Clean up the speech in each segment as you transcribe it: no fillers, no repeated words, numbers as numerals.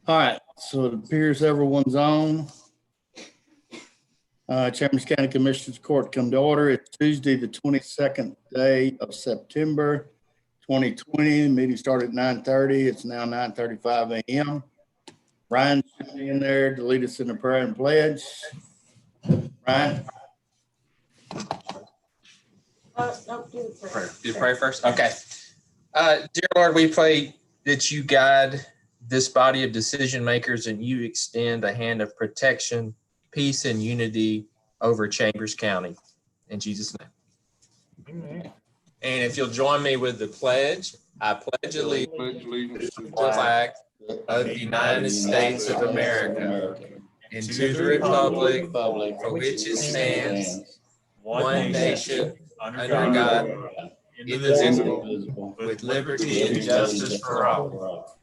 All right, so it appears everyone's on. Chambers County Commissioners Court come to order. It's Tuesday, the 22nd day of September, 2020. The meeting started at 9:30. It's now 9:35 a.m. Ryan should be in there to lead us in the prayer and pledge. Ryan? No, do the prayer. Do the prayer first? Okay. Dear Lord, we pray that you guide this body of decision makers and you extend a hand of protection, peace, and unity over Chambers County. In Jesus' name. Amen. And if you'll join me with the pledge, I pledge allegiance to the flag of the United States of America and to the republic for which it stands, one nation, under God, indivisible, with liberty and justice for all.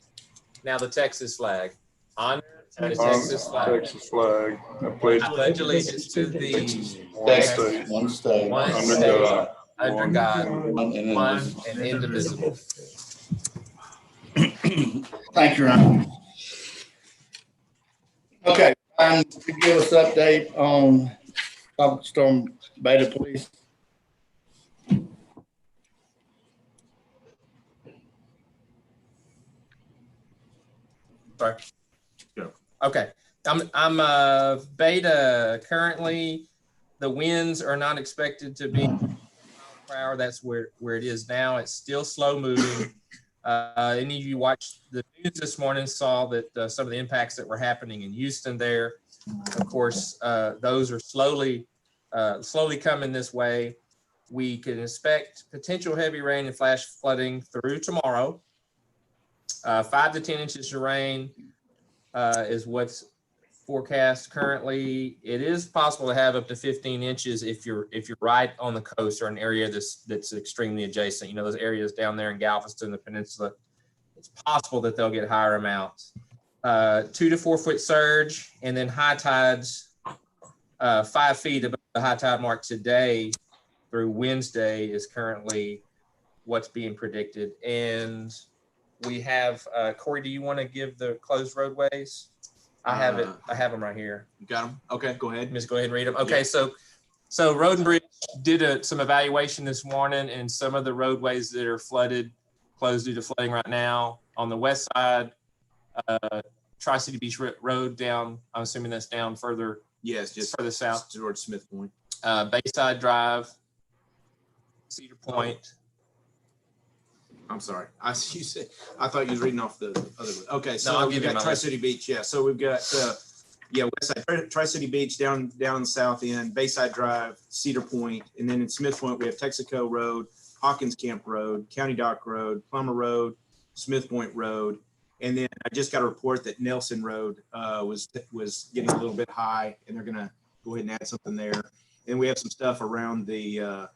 Now the Texas flag. Honor to the Texas flag. Texas flag. I pledge allegiance to thee, One state, under God, one and indivisible. Thank you, Ryan. Okay, Ryan, to give us an update on Tropical Storm Beta, please. Sorry. Go. Okay. I'm Beta currently. The winds are not expected to be per hour. That's where it is now. It's still slow moving. Any of you watched the news this morning saw that some of the impacts that were happening in Houston there. Of course, those are slowly coming this way. We can expect potential heavy rain and flash flooding through tomorrow. 5 to 10 inches of rain is what's forecast currently. It is possible to have up to 15 inches if you're right on the coast or an area that's extremely adjacent. You know, those areas down there in Galveston, the peninsula, it's possible that they'll get higher amounts. 2 to 4 foot surge, and then high tides 5 feet above the high tide mark today through Wednesday is currently what's being predicted. And we have Corey, do you want to give the closed roadways? I have it. I have them right here. You got them? Okay, go ahead. Just go ahead and read them. Okay, Yeah. So Road and Bridge did some evaluation this morning, and some of the roadways that are closed due to flooding right now. On the west side, Tri-City Beach Road down. I'm assuming that's down further. Yes, just further south towards Smith Point. Bayside Drive, Cedar Point. I'm sorry. I thought you was reading off the other one. Okay, so No, we've got Tri-City Beach. Yeah, so we've got west side Tri-City Beach down in the south end, Bayside Drive, Cedar Point, and then in Smith Point we have Texaco Road, Hawkins Camp Road, County Dock Road, Plummer Road, Smith Point Road, and then I just got a report that Nelson Road was getting a little bit high, and they're gonna go ahead and add something there. And we have some stuff around the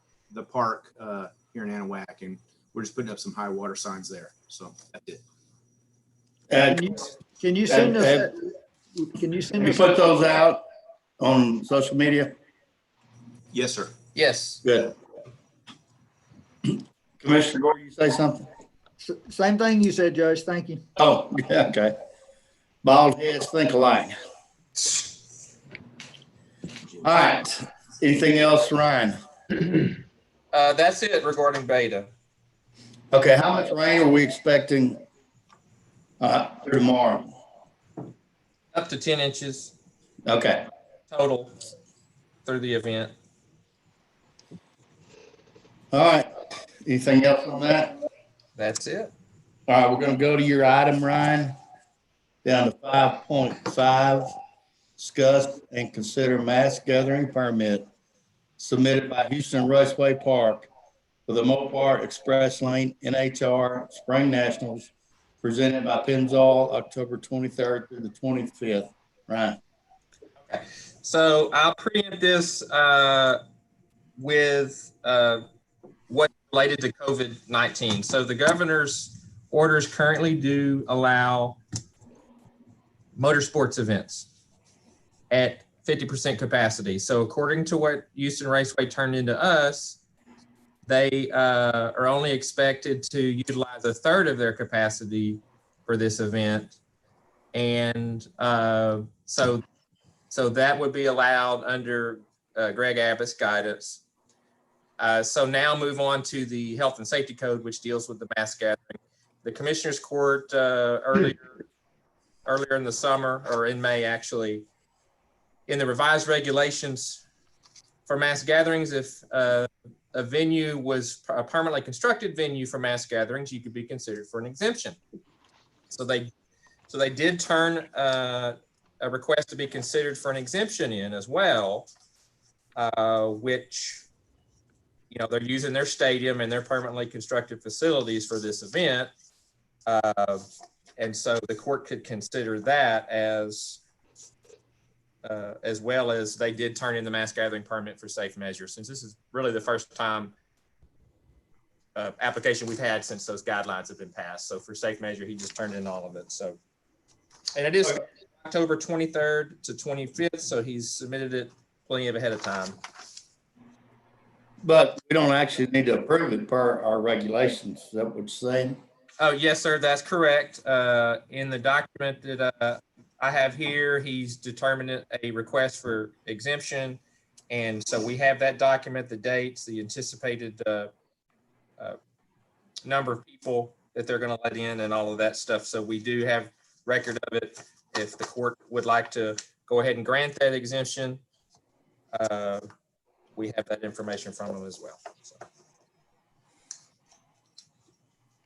park here in Anahuac, and we're just putting up some high water signs there. So that's it. Can you send us? Can you send You us? put those out on social media? Yes, sir. Yes. Good. Commissioner Gore, you say something? Same thing you said, Judge. Thank you. Oh, yeah, okay. Bald heads think alike. All right. Anything else, Ryan? That's it regarding Beta. Okay, how much rain are we expecting tomorrow? Up to 10 inches Okay. total through the event. All right. Anything else on that? That's it. All right, we're going to go to your item, Ryan, down to 5.5. Discuss and consider mass gathering permit submitted by Houston Raceway Park for the Mopar Express Lane NHR Spring Nationals presented by Pennzoil October 23rd through the 25th. Ryan. Okay. So I'll preempt this with what's related to COVID-19. So the governor's orders currently do allow motorsports events at 50% capacity. So according to what Houston Raceway turned into us, they are only expected to utilize a third of their capacity for this event. And so that would be allowed under Greg Abbott's guidance. So now move on to the Health and Safety Code, which deals with the mass gathering. The Commissioners Court earlier in the summer, or in May actually, in the revised regulations for mass gatherings, if a venue was a permanently constructed venue for mass gatherings, you could be considered for an exemption. So they did turn a request to be considered for an exemption in as well, which, you know, they're using their stadium and their permanently constructed facilities for this event. And so the court could consider that as well as they did turn in the mass gathering permit for Safe Measure, since this is really the first time application we've had since those guidelines have been passed. So for Safe Measure, he just turned in all of it. So, and it is October 23rd to 25th, so he's submitted it plenty of ahead of time. But we don't actually need to approve it per our regulations. Is that what you're saying? Oh, yes, sir, that's correct. In the document that I have here, he's determined a request for exemption. And so we have that document, the dates, the anticipated number of people that they're going to let in and all of that stuff. So we do have record of it. If the court would like to go ahead and grant that exemption, we have that information from them as well.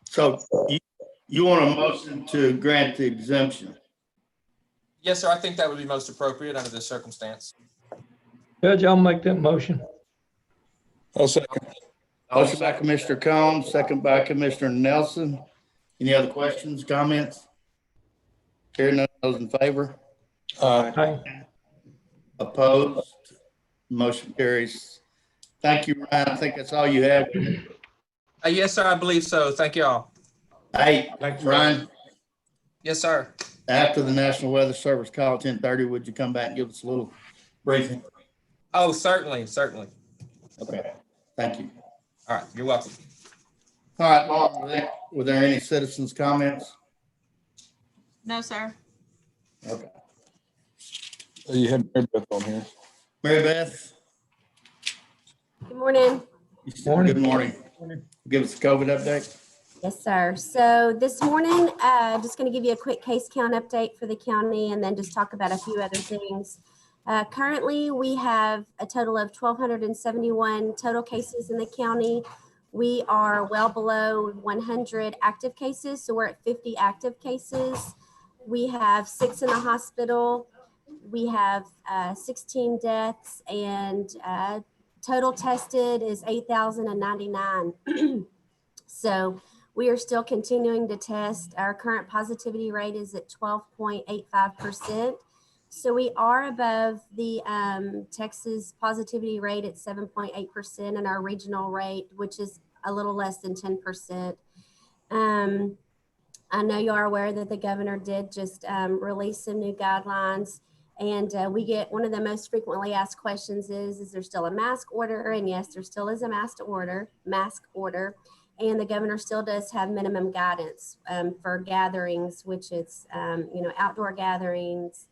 So you want a motion to grant the exemption? Yes, sir. I think that would be most appropriate under this circumstance. Judge, I'll make that motion. I'll second. Motion by Commissioner Combs, second by Commissioner Nelson. Any other questions, comments? Hearing none, those in favor? Aye. Opposed? Motion carries. Thank you, Ryan. I think that's all you have. Yes, sir. I believe so. Thank you all. Hey, Ryan, Yes, sir. after the National Weather Service call at 10:30, would you come back and give us a little briefing? Oh, certainly. Certainly. Okay, thank you. All right. You're welcome. All right, Mark, were there any citizens' comments? No, sir. Okay. You had Mary Beth on here. Mary Beth? Good morning. Good morning. Give us a COVID update. Yes, sir. So this morning, just going to give you a quick case count update for the county and then just talk about a few other things. Currently, we have a total of 1,271 total cases in the county. We are well below 100 active cases, so we're at 50 active cases. We have 6 in the hospital. We have 16 deaths, and total tested is 8,099. So we are still continuing to test. Our current positivity rate is at 12.85%. So we are above the Texas positivity rate at 7.8% and our regional rate, which is a little less than 10%. I know you are aware that the governor did just release some new guidelines. And we get one of the most frequently asked questions is there still a mask order? And yes, there still is a mask order. And the governor still does have minimum guidance for gatherings, which is, outdoor gatherings,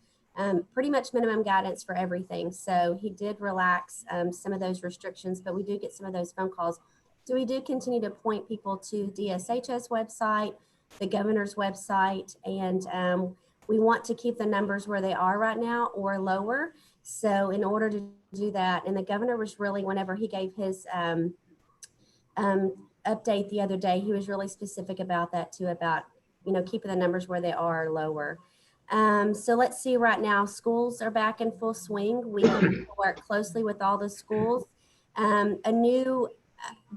pretty much minimum guidance for everything. So he did relax some of those restrictions, but we do get some of those phone calls. So we do continue to point people to DSHS website, the governor's website, and we want to keep the numbers where they are right now or lower. So in order to do that, and the governor was really, whenever he gave his update the other day, he was really specific about that too, about, keeping the numbers where they are or lower. So let's see right now, schools are back in full swing. We work closely with all the schools. A new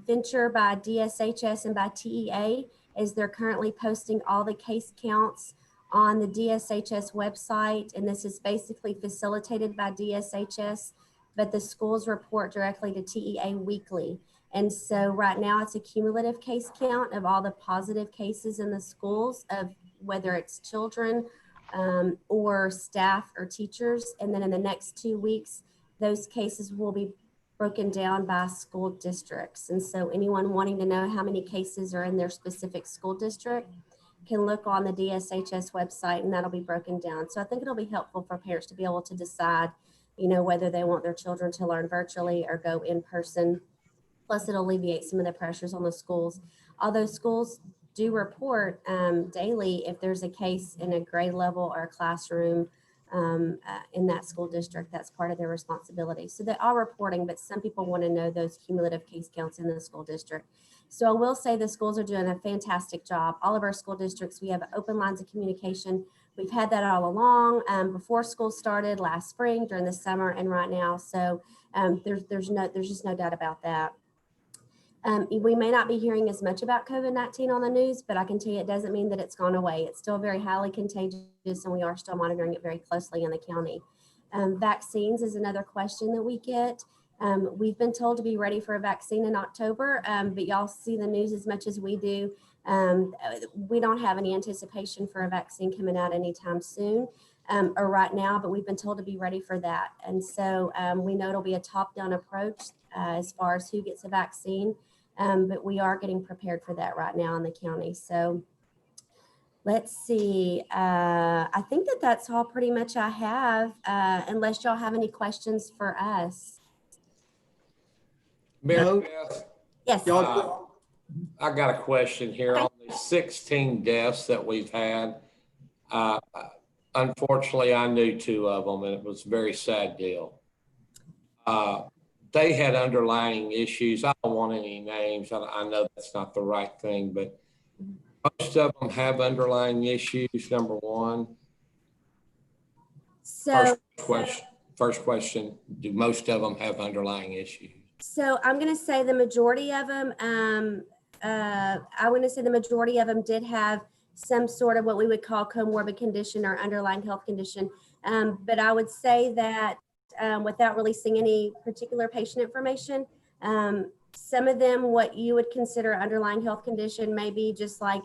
venture by DSHS and by TEA is they're currently posting all the case counts on the DSHS website, and this is basically facilitated by DSHS, but the schools report directly to TEA weekly. And so right now it's a cumulative case count of all the positive cases in the schools, of whether it's children or staff or teachers. And then in the next 2 weeks, those cases will be broken down by school districts. And so anyone wanting to know how many cases are in their specific school district, can look on the DSHS website, and that'll be broken down. So I think it'll be helpful for parents to be able to decide, whether they want their children to learn virtually or go in person. Plus, it'll alleviate some of the pressures on the schools. Although schools do report daily if there's a case in a grade level or a classroom in that school district, that's part of their responsibility. So they are reporting, but some people want to know those cumulative case counts in the school district. So I will say the schools are doing a fantastic job. All of our school districts, we have open lines of communication. We've had that all along before school started last spring, during the summer, and right now. So there's just no doubt about that. We may not be hearing as much about COVID-19 on the news, but I can tell you it doesn't mean that it's gone away. It's still very highly contagious, and we are still monitoring it very closely in the county. Vaccines is another question that we get. We've been told to be ready for a vaccine in October, but y'all see the news as much as we do. We don't have any anticipation for a vaccine coming out anytime soon or right now, but we've been told to be ready for that. And so we know it'll be a top-down approach as far as who gets a vaccine. But we are getting prepared for that right now in the county. So let's see. I think that's all pretty much I have, unless y'all have any questions for us. No. Mary Beth, Yes. I got a question here. Okay. On the 16 deaths that we've had. Unfortunately, I knew 2 of them, and it was a very sad deal. They had underlying issues. I don't want any names. I know that's not the right thing, but most of them have underlying issues, number one. So First question, do most of them have underlying issues? So I'm going to say the majority of them, I want to say the majority of them did have some sort of what we would call comorbid condition or underlying health condition. But I would say that without releasing any particular patient information, some of them, what you would consider underlying health condition, may be just like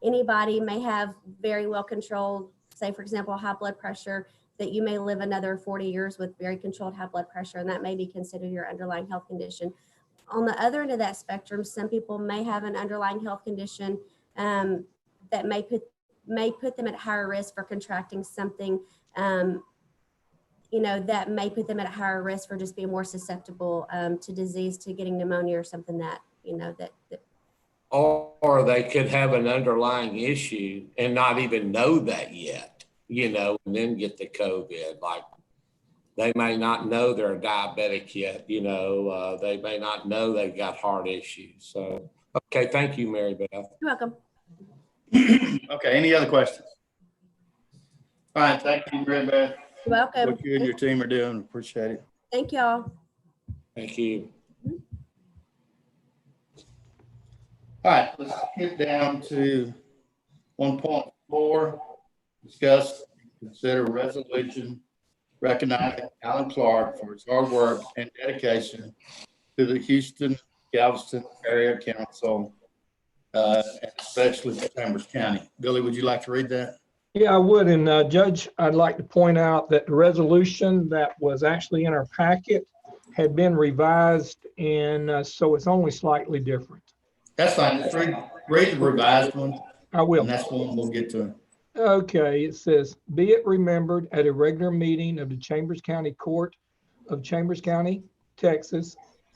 anybody may have very well controlled, say, for example, high blood pressure, that you may live another 40 years with very controlled high blood pressure, and that may be considered your underlying health condition. On the other end of that spectrum, some people may have an underlying health condition that may put them at higher risk for contracting something, that may put them at higher risk for just being more susceptible to disease, to getting pneumonia or something that. Or they could have an underlying issue and not even know that yet, and then get the COVID. Like they may not know they're diabetic yet, they may not know they've got heart issues. So, okay. Thank you, Mary Beth. You're welcome. Okay, any other questions? All right, thank you, Mary Beth. You're welcome. What you and your team are doing, appreciate it. Thank y'all. Thank you. All right, let's get down to 1.4, discuss, consider resolution recognizing Alan Clark for his hard work and dedication to the Houston Galveston Area Council, and especially for Chambers County. Billy, would you like to read that? Yeah, I would. And Judge, I'd like to point out that the resolution that was actually in our packet had been revised, and so it's only slightly different. That's fine. Just read the revised one. I will. And that's one we'll get to. Okay, it says, be it remembered at a regular meeting of the Chambers County Court of Chambers County, Texas,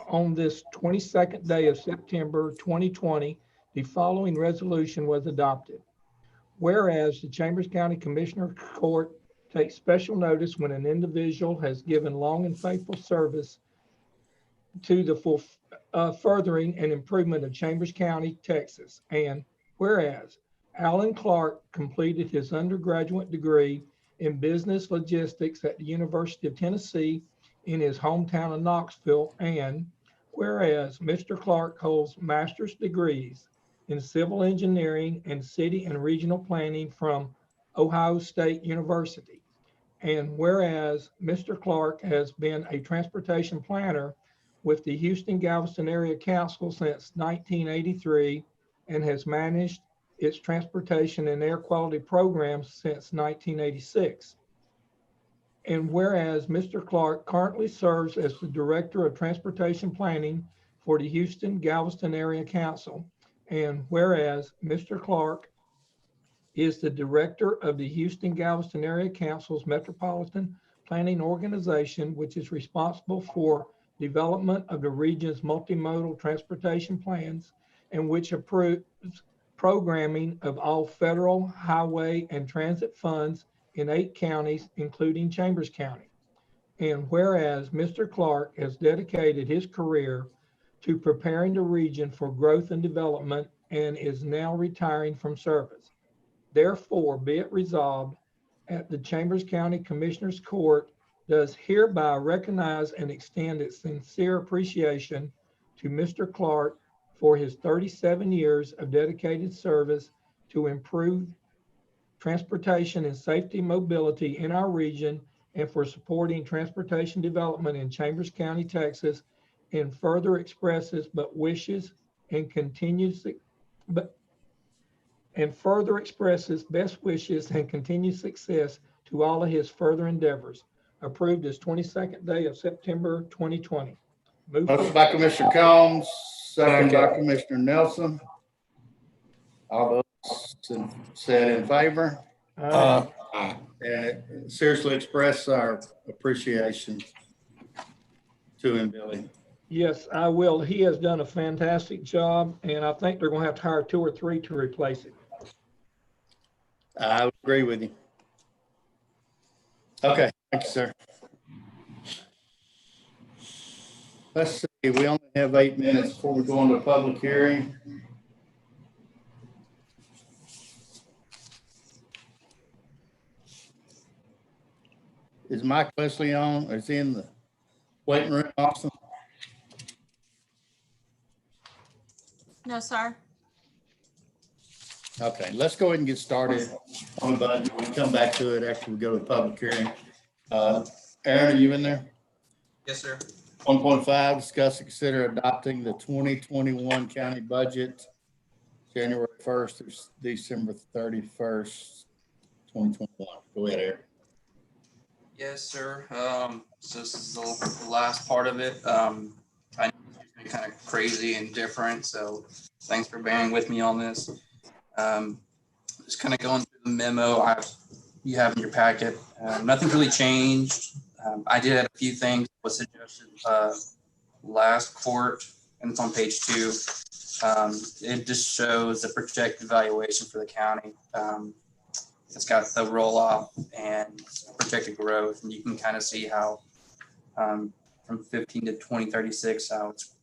on this 22nd day of September 2020, the following resolution was adopted. Whereas the Chambers County Commissioner Court takes special notice when an individual has given long and faithful service to the furthering and improvement of Chambers County, Texas. And whereas Alan Clark completed his undergraduate degree in business logistics at the University of Tennessee in his hometown of Knoxville. And whereas Mr. Clark holds master's degrees in civil engineering and city and regional planning from Ohio State University. And whereas Mr. Clark has been a transportation planner with the Houston Galveston Area Council since 1983 and has managed its transportation and air quality programs since 1986. And whereas Mr. Clark currently serves as the Director of Transportation Planning for the Houston Galveston Area Council. And whereas Mr. Clark He is the director of the Houston Galveston Area Council's Metropolitan Planning Organization, which is responsible for development of the region's multimodal transportation plans and which approves programming of all federal, highway, and transit funds in 8 counties, including Chambers County. And whereas Mr. Clark has dedicated his career to preparing the region for growth and development and is now retiring from service. Therefore, be it resolved at the Chambers County Commissioners Court does hereby recognize and extend its sincere appreciation to Mr. Clark for his 37 years of dedicated service to improve transportation and safety mobility in our region and for supporting transportation development in Chambers County, Texas, and further expresses best wishes and continued success to all of his further endeavors. Approved as 22nd day of September 2020. Move Motion for- by Commissioner Combs, second by Commissioner Nelson. All those said in favor, Aye. and seriously express our appreciation to him, Billy. Yes, I will. He has done a fantastic job, and I think they're going to have to hire 2 or 3 to replace him. I would agree with you. Okay, thank you, sir. Let's see, we only have 8 minutes before we go into a public hearing. Is Mike Leslie on? Is he in the waiting room, Austin? No, sir. Okay, let's go ahead and get started on the budget. We'll come back to it after we go to the public hearing. Aaron, are you in there? Yes, sir. 1.5, discuss and consider adopting the 2021 county budget, January 1st through December 31st, 2021. Go ahead, Aaron. Yes, sir. So this is the last part of it. I know it's been kind of crazy and different, so thanks for bearing with me on this. Just kind of going through the memo you have in your packet. Nothing really changed. I did add a few things that was suggested last court, and it's on page 2. It just shows the projected valuation for the county. It's got the roll off and projected growth, and you can kind of see how from 15 to 2036, how it's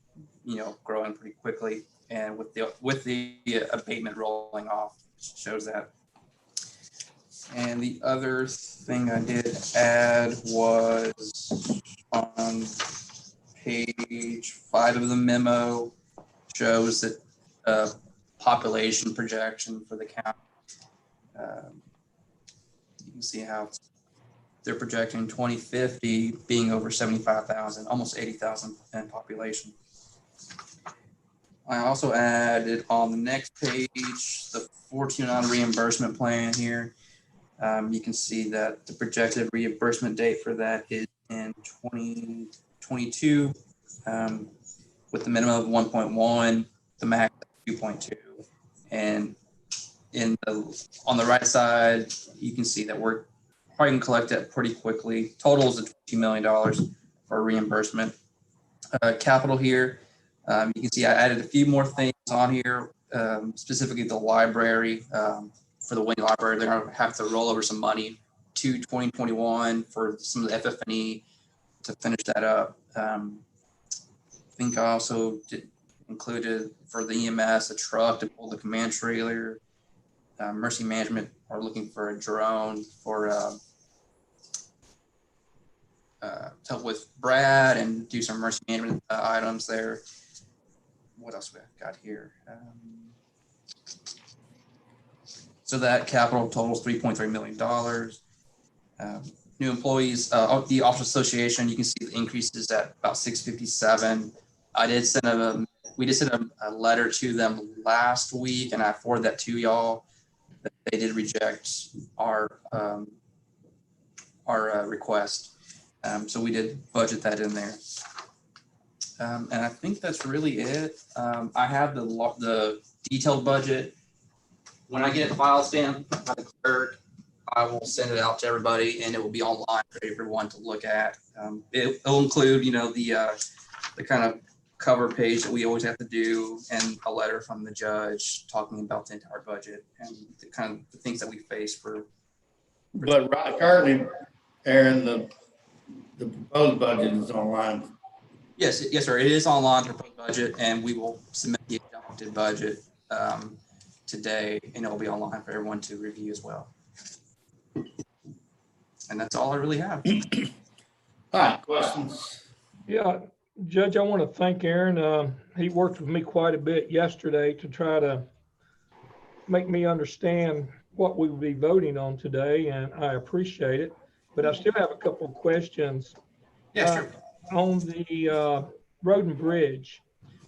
growing pretty quickly, and with the abatement rolling off, shows that. And the other thing I did add was on page 5 of the memo, shows that population projection for the county. You can see how they're projecting 2050 being over 75,000, almost 80,000 in population. I also added on the next page the 1409 reimbursement plan here. You can see that the projected reimbursement date for that is in 2022, with the minimum of 1.1, the max 2.2, and on the right side, you can see that we're probably going to collect that pretty quickly. Total is $22 million for reimbursement. Capital here, you can see I added a few more things on here, specifically the library. For the Wayne Library, they're going to have to roll over some money to 2021 for some of the FF&E to finish that up. I think I also included for the EMS a truck to pull the command trailer. Mercy Management are looking for a drone for to help with Brad and do some Mercy Management items there. What else we got here? So that capital totals $3.3 million. New employees, the Office Association, you can see the increases at about 657. We did send a letter to them last week, and I forwarded that to y'all. They did reject our request. So we did budget that in there. And I think that's really it. I have the detailed budget when I get it file stamped by the clerk, I will send it out to everybody and it will be online for everyone to look at. It'll include, the kind of cover page that we always have to do and a letter from the judge talking about the entire budget and the kind of the things that we face for. But currently, Aaron, the proposed budget is online. Yes, sir. It is online for budget and we will submit the adopted budget today and it'll be online for everyone to review as well. And that's all I really have. All right, questions? Yeah, Judge, I want to thank Aaron. He worked with me quite a bit yesterday to try to make me understand what we would be voting on today, and I appreciate it. But I still have a couple of questions. Yeah, sure. On the road and bridge,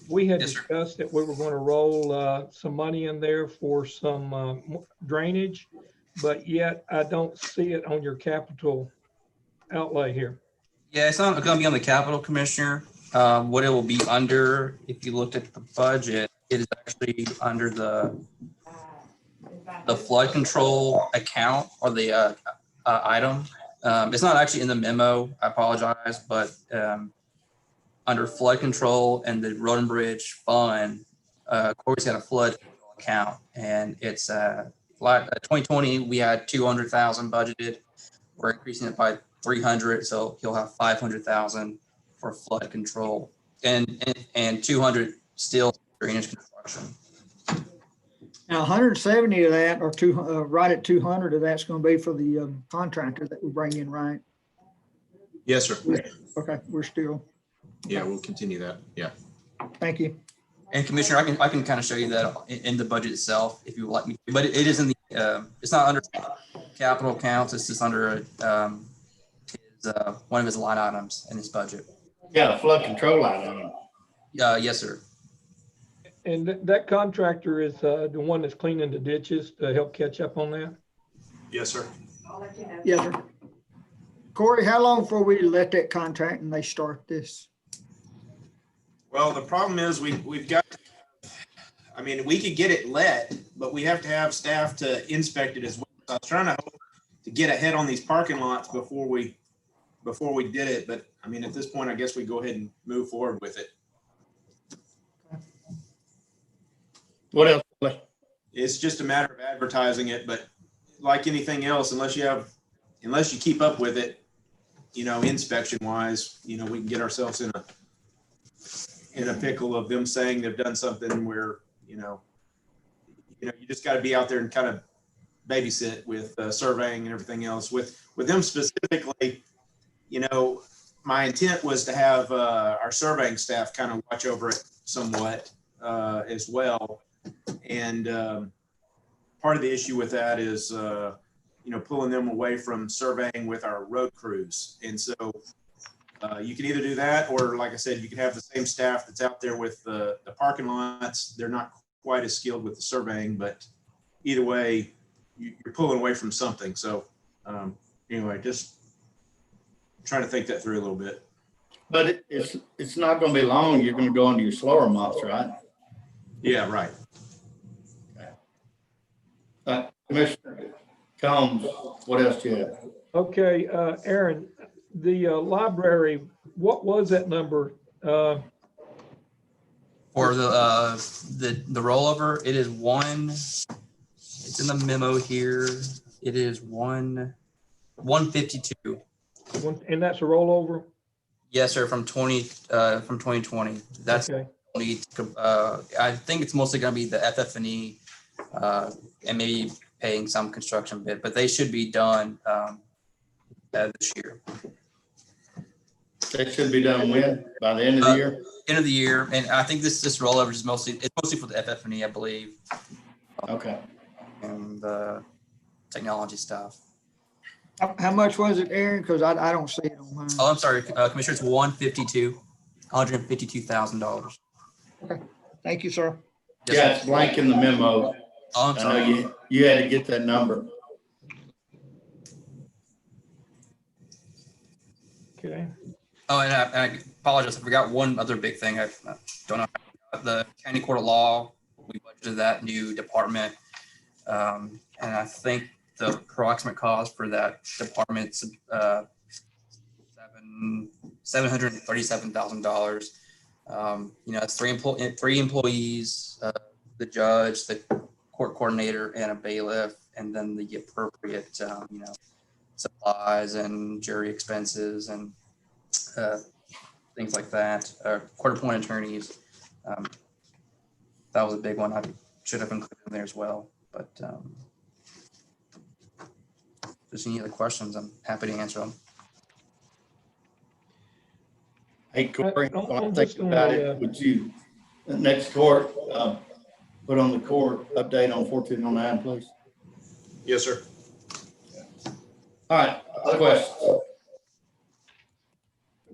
we had Yes, sir. discussed that we were going to roll some money in there for some drainage, but yet I don't see it on your capital outlay here. Yeah, it's not going to be on the capital, Commissioner. What it will be under, if you looked at the budget, it is actually under the flood control account or the item. It's not actually in the memo. I apologize, but under flood control and the road and bridge fund, Corey's got a flood account, and it's 2020 we had 200,000 budgeted. We're increasing it by 300, so he'll have 500,000 for flood control and 200 still drainage construction. Now, 170 of that, or right at 200 of that's going to be for the contractor that we bring in, right? Yes, sir. Okay, we're still, Yeah, we'll continue that. Yeah. thank you. And Commissioner, I can kind of show you that in the budget itself if you would like me to, but it is in the it's not under capital accounts. It's just under one of his line items in his budget. Yeah, flood control item. Yes, sir. And that contractor is the one that's cleaning the ditches to help catch up on that? Yes, sir. Yes, sir. Corey, how long before we let that contract and they start this? Well, the problem is we've got, I mean, we could get it let, but we have to have staff to inspect it as well. So I was trying to get ahead on these parking lots before we did it. But I mean, at this point, I guess we go ahead and move forward with it. What else? It's just a matter of advertising it, but like anything else, unless you keep up with it, inspection wise, we can get ourselves in a pickle of them saying they've done something where, you just got to be out there and kind of babysit with surveying and everything else. With them specifically, my intent was to have our surveying staff kind of watch over it somewhat as well. And part of the issue with that is, pulling them away from surveying with our road crews. And so you can either do that, or like I said, you can have the same staff that's out there with the parking lots. They're not quite as skilled with the surveying, but either way, you're pulling away from something. So anyway, just trying to think that through a little bit. But it's not going to be long. You're going to go into your slower months, right? Yeah, right. Commissioner Combs, what else do you have? Okay, Aaron, the library, what was that number? For the rollover, it is it's in the memo here. It is 152. And that's a rollover? Yes, sir, from 2020. That's Okay. I think it's mostly going to be the FF&E and maybe paying some construction bid, but they should be done this year. That should be done when? By the end of the year? End of the year, and I think this rollover is mostly for the FF&E, I believe, Okay. and the technology stuff. How much was it, Aaron? Because I don't see it on mine. Oh, I'm sorry, Commissioner, it's $152,000. Thank you, sir. Yes, Yeah, sir. it's blank in the memo. Oh, I'm I sorry. know you had to get that number. Okay. Oh, and I apologize. I forgot one other big thing. I don't know. The county court of law, we budgeted that new department. And I think the approximate cost for that department's $737,000. It's three employees, the judge, the court coordinator, and a bailiff, and then the appropriate, supplies and jury expenses and things like that. Court-appointed attorneys. That was a big one. I should have included in there as well. But just any other questions, I'm happy to answer them. Hey, Corey, I'm while I just think about gonna, it, would you, next court, put on the court update on 1409, please? Yes, sir. All right, other questions?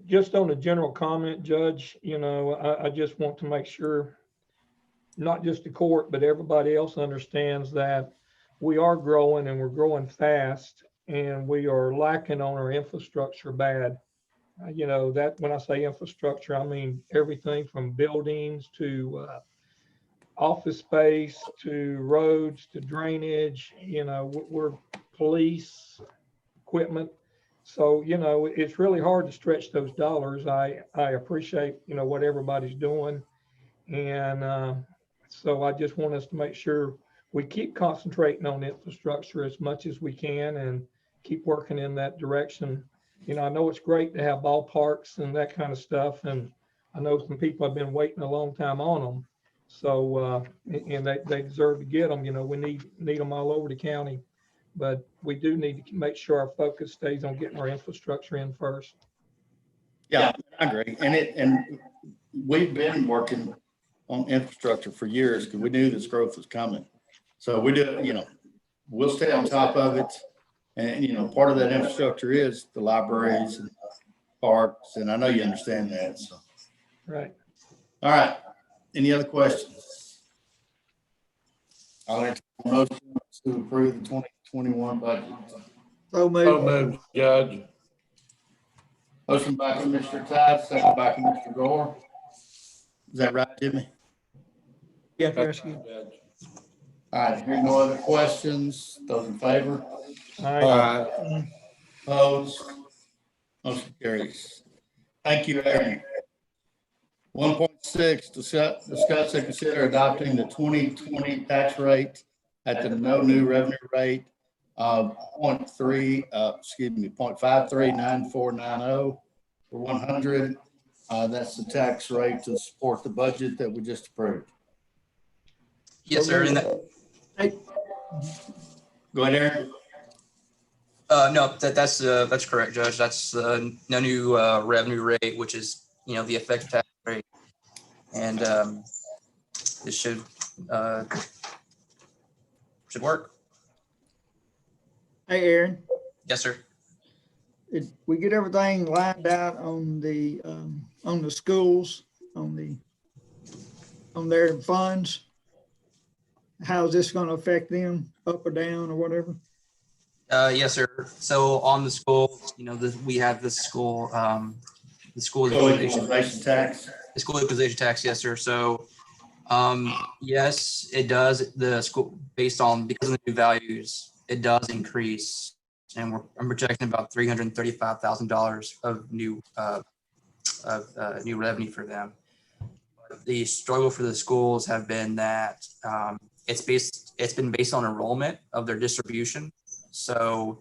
Just on a general comment, Judge, I just want to make sure not just the court, but everybody else understands that we are growing and we're growing fast and we are lacking on our infrastructure bad. That when I say infrastructure, I mean everything from buildings to office space to roads to drainage, we're police equipment. So, it's really hard to stretch those dollars. I appreciate, what everybody's doing. And so I just want us to make sure we keep concentrating on infrastructure as much as we can and keep working in that direction. I know it's great to have ballparks and that kind of stuff. And I know some people have been waiting a long time on them. So, and they deserve to get them. We need them all over the county. But we do need to make sure our focus stays on getting our infrastructure in first. Yeah, I agree. And we've been working on infrastructure for years because we knew this growth was coming. So we do, we'll stay on top of it. And, part of that infrastructure is the libraries and parks. And I know you understand that. So. Right. All right. Any other questions? I'll entertain a motion to approve the 2021 budget. So moved. So moved, Judge. Motion by Commissioner Todd, second by Commissioner Gore. Is that right, Jimmy? Yeah, yes, you. Judge. All right, hearing no other questions, those in favor? All right. Opposed? Motion carries. Thank you, Aaron. 1.6, discuss and consider adopting the 2020 tax rate at the no new revenue rate of 0.539490 for 100. That's the tax rate to support the budget that we just approved. Yes, sir. And that, Go ahead, Aaron. no, that's correct, Judge. That's no new revenue rate, which is the effective tax rate, and this should work. Hey, Aaron, Yes, sir. did we get everything lined out on the schools, on their funds? How's this going to affect them, up or down or whatever? Yes, sir. So on the school, we have the school Equalization tax. the school equalization tax. Yes, sir. So, yes, it does. The school, because of the new values, it does increase, and I'm projecting about $335,000 of new revenue for them. The struggle for the schools have been that it's been based on enrollment of their distribution. So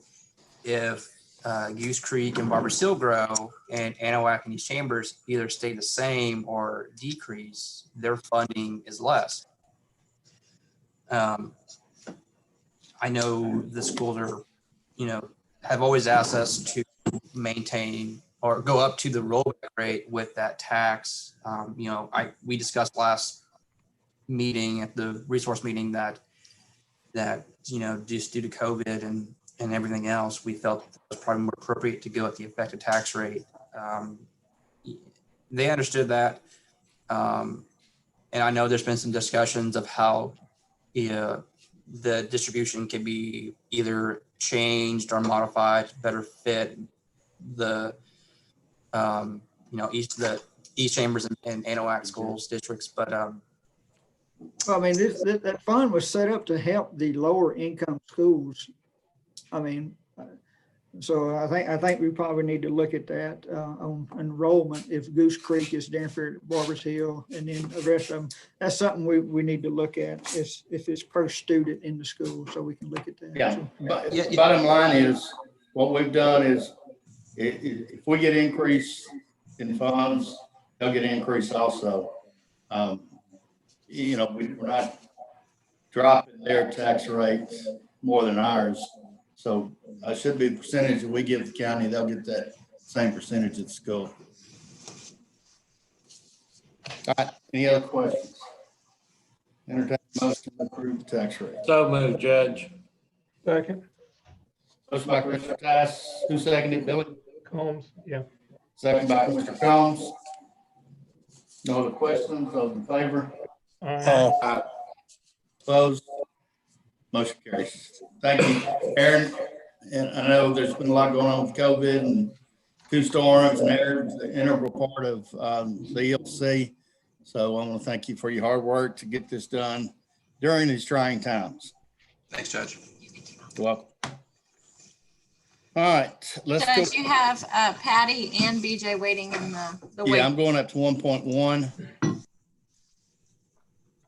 if Goose Creek and Barber Seal grow and Anahuac and East Chambers either stay the same or decrease, their funding is less. I know the schools are, have always asked us to maintain or go up to the rollback rate with that tax. We discussed last meeting at the resource meeting that just due to COVID and everything else, we felt it was probably more appropriate to go at the effective tax rate. They understood that. And I know there's been some discussions of how the distribution can be either changed or modified to better fit the East Chambers and Anahuac schools districts. But I mean, that fund was set up to help the lower income schools. I mean, so I think we probably need to look at that on enrollment. If Goose Creek is Danford, Barbers Hill, and then the rest of them, that's something we need to look at is if it's per student in the school, so we can look at that. Yeah, So, but Yeah, yeah. bottom line is, what we've done is, if we get increase in funds, they'll get increase also. You know, we're not dropping their tax rates more than ours. So should be the percentage that we give the county, they'll get that same percentage at school. All right, any other questions? Entertain a motion to approve the tax rate. So moved, Judge. Second, Motion by Commissioner Tice, who seconded, Billy? Combs, yeah. Second by Commissioner Combs. No other questions, those in favor? Opposed? Motion carries. Thank you, Aaron. And I know there's been a lot going on with COVID and two storms, and Aaron's an integral part of the ELC. So I want to thank you for your hard work to get this done during these trying times. Thanks, Judge. You're welcome. All right, let's go. Judge, you have Patty and BJ waiting in the Yeah, wait. I'm going up to 1.1.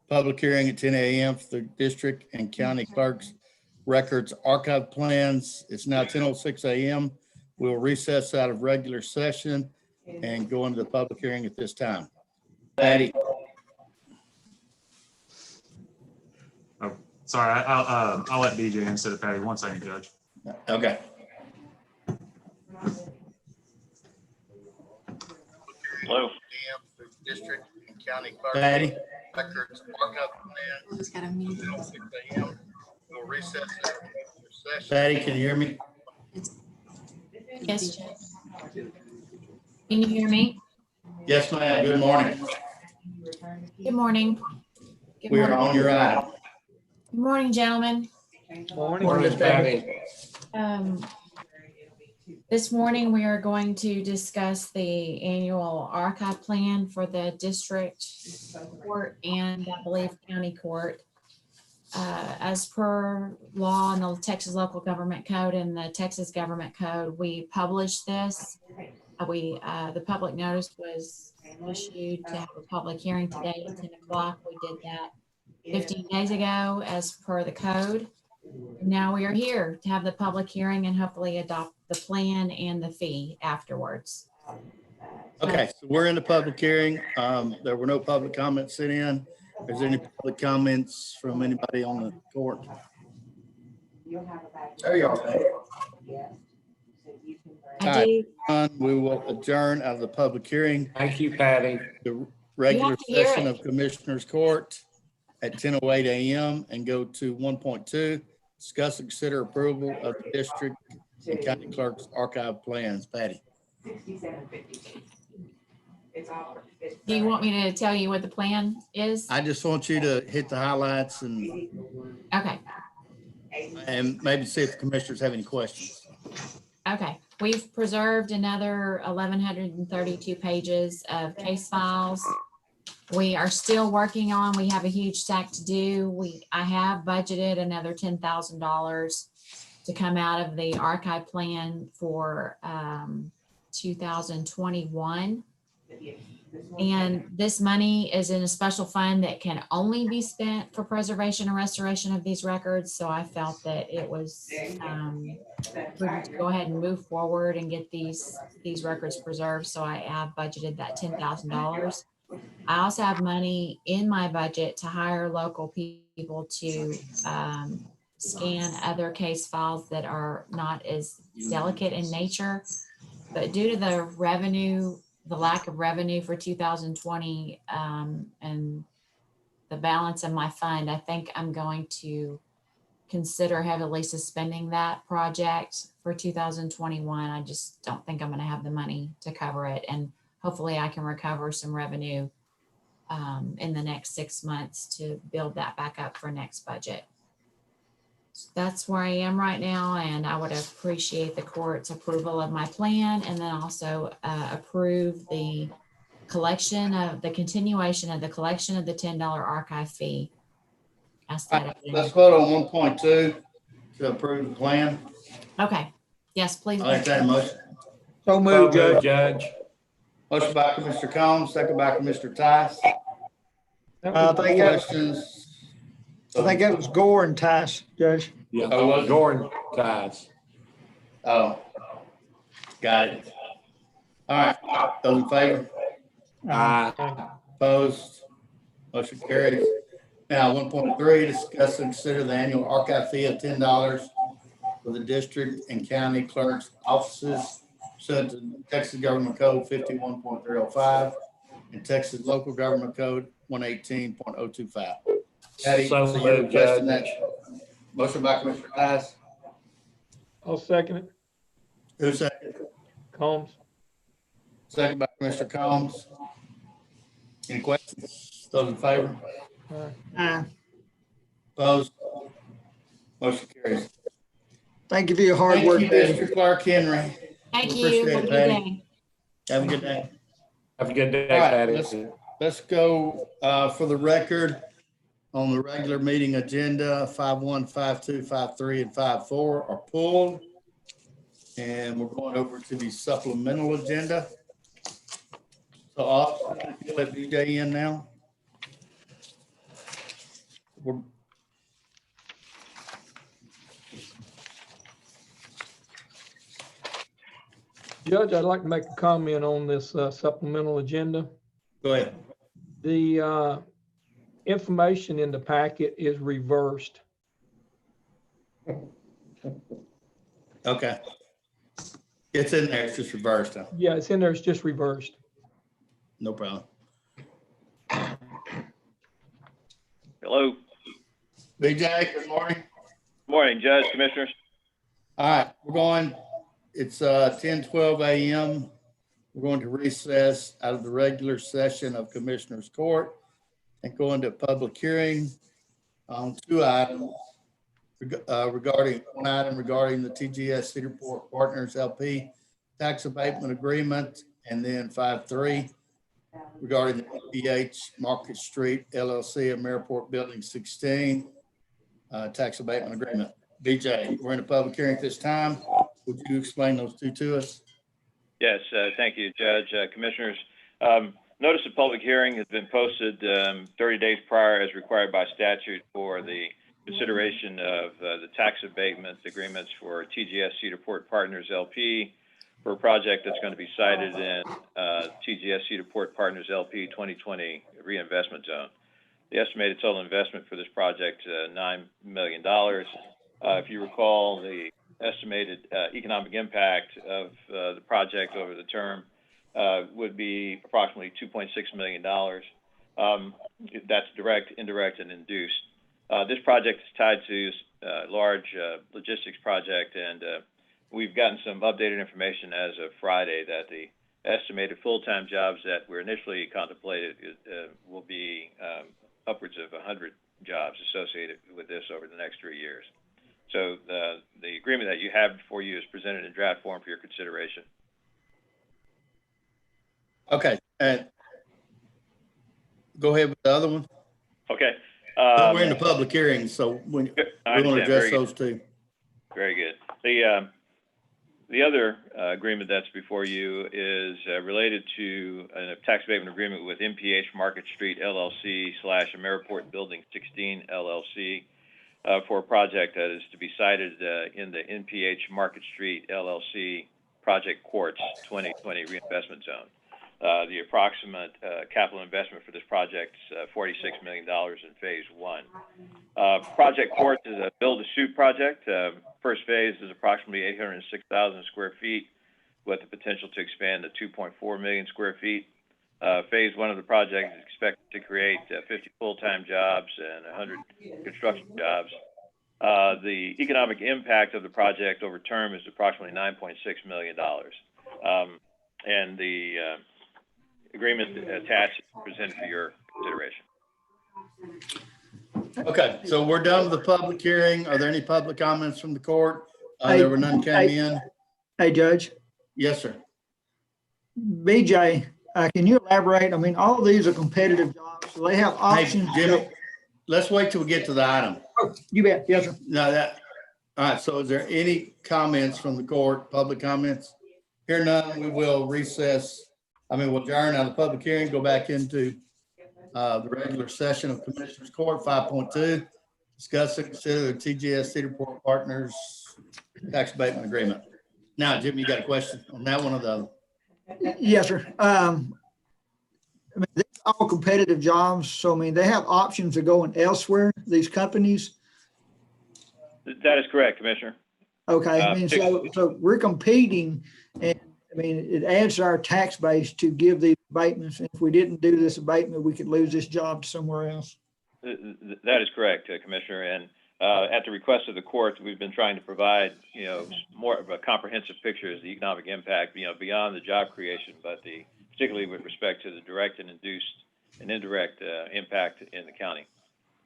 Public hearing at 10 a.m. for the district and county clerks records archive plans. It's now 10:06 a.m. We'll recess out of regular session and go into the public hearing at this time. Patty, Sorry, I'll let BJ instead of Patty. 1 second, Judge. okay. Hello. District and county clerk. Patty. Records archive plans. He's got a meeting. 10:06 a.m. We'll recess out of regular session. Patty, can you hear me? Yes, Judge. Can you hear me? Yes, ma'am. Good morning. Good morning. Good We are morning. on your item. Good morning, gentlemen. Morning, Patty. This morning, we are going to discuss the annual archive plan for the district court and I believe county court. As per law in the Texas Local Government Code and the Texas Government Code, we published this. The public notice was issued to have a public hearing today at 10 o'clock. We did that 15 days ago as per the code. Now we are here to have the public hearing and hopefully adopt the plan and the fee afterwards. Okay, so we're in the public hearing. There were no public comments sent in. Is there any public comments from anybody on the court? There you are. I do. We will adjourn out of the public hearing. Thank you, Patty. The regular You have to hear session it. of Commissioners Court at 10:08 a.m. and go to 1.2, discuss and consider approval of the district and county clerk's archive plans. Patty. Do you want me to tell you what the plan is? I just want you to hit the highlights and Okay. maybe see if the commissioners have any questions. Okay, we've preserved another 1,132 pages of case files. We are still working on, we have a huge stack to do. I have budgeted another $10,000 to come out of the archive plan for 2021. And this money is in a special fund that can only be spent for preservation and restoration of these records. So I felt that it was prudent to go ahead and move forward and get these records preserved. So I have budgeted that $10,000. I also have money in my budget to hire local people to scan other case files that are not as delicate in nature. But due to the lack of revenue for 2020 and the balance in my fund, I think I'm going to consider heavily suspending that project for 2021. I just don't think I'm going to have the money to cover it. And hopefully I can recover some revenue in the next 6 months to build that back up for next budget. So that's where I am right now, and I would appreciate the court's approval of my plan and then also approve the the continuation of the collection of the $10 archive fee. Ask that. Let's vote on 1.2 to approve the plan. Okay, yes, please. I'll entertain a motion. So moved, Judge. Judge. Motion by Commissioner Combs, second by Commissioner Tice. I think that Questions? was Gore and Tice, Judge. Yeah, Oh, was it? Gordon Ties. Oh, got it. All right, those in favor? Opposed? Motion carries. Now, 1.3, discuss and consider the annual archive fee of $10 for the district and county clerk's offices, pursuant to Texas Government Code 51.305 and Texas Local Government Code 118.025. Patty, So so you're moved, requesting Judge. that? Motion by Commissioner Tice. I'll second it. Who second? Combs. Second by Commissioner Combs. Any questions? Those in favor? Aye. Opposed? Motion carries. Thank you for your hard Thank work, you, Patty. Mr. Clark Henry. Thank We you. appreciate Have a it, good Patty. day. Have a good day. Have a good day, All right, Patty. let's go, for the record, on the regular meeting agenda, 5.1, 5.2, 5.3, and 5.4 are pulled. And we're going over to the supplemental agenda. So I'll let BJ in now. Judge, I'd like to make a comment on this supplemental agenda. Go ahead. The information in the packet is reversed. Okay. It's in there, it's just reversed, huh? Yeah, it's in there, it's just reversed. No problem. Hello. BJ, good morning. Morning, Judge, Commissioners. All right, we're going, it's 10:12 a.m. We're going to recess out of the regular session of Commissioners Court and go into public hearing on two items regarding the TGS Cedarport Partners LP tax abatement agreement, and then 5.3 regarding the PH Market Street LLC of Maryport Building 16 tax abatement agreement. BJ, we're in a public hearing at this time. Would you explain those two to us? Yes, thank you, Judge. Commissioners, notice of public hearing has been posted 30 days prior as required by statute for the consideration of the tax abatement agreements for TGS Cedarport Partners LP for a project that's going to be cited in TGS Cedarport Partners LP 2020 reinvestment zone. The estimated total investment for this project, $9 million. If you recall, the estimated economic impact of the project over the term would be approximately $2.6 million. That's direct, indirect, and induced. This project is tied to a large logistics project, and we've gotten some updated information as of Friday that the estimated full-time jobs that were initially contemplated will be upwards of 100 jobs associated with this over the next 3 years. So the agreement that you have before you is presented in draft form for your consideration. Okay, and go ahead with the other one. Okay. We're in the public hearing, so we want to address those two. Very good. The other agreement that's before you is related to a tax abatement agreement with MPH Market Street LLC / Maryport Building 16 LLC for a project that is to be cited in the MPH Market Street LLC Project Quartz 2020 reinvestment zone. The approximate capital investment for this project is $46 million in phase one. Project Quartz is a build-to-suit project. First phase is approximately 806,000 square feet with the potential to expand to 2.4 million square feet. Phase one of the project is expected to create 50 full-time jobs and 100 construction jobs. The economic impact of the project over term is approximately $9.6 million. And the agreement attached is presented for your consideration. Okay, so we're done with the public hearing. Are there any public comments from the court? There were none came in. Hey, Judge. Yes, sir. BJ, Can you elaborate? I mean, all of these are competitive jobs, so they have Hey, options. Jimmy, let's wait till we get to the item. Oh, you bet. Yes, sir. No, all right, so is there any comments from the court, public comments? Here none, we will recess. We'll adjourn out of the public hearing, go back into the regular session of Commissioners Court, 5.2. Discuss and consider the TGS Cedar Point Partners tax abatement agreement. Now, Jim, you got a question on that one or the other? Yes, sir. They're all competitive jobs, so they have options of going elsewhere, these companies. That is correct, Commissioner. Okay, so we're competing, and it adds to our tax base to give these abatements. If we didn't do this abatement, we could lose this job to somewhere else. That is correct, Commissioner. And at the request of the court, we've been trying to provide, more of a comprehensive picture of the economic impact, beyond the job creation, but particularly with respect to the direct and induced and indirect impact in the county,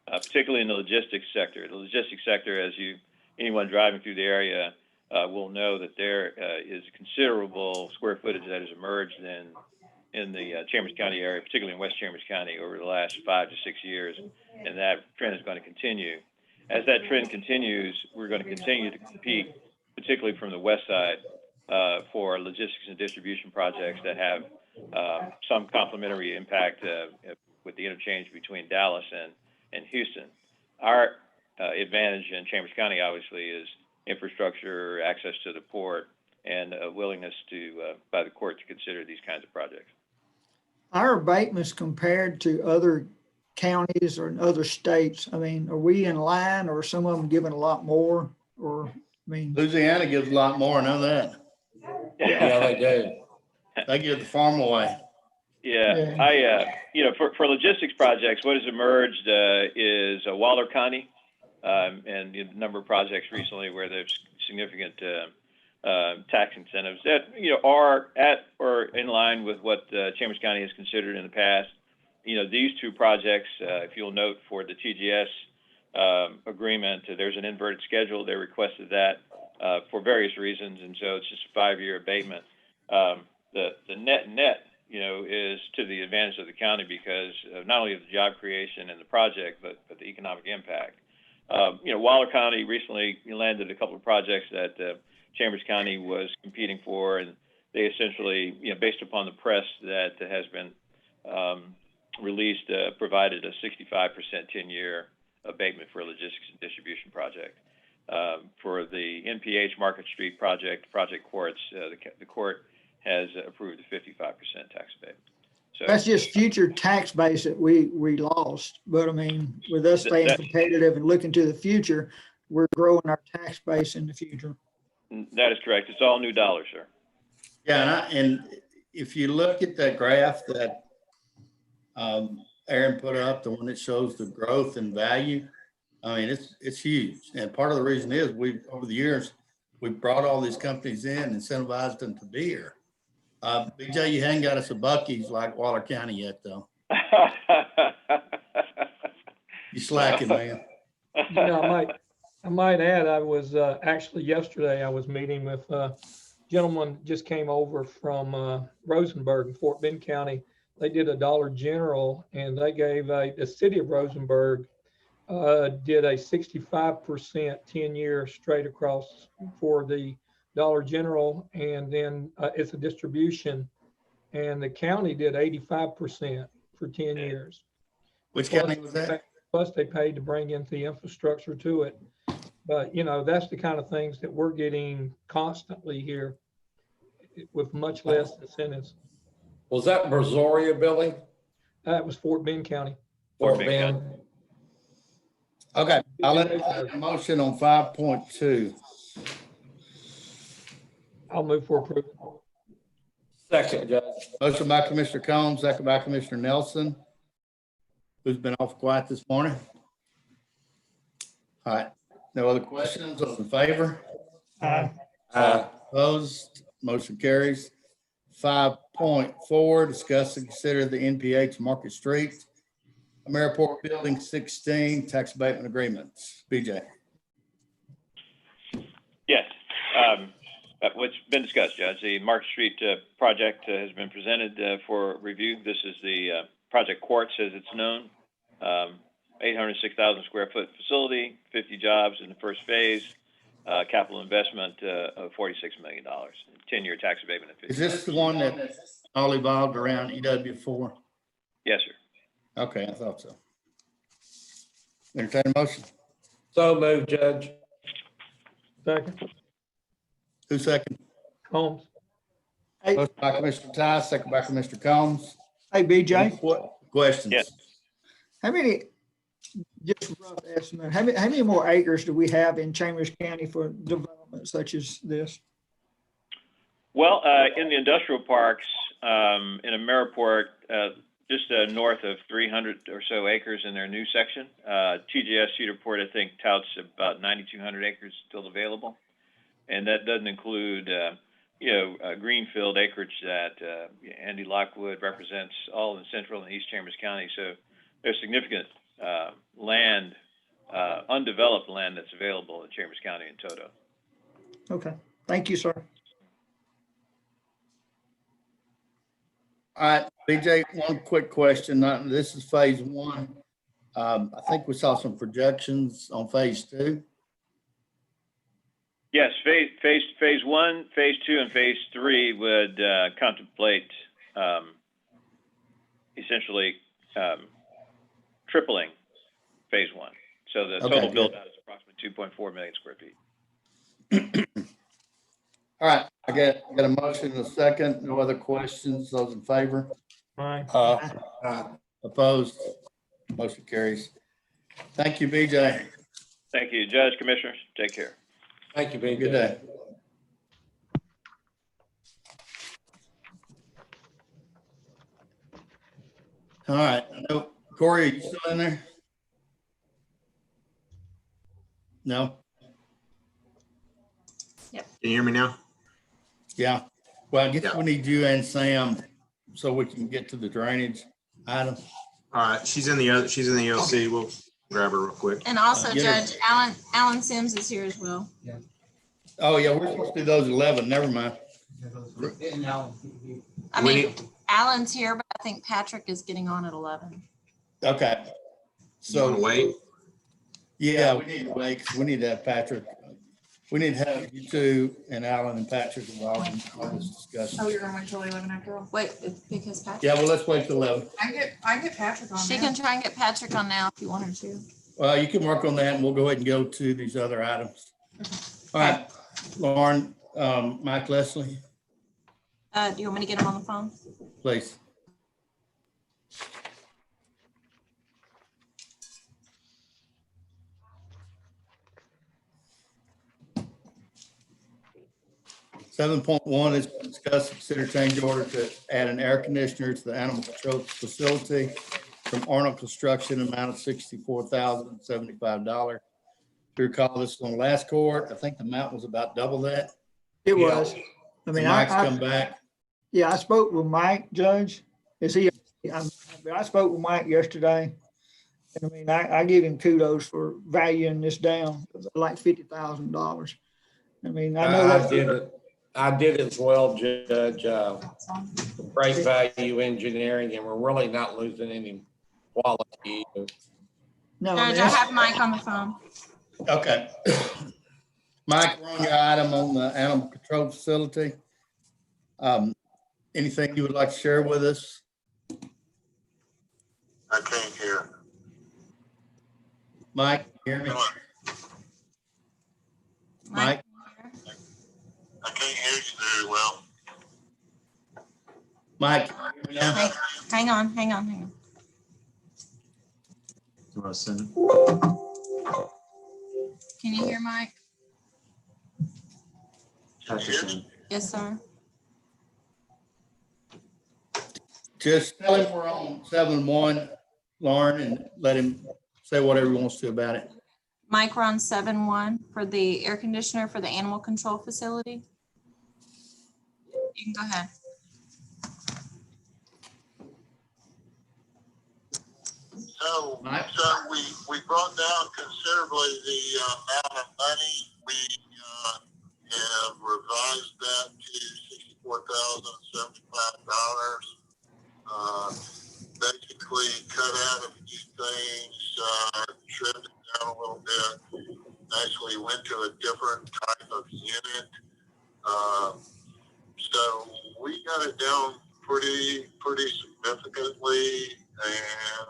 particularly in the logistics sector. The logistics sector, as anyone driving through the area will know, that there is considerable square footage that has emerged in the Chambers County area, particularly in West Chambers County, over the last 5 to 6 years, and that trend is going to continue. As that trend continues, we're going to continue to compete, particularly from the west side, for logistics and distribution projects that have some complementary impact with the interchange between Dallas and Houston. Our advantage in Chambers County, obviously, is infrastructure, access to the port, and a willingness by the court to consider these kinds of projects. Our abatements compared to other counties or in other states, are we in line, or some of them giving a lot more? Louisiana gives a lot more, I know that. Yeah, they do. They give the farm away. Yeah. For logistics projects, what has emerged is Waller County, and a number of projects recently where there's significant tax incentives that are at or in line with what Chambers County has considered in the past. These two projects, if you'll note, for the TGS agreement, there's an inverted schedule. They requested that for various reasons, and so it's just a 5-year abatement. The net is to the advantage of the county because not only of the job creation and the project, but the economic impact. Waller County recently landed a couple of projects that Chambers County was competing for, and they essentially, based upon the press that has been released, provided a 65% 10-year abatement for a logistics and distribution project. For the NPH Market Street project courts, the court has approved a 55% tax abatement. So that's just future tax base that we lost. But with us staying competitive and looking to the future, we're growing our tax base in the future. That is correct. It's all new dollars, sir. Yeah, and if you look at that graph that Aaron put up, the one that shows the growth and value, it's huge. And part of the reason is over the years, we've brought all these companies in, incentivized them to be here. BJ, you hadn't got us a Buc-ee's like Waller County yet, though. You slacking, man. I might add, I was actually yesterday, I was meeting with a gentleman just came over from Rosenberg in Fort Bend County. They did a Dollar General, and they gave the city of Rosenberg did a 65% 10-year straight across for the Dollar General, and then it's a distribution, and the county did 85% for 10 years. Which county was that? Plus they paid to bring in the infrastructure to it. But, that's the kind of things that we're getting constantly here with much less incentives. Was that Brazoria, Billy? That was Fort Bend County. Fort Bend. Okay, I'll let a motion on 5.2. I'll move for approval. Second, Judge. Motion by Commissioner Combs, second by Commissioner Nelson, who's been off quiet this morning. All right, no other questions? Those in favor? Aye. Opposed? Motion carries. 5.4, discuss and consider the NPH Market Street, Ameriport Building 16 tax abatement agreements. BJ. Yes. What's been discussed, Judge, the Market Street project has been presented for review. This is the Project Quartz, as it's known. 806,000 square foot facility, 50 jobs in the first phase, capital investment of $46 million, 10-year tax abatement of 50. Is this the one that all evolved around EW4? Yes, sir. Okay, I thought so. Entertain a motion. So moved, Judge. Second, Who second? Combs. Hey, Motion by Commissioner Ty, second by Commissioner Combs. hey, BJ, Questions? Yes. how many, just rough estimate, how many more acres do we have in Chambers County for development such as this? Well, in the industrial parks, in Ameriport, just north of 300 or so acres in their new section. TJS Cedarport, I think, touts about 9,200 acres still available. And that doesn't include, greenfield acreage that Andy Lockwood represents all in Central and East Chambers County. So there's significant land, undeveloped land that's available in Chambers County in toto. Okay, thank you, sir. All right, BJ, one quick question. This is phase one. I think we saw some projections on phase two. Yes, phase one, phase two, and phase three would contemplate essentially tripling phase one. So the total Okay, build good. out is approximately 2.4 million square feet. All right, I got a motion and a second. No other questions. Those in favor? Aye. Opposed? Motion carries. Thank you, BJ. Thank you, Judge, Commissioners. Take care. Thank you, BJ. Good day. All right. No, Corey, are you still in there? No? Can you hear me now? Yeah. Well, I guess we need you and Sam so we can get to the drainage item. All right, she's in the EOC. We'll grab her real quick. And also Get her. Judge Alan Sims is here as well. Oh, yeah, we're supposed to do those 11. Never mind. I We mean, need- Alan's here, but I think Patrick is getting on at 11. Okay. You So, wanna wait? yeah, we need to wait 'cause we need to have Patrick. We need to have you two and Alan and Patrick involved in all this discussion. Oh, you're gonna wait till 11 after all? Wait, it's because Patrick. Yeah, well, let's wait till 11. I can get Patrick on She there. can try and get Patrick on now if you want her to. Well, you can work on that and we'll go ahead and go to these other items. All right, Lauren, Mike Leslie, Do you want me to get him on the phone? please. Seven point one is discuss, consider change order to add an air conditioner to the animal control facility from Arnold Construction, amount of $64,075. If you recall, this was on last court. I think the amount was about double that. It was. I mean, Mike's come back. yeah, I spoke with Mike, Judge. I spoke with Mike yesterday. And I mean, I give him kudos for valuing this down, like $50,000. I mean, I know I that. did it. I did it as well, Judge. Great value engineering, and we're really not losing any quality. No, I Judge, mean, I have Mike on the phone. Okay. Mike, we're on your item on the animal control facility. Anything you would like to share with us? I can't hear. Mike, hear me? Mike? I can't hear you very well. Mike, hear me now? Hang on. Do you want to send it? Can you hear Mike? Atchison. Yes, sir. Just tell him we're on 7-1, Lauren, and let him say whatever he wants to about it. Mike, we're on 7-1 for the air conditioner for the animal control facility. You can go ahead. So we brought down considerably the amount of money we have revised that to $64,075. Basically cut out a few things, trimmed it down a little bit, actually went to a different type of unit. So we got it down pretty significantly, and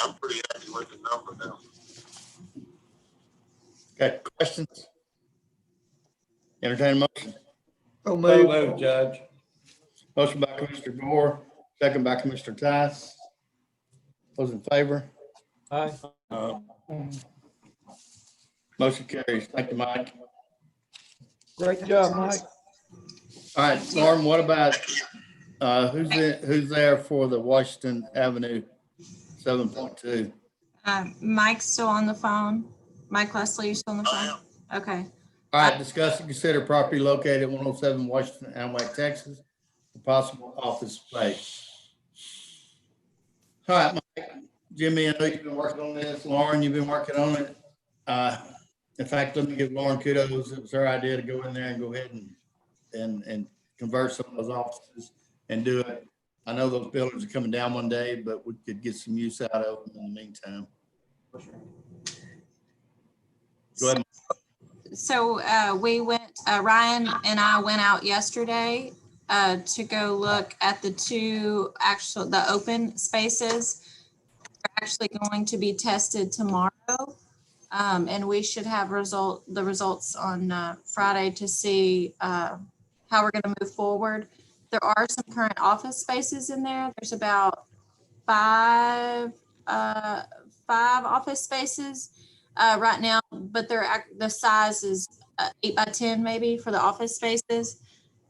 I'm pretty happy with the number now. Got questions? Entertain a motion. So So moved. moved, Judge. Motion by Commissioner Gore, second by Commissioner Tice. Those in favor? Aye. Motion carries. Thank you, Mike. Great job, Mike. All right, Norm, what about, who's there for the Washington Avenue 7.2? Mike's still on the phone. Mike Leslie, you still on the phone? Okay. All right, discuss and consider property located at 107 Washington, Amway, Texas, for possible office space. All right, Mike, Jimmy, I know you've been working on this. Lauren, you've been working on it. In fact, let me give Lauren kudos. It was her idea to go in there and go ahead and convert some of those offices and do it. I know those buildings are coming down one day, but we could get some use out of them in the meantime. Go ahead. So we went, Ryan and I went out yesterday to go look at the the open spaces. They're actually going to be tested tomorrow. And we should have the results on Friday to see how we're going to move forward. There are some current office spaces in there. There's about five office spaces right now, but the size is 8 by 10 maybe for the office spaces.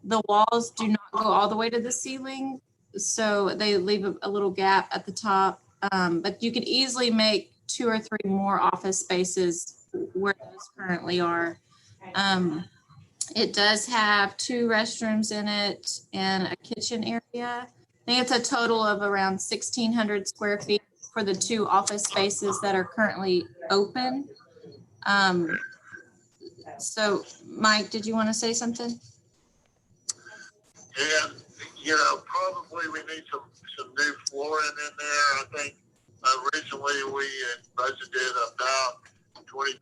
The walls do not go all the way to the ceiling, so they leave a little gap at the top. But you could easily make 2 or 3 more office spaces where those currently are. It does have 2 restrooms in it and a kitchen area. I think it's a total of around 1,600 square feet for the 2 office spaces that are currently open. So Mike, did you want to say something? Yeah, probably we need some new flooring in there. I think originally we had budgeted about $25 a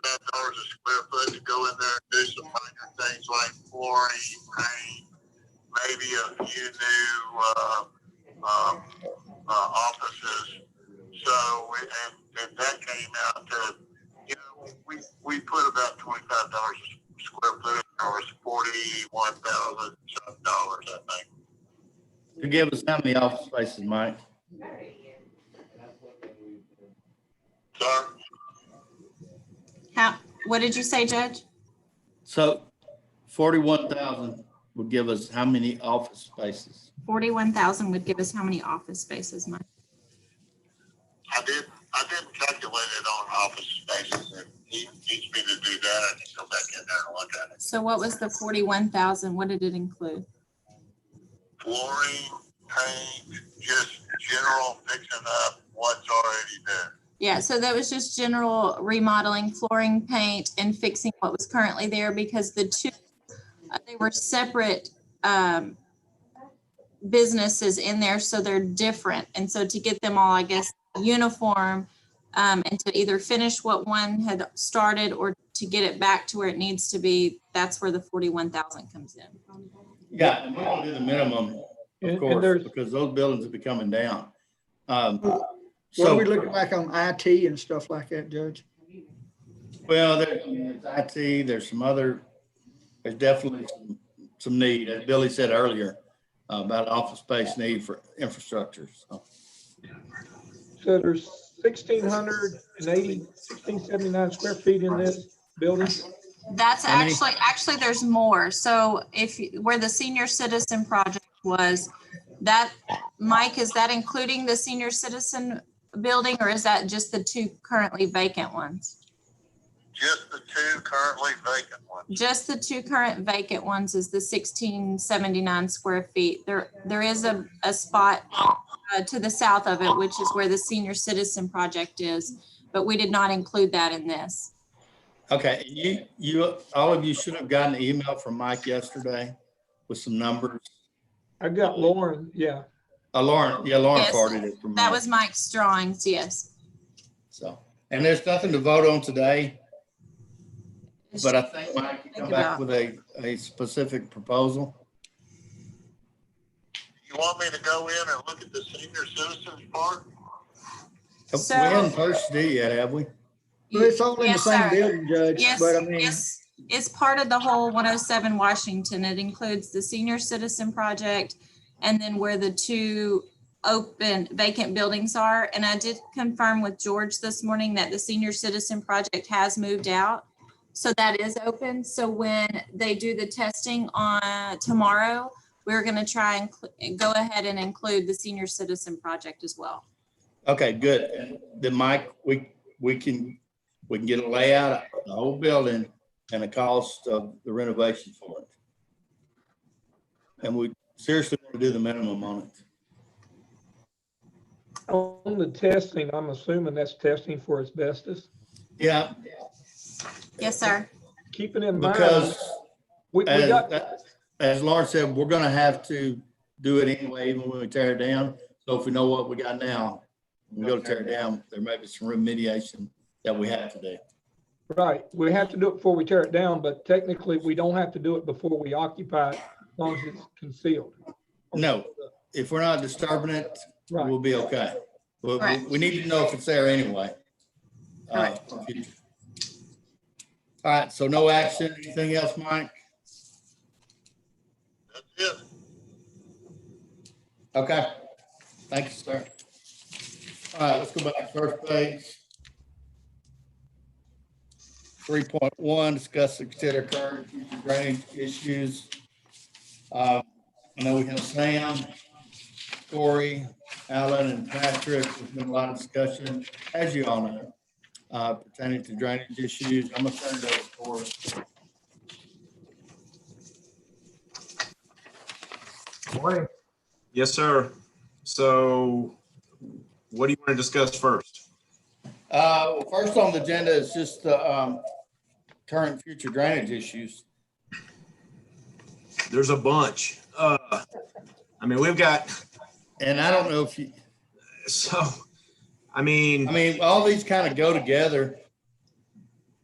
square foot to go in there and do some minor things like flooring, paint, maybe a few new offices. So, and that came out to, we put about $25 a square foot, or it's $41,000, I think. To give us how many office spaces, Mike? Sir? What did you say, Judge? So 41,000 would give us how many office spaces? 41,000 would give us how many office spaces, Mike? I didn't calculate it on office spaces. If he needs me to do that, I can go back in there and look at it. So what was the 41,000? What did it include? Flooring, paint, just general fixing up what's already there. Yeah, so that was just general remodeling, flooring, paint, and fixing what was currently there, because the 2, they were separate businesses in there, so they're different. And so to get them all, I guess, uniform, and to either finish what one had started or to get it back to where it needs to be, that's where the 41,000 comes in. Yeah, we don't do the minimum, of course, because those buildings will be coming down. What are we looking like on IT and stuff like that, Judge? Well, there's IT, there's definitely some need, as Billy said earlier, about office space need for infrastructure. So there's 1,679 square feet in this building. That's actually there's more. So where the senior citizen project was, that, Mike, is that including the senior citizen building, or is that just the 2 currently vacant ones? Just the 2 currently vacant ones. Just the 2 current vacant ones is the 1,679 square feet. There is a spot to the south of it, which is where the senior citizen project is, but we did not include that in this. Okay, all of you should have gotten an email from Mike yesterday with some numbers. I got Lauren, yeah. Lauren Yes. forwarded it from That Mike. was Mike's drawings, yes. So, and there's nothing to vote on today, but I think Mike can come back with a specific proposal. You want me to go in and look at the senior citizens part? So- We hadn't purchased it yet, have we? Well, it's all in the Yes, same sir. building, Judge, Yes, but I mean, yes, it's part of the whole 107 Washington. It includes the senior citizen project and then where the two open vacant buildings are. And I did confirm with George this morning that the senior citizen project has moved out. So that is open. So when they do the testing on tomorrow, we're going to try and go ahead and include the senior citizen project as well. Okay, good. And then Mike, we can get a layout of the whole building and the cost of the renovation for it. And we seriously want to do the minimum on it. On the testing, I'm assuming that's testing for asbestos. Yeah, Yes, sir. Keep it in mind. because We got, as Lauren said, we're gonna have to do it anyway, even when we tear it down. So if we know what we got now, when we go to tear it down, there may be some remediation that we have to do. right, we have to do it before we tear it down, but technically we don't have to do it before we occupy it, as long as it's concealed. No, if we're not disturbing it, Right. we'll be okay. Correct. We need to know if it's there anyway. Correct. All right, so no action. Anything else, Mike? That's it. Okay. Thank you, sir. All right, let's go back to first page. 3.1, discuss and consider current and future drainage issues. I know we have Sam, Corey, Alan, and Patrick. There's been a lot of discussion, as you all know, pertaining to drainage issues. I'm gonna turn it over to Corey. Morning. Yes, sir. So what do you want to discuss first? First on the agenda is just the current and future drainage issues. There's a bunch. I mean, we've got, And I don't know if you, so, I mean, all these kind of go together.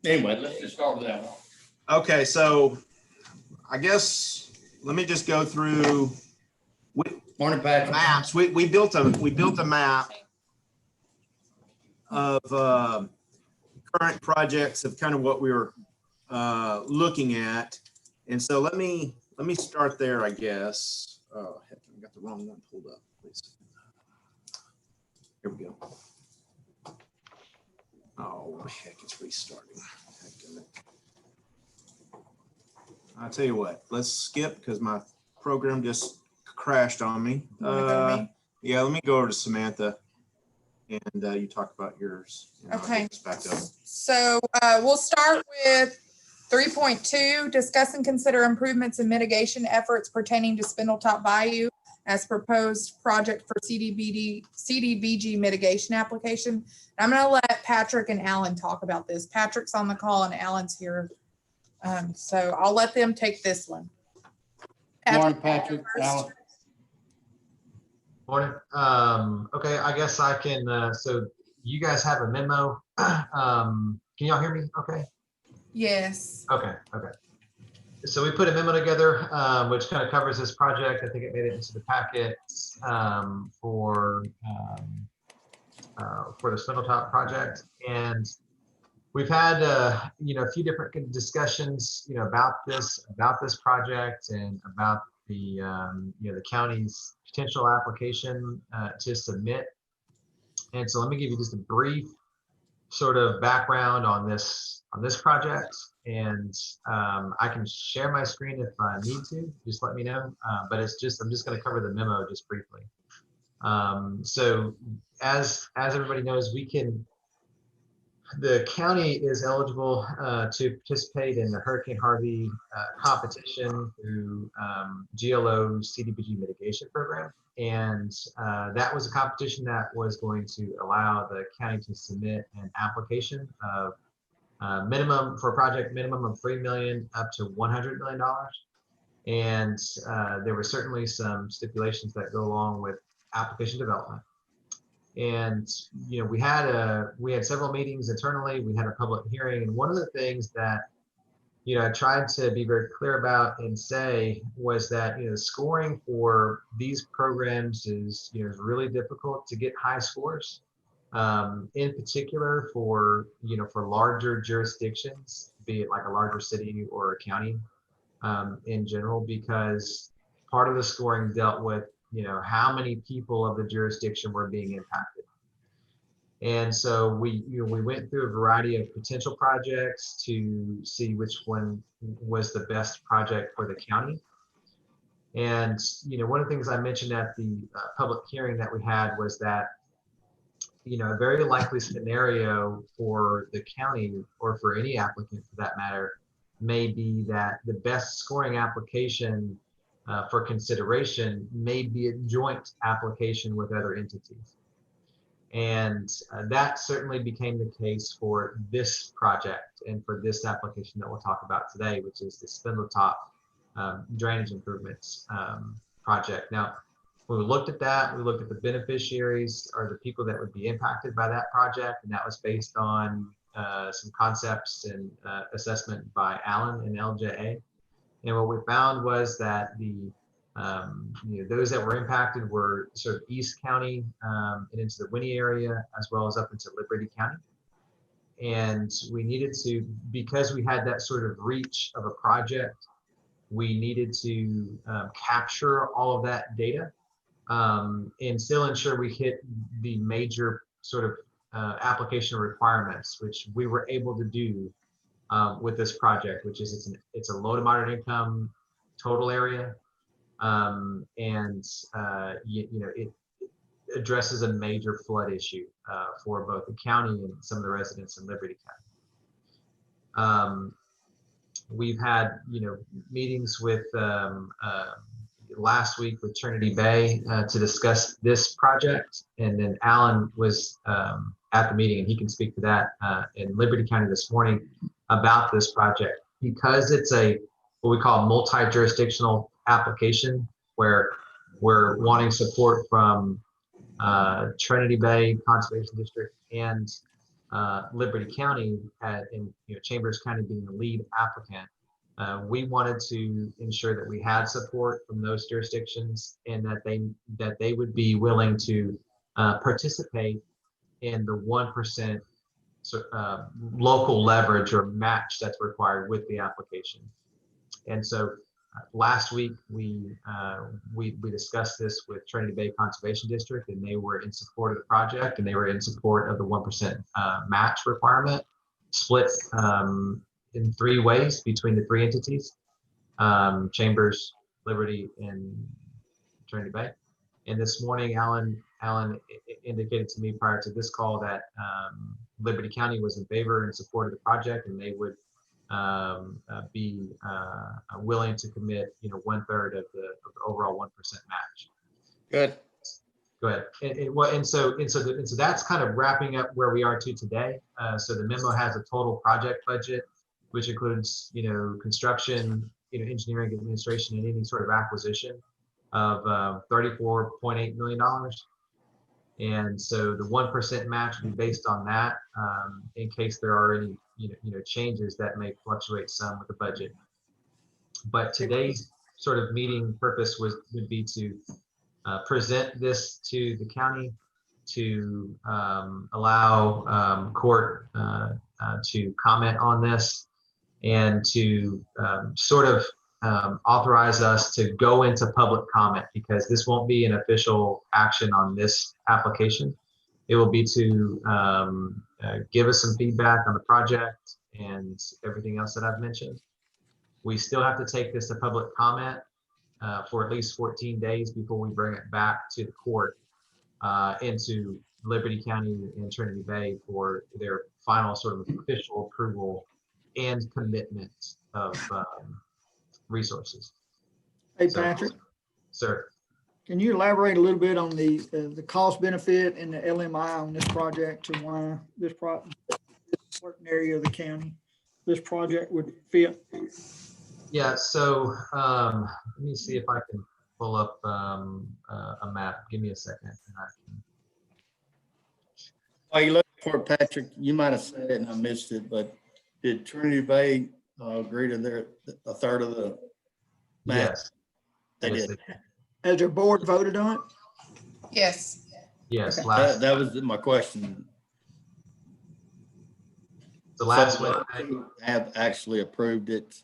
Anyway, let's just start with that one. okay, so I guess, let me just go through Morning, Patrick. maps. We built a map of current projects of kind of what we were looking at. And so let me start there, I guess. Oh, heck, I got the wrong one pulled up. Please. Here we go. Oh, heck, it's restarting. I'll tell you what, let's skip because my program just crashed on me. You wanna go to me? Yeah, let me go over to Samantha and you talk about yours. and I'll Okay. get this back up. So we'll start with 3.2, discuss and consider improvements and mitigation efforts pertaining to Spindletop Bayou as proposed project for CDBG mitigation application. I'm going to let Patrick and Alan talk about this. Patrick's on the call and Alan's here. So I'll let them take this one. Morning, Patrick. Alan. Morning. Okay, I guess I can, so you guys have a memo. Can y'all hear me? Okay. Yes. Okay. So we put a memo together, which kind of covers this project. I think it made it into the packet for the Spindletop project. And we've had, a few different discussions, about this project and about the, the county's potential application to submit. And so let me give you just a brief sort of background on this project, and I can share my screen if I need to. Just let me know. But I'm just going to cover the memo just briefly. So as everybody knows, the county is eligible to participate in the Hurricane Harvey competition through GLO's CDBG mitigation program. And that was a competition that was going to allow the county to submit an application of minimum for a project minimum of $3 million up to $100 million. And there were certainly some stipulations that go along with application development. And we had several meetings internally. We had a public hearing, and one of the things that I tried to be very clear about and say was that scoring for these programs is is really difficult to get high scores. In particular for for larger jurisdictions, be it like a larger city or a county in general, because part of the scoring dealt with how many people of the jurisdiction were being impacted. And so we went through a variety of potential projects to see which one was the best project for the county. And one of the things I mentioned at the public hearing that we had was that a very likely scenario for the county, or for any applicant for that matter, may be that the best scoring application for consideration may be a joint application with other entities. And that certainly became the case for this project and for this application that we'll talk about today, which is the Spindletop drainage improvements project. Now, when we looked at that, we looked at the beneficiaries, or the people that would be impacted by that project, and that was based on some concepts and assessment by Allen and LJA. And what we found was that those that were impacted were sort of East County and into the Winnie area, as well as up into Liberty County. And we needed to, because we had that sort of reach of a project, we needed to capture all of that data and still ensure we hit the major sort of application requirements, which we were able to do with this project, which is it's a low to moderate income total area. It addresses a major flood issue for both the county and some of the residents in Liberty County. We've had meetings with last week with Trinity Bay to discuss this project, and then Alan was at the meeting, and he can speak to that in Liberty County this morning about this project, because it's what we call a multi-jurisdictional application, where we're wanting support from Trinity Bay Conservation District and Liberty County, in Chambers County being the lead applicant. We wanted to ensure that we had support from those jurisdictions, and that they would be willing to participate in the 1% local leverage or match that's required with the application. And so last week we discussed this with Trinity Bay Conservation District, and they were in support of the project, and they were in support of the 1% match requirement, split in 3 ways between the 3 entities, Chambers, Liberty, and Trinity Bay. And this morning, Alan indicated to me prior to this call that Liberty County was in favor and support of the project, and they would be willing to commit 1/3 of the overall 1% match. Good. Go ahead. And so that's kind of wrapping up where we are to today. So the memo has a total project budget, which includes construction, engineering, administration, and any sort of acquisition of $34.8 million. And so the 1% match will be based on that, in case there are any changes that may fluctuate some with the budget. But today's sort of meeting purpose would be to present this to the county, to allow court to comment on this, and to sort of authorize us to go into public comment, because this won't be an official action on this application. It will be to give us some feedback on the project and everything else that I've mentioned. We still have to take this to public comment for at least 14 days before we bring it back to the court, into Liberty County and Trinity Bay for their final sort of official approval and commitment of resources. Hey, Patrick. Sir. Can you elaborate a little bit on the cost benefit and the LMI on this project, and why this certain area of the county this project would fit? Yeah, so let me see if I can pull up a map. Give me a second. And I can- While you look for it, Patrick, you might have said it and I missed it, but did Trinity Bay agree to a third of the map? Yes. They Yes, did. Has their board voted on it? Yes. Yes, That was my question. the last So, one. have actually approved it,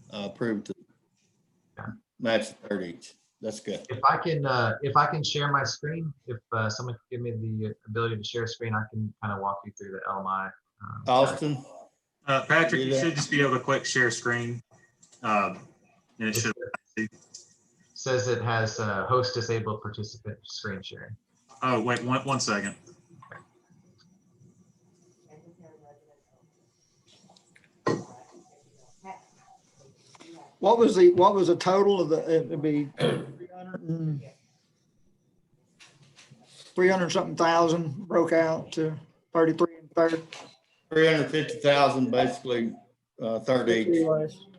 approved to match the third each. That's good. If I can share my screen, if someone could give me the ability to share screen, I can kind of walk you through the LMI. Austin? Patrick, you should just be able to click share screen. And it should. Says it has host disabled participant screen sharing. Oh, wait, one second. What was the total of it'd be 300 something thousand broke out to 33 and third? 350,000 basically, third each.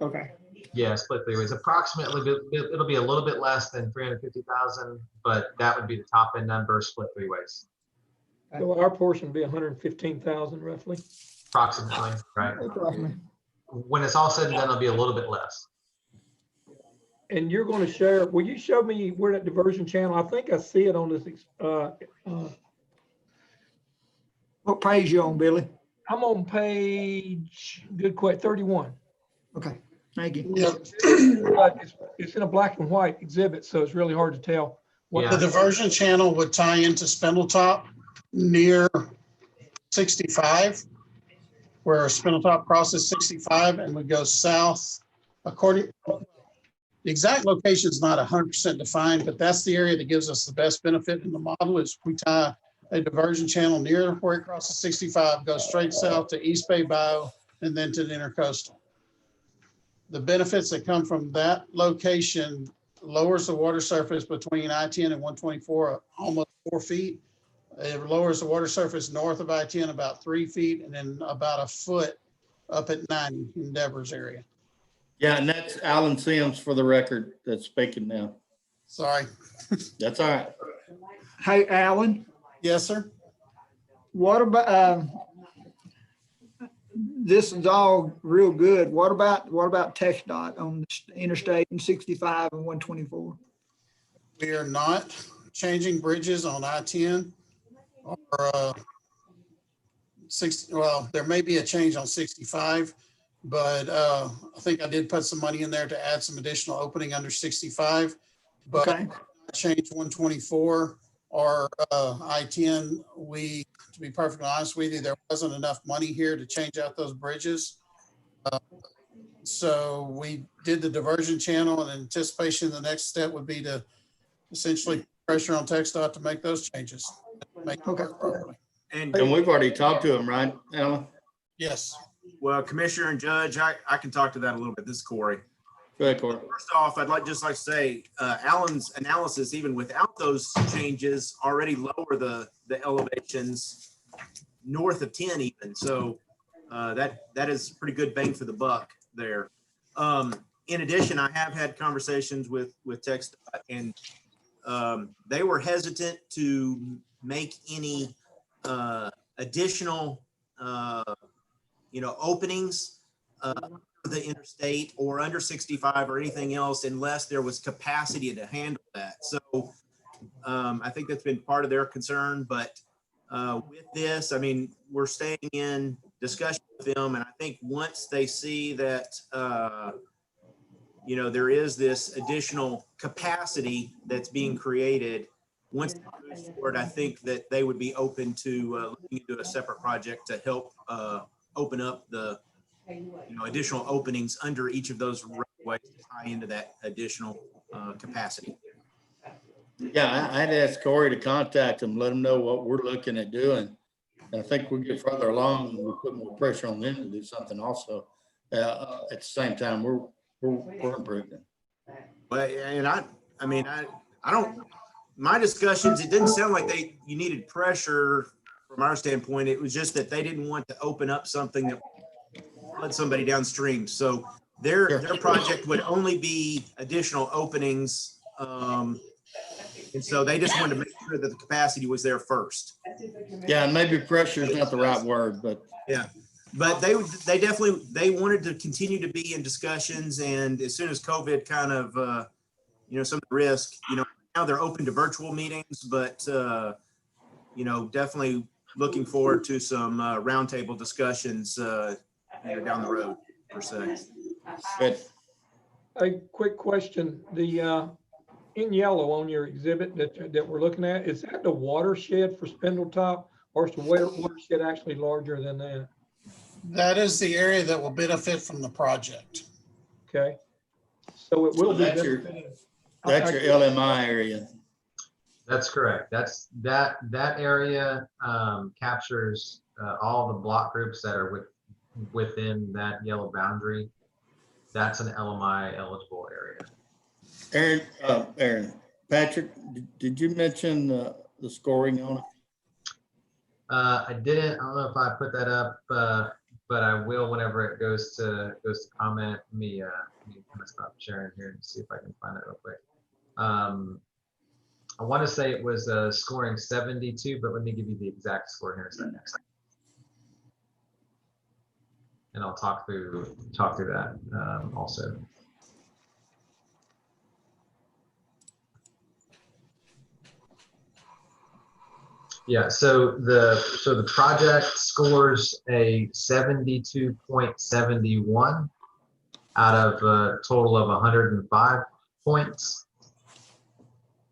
Okay. Yeah, split three ways. Approximately, it'll be a little bit less than 350,000, but that would be the top end number, split three ways. So our portion would be 115,000 roughly. Approximately, right? When it's all said and done, it'll be a little bit less. And you're going to share, will you show me where that diversion channel, I think I see it on this. What page you on, Billy? I'm on page, good question, 31. Okay, thank you. But it's in a black and white exhibit, so it's really hard to tell. The diversion channel would tie into Spindletop near 65, where Spindletop crosses 65 and would go south. The exact location is not 100% defined, but that's the area that gives us the best benefit in the model is we tie a diversion channel near where it crosses 65, goes straight south to East Bay Bio, and then to the Intercoastal. The benefits that come from that location lowers the water surface between I-10 and 124 almost 4 feet. It lowers the water surface north of I-10 about 3 feet, and then about a foot up at 90 in Deborah's area. Yeah, and that's Alan Sims for the record that's speaking now. Sorry. That's all right. Hey, Alan. Yes, sir. What about, this is all real good. What about TxDOT on the interstate and 65 and 124? We are not changing bridges on I-10 or 60. Well, there may be a change on 65, but I think I did put some money in there to add some additional opening under 65. But okay. Change 124 or I-10. To be perfectly honest with you, there wasn't enough money here to change out those bridges. So we did the diversion channel, in anticipation the next step would be to essentially pressure on TxDOT to make those changes. And we've already talked to him, right, Alan? Yes. Well, Commissioner and Judge, I can talk to that a little bit. This is Corey. Go ahead, Corey. First off, I'd like to say Alan's analysis, even without those changes, already lower the elevations north of 10 even. So that is pretty good bang for the buck there. In addition, I have had conversations with TxDOT, and they were hesitant to make any additional openings the interstate or under 65 or anything else unless there was capacity to handle that. So I think that's been part of their concern, but with this, I mean, we're staying in discussion with them, and I think once they see that there is this additional capacity that's being created, once it moves forward, I think that they would be open to looking into a separate project to help open up the additional openings under each of those roadways to tie into that additional capacity. Yeah, I had asked Corey to contact him, let him know what we're looking at doing. And I think we'll get further along and we'll put more pressure on them to do something also. At the same time, we're improving. But and I don't. My discussions, it didn't sound like you needed pressure from our standpoint, it was just that they didn't want to open up something that led somebody downstream. So their project would only be additional openings. And so they just wanted to make sure that the capacity was there first. Yeah, and maybe pressure is not the right word, but. Yeah, but they definitely, they wanted to continue to be in discussions, and as soon as COVID kind of, some risk, now they're open to virtual meetings, but, definitely looking forward to some roundtable discussions down the road, per se. Good. A quick question, the, in yellow on your exhibit that we're looking at, is that the watershed for Spindletop, or is the watershed actually larger than that? That is the area that will benefit from the project. Okay, so it will be That's your benefiting. LMI area. That's correct. That area captures all the block groups that are within that yellow boundary. That's an LMI eligible area. Aaron, Patrick, did you mention the scoring on it? I didn't. I don't know if I put that up, but I will whenever it goes to comment. Let me kind of stop sharing here and see if I can find it real quick. I want to say it was scoring 72, but let me give you the exact score here in a second. And I'll talk through that also. Yeah, so the project scores a 72.71 out of a total of 105 points,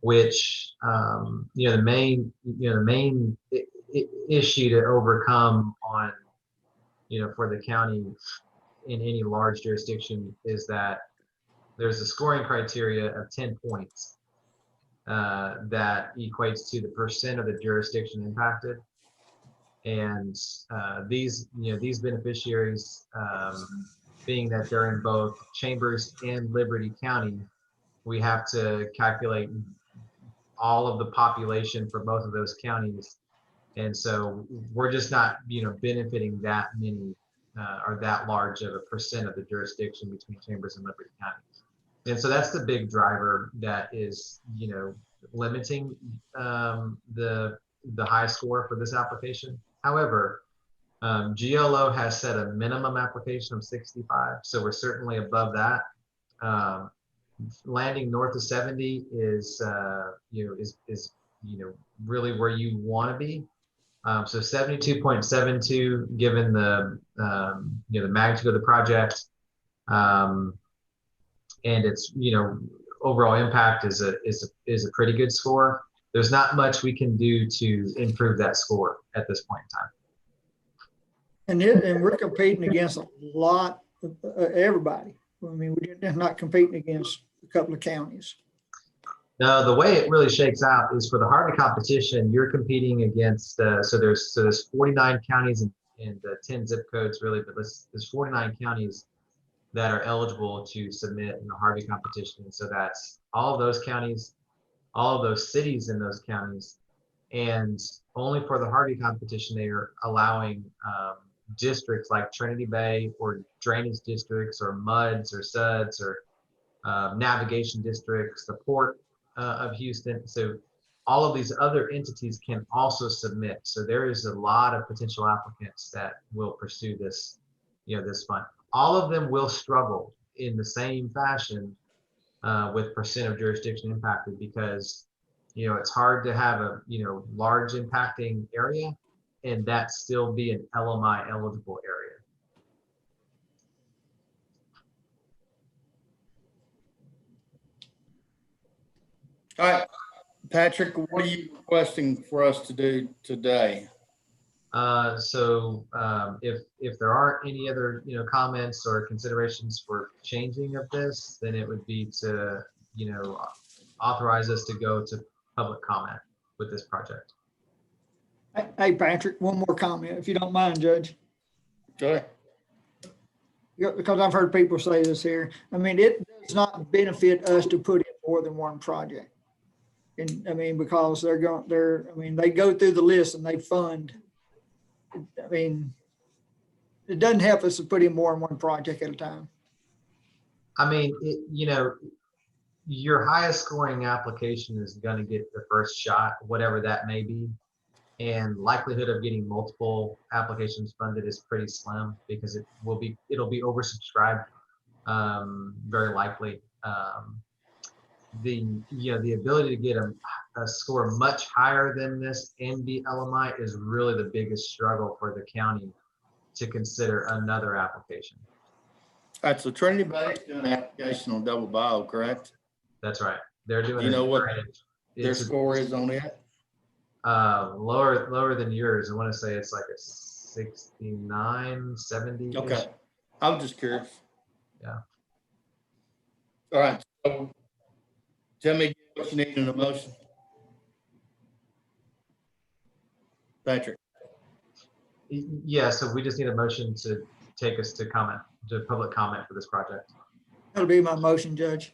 which the main issue to overcome on for the county in any large jurisdiction is that there's a scoring criteria of 10 points. That equates to the percent of the jurisdiction impacted, and these beneficiaries, being that they're in both Chambers and Liberty County, we have to calculate all of the population for both of those counties, and so we're just not benefiting that many or that large of a percent of the jurisdiction between Chambers and Liberty counties. And so that's the big driver that is, limiting the high score for this application. However, GLO has set a minimum application of 65, so we're certainly above that. Landing north of 70 is really where you want to be. So 72.72, given the the magnitude of the project. And its overall impact is a pretty good score. There's not much we can do to improve that score at this point in time. And we're competing against a lot of everybody. I mean, we're just not competing against a couple of counties. Now, the way it really shakes out is for the Harvey competition, you're competing against, so there's 49 counties and 10 zip codes really, but there's 49 counties that are eligible to submit in the Harvey competition. And so that's all of those counties, all of those cities in those counties. And only for the Harvey competition, they are allowing districts like Trinity Bay or drainage districts or MUDs or SUDs or navigation districts, the Port of Houston. So all of these other entities can also submit. So there is a lot of potential applicants that will pursue this, this fund. All of them will struggle in the same fashion with percent of jurisdiction impacted, because it's hard to have a large impacting area and that still be an LMI eligible area. All right, Patrick, what are you requesting for us to do today? So if there aren't any other comments or considerations for changing of this, then it would be to authorize us to go to public comment with this project. Hey, Patrick, one more comment, if you don't mind, Judge. Go ahead. Because I've heard people say this here. I mean, it does not benefit us to put in more than one project. And I mean, because they go through the list and they fund I mean, it doesn't help us to put in more than one project at a time. I mean, your highest scoring application is going to get the first shot, whatever that may be. And likelihood of getting multiple applications funded is pretty slim because it'll be oversubscribed, very likely. The ability to get a score much higher than this and be LMI is really the biggest struggle for the county to consider another application. All right, so Trinity Bay is doing an application on Double Bio, correct? That's right. They're doing. You know what their it's score is on it? Lower than yours. I want to say it's like a 69, 70. Okay, I was just curious. Yeah. All right, so tell me what you need in a motion. Patrick. Yeah, so we just need a motion to take us to public comment for this project. That'll be my motion, Judge.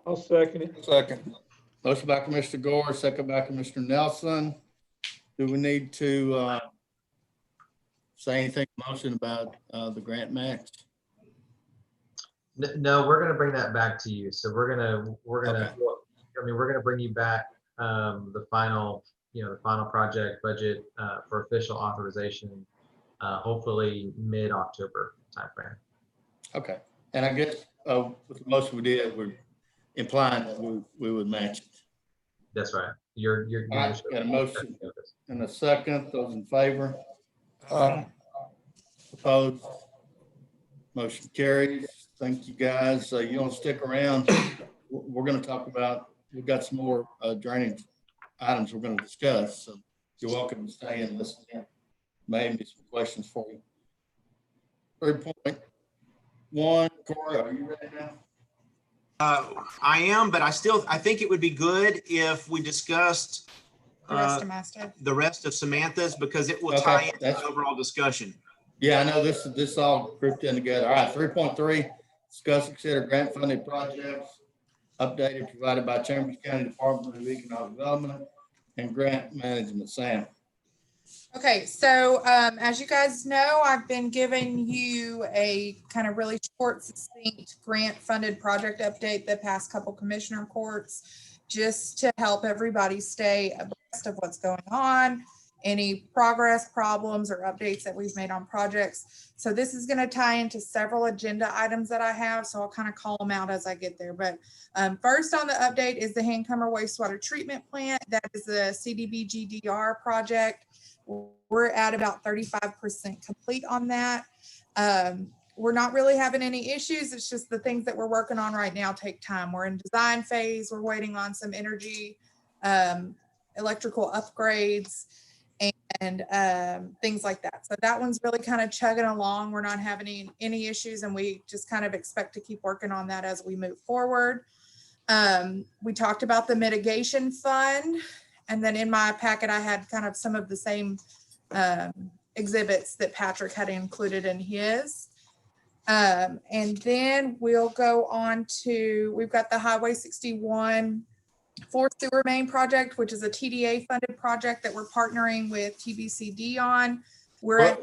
I'll second it. Second. Motion by Commissioner Gore, second by Commissioner Nelson. Do we need to say anything in the motion about the grant match? No, we're going to bring that back to you. So we're going to, Okay. I mean, we're going to bring you back the final project budget for official authorization, hopefully mid-October timeframe. Okay, and I guess with the motion we did, we're implying that we would match it. That's right. You're All right, got a motion and a second. Those in favor? Opposed? Motion carries. Thank you, guys. You want to stick around? We're going to talk about, we've got some more drainage items we're going to discuss. So you're welcome to stay and listen in. Maybe some questions for you. 3.1, Corey, are you ready now? I am, but I think it would be good if we discussed the rest of Samantha's because it will tie into the overall discussion. Yeah, I know this all grouped in together. All right, 3.3, discuss, consider grant funded projects updated provided by Chambers County Department of Economic Development and Grant Management. Sam. Okay, so as you guys know, I've been giving you a kind of really short, succinct grant-funded project update the past couple commissioner courts, just to help everybody stay abreast of what's going on, any progress, problems, or updates that we've made on projects. So this is going to tie into several agenda items that I have, so I'll kind of call them out as I get there. But first on the update is the Hancomer Wastewater Treatment Plant. That is the CDBG-DR project. We're at about 35% complete on that. We're not really having any issues. It's just the things that we're working on right now take time. We're in design phase. We're waiting on some energy, electrical upgrades, and things like that. So that one's really kind of chugging along. We're not having any issues, and we just kind of expect to keep working on that as we move forward. We talked about the mitigation fund. And then in my packet, I had kind of some of the same exhibits that Patrick had included in his. And then we'll go on to, we've got the Highway 61 Fourth Sewer Main Project, which is a TDA funded project that we're partnering with TBCD on.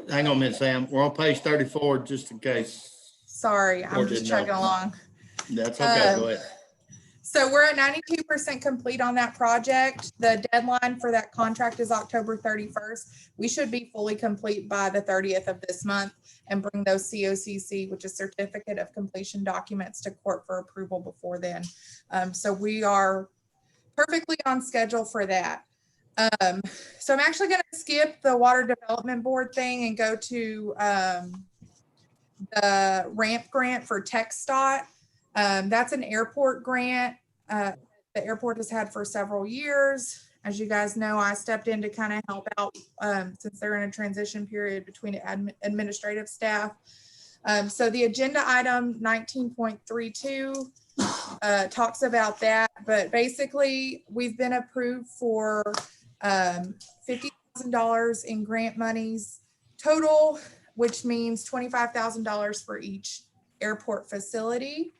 Hang on a minute, Sam. We're on page 34, just in case. Sorry, I'm just chugging along. That's okay, go ahead. So we're at 92% complete on that project. The deadline for that contract is October 31st. We should be fully complete by the 30th of this month and bring those COCC, which is certificate of completion documents, to court for approval before then. So we are perfectly on schedule for that. So I'm actually going to skip the Water Development Board thing and go to the ramp grant for TxDOT. That's an airport grant the airport has had for several years. As you guys know, I stepped in to kind of help out since they're in a transition period between administrative staff. So the agenda item 19.32 talks about that, but basically we've been approved for $50,000 in grant monies total, which means $25,000 for each airport facility.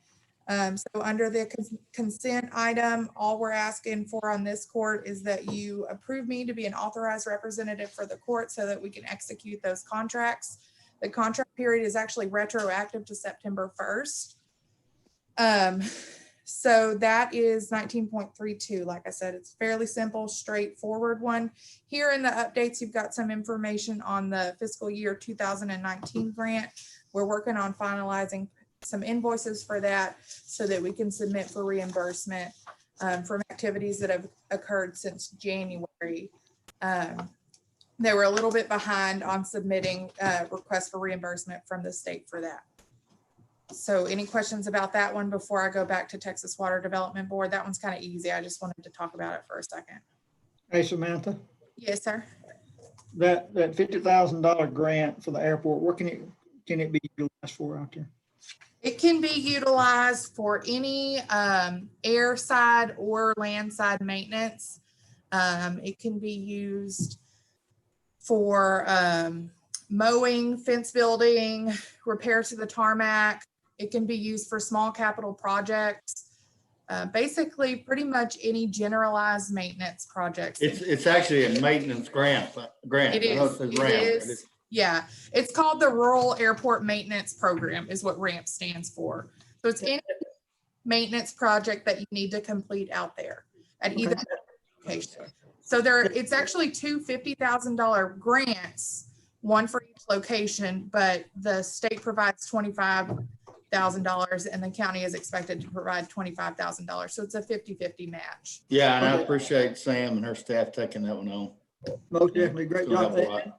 So under the consent item, all we're asking for on this court is that you approve me to be an authorized representative for the court so that we can execute those contracts. The contract period is actually retroactive to September 1st. So that is 19.32. Like I said, it's fairly simple, straightforward one. Here in the updates, you've got some information on the fiscal year 2019 grant. We're working on finalizing some invoices for that so that we can submit for reimbursement from activities that have occurred since January. They were a little bit behind on submitting requests for reimbursement from the state for that. So any questions about that one before I go back to Texas Water Development Board? That one's kind of easy. I just wanted to talk about it for a second. Hey, Samantha, Yes, sir. that $50,000 grant for the airport, what can it be utilized for out there? It can be utilized for any air side or land side maintenance. It can be used for mowing, fence building, repair to the tarmac. It can be used for small capital projects. Basically, pretty much any generalized maintenance projects. It's actually a maintenance grant. It is. It is. Yeah, it's called the Rural Airport Maintenance Program is what RAMP stands for. So it's any maintenance project that you need to complete out there at either location. So it's actually two $50,000 grants, one for each location, but the state provides $25,000 and the county is expected to provide $25,000. So it's a 50-50 match. Yeah, and I appreciate Sam and her staff taking that one on. Most definitely, great It'll job. help a lot.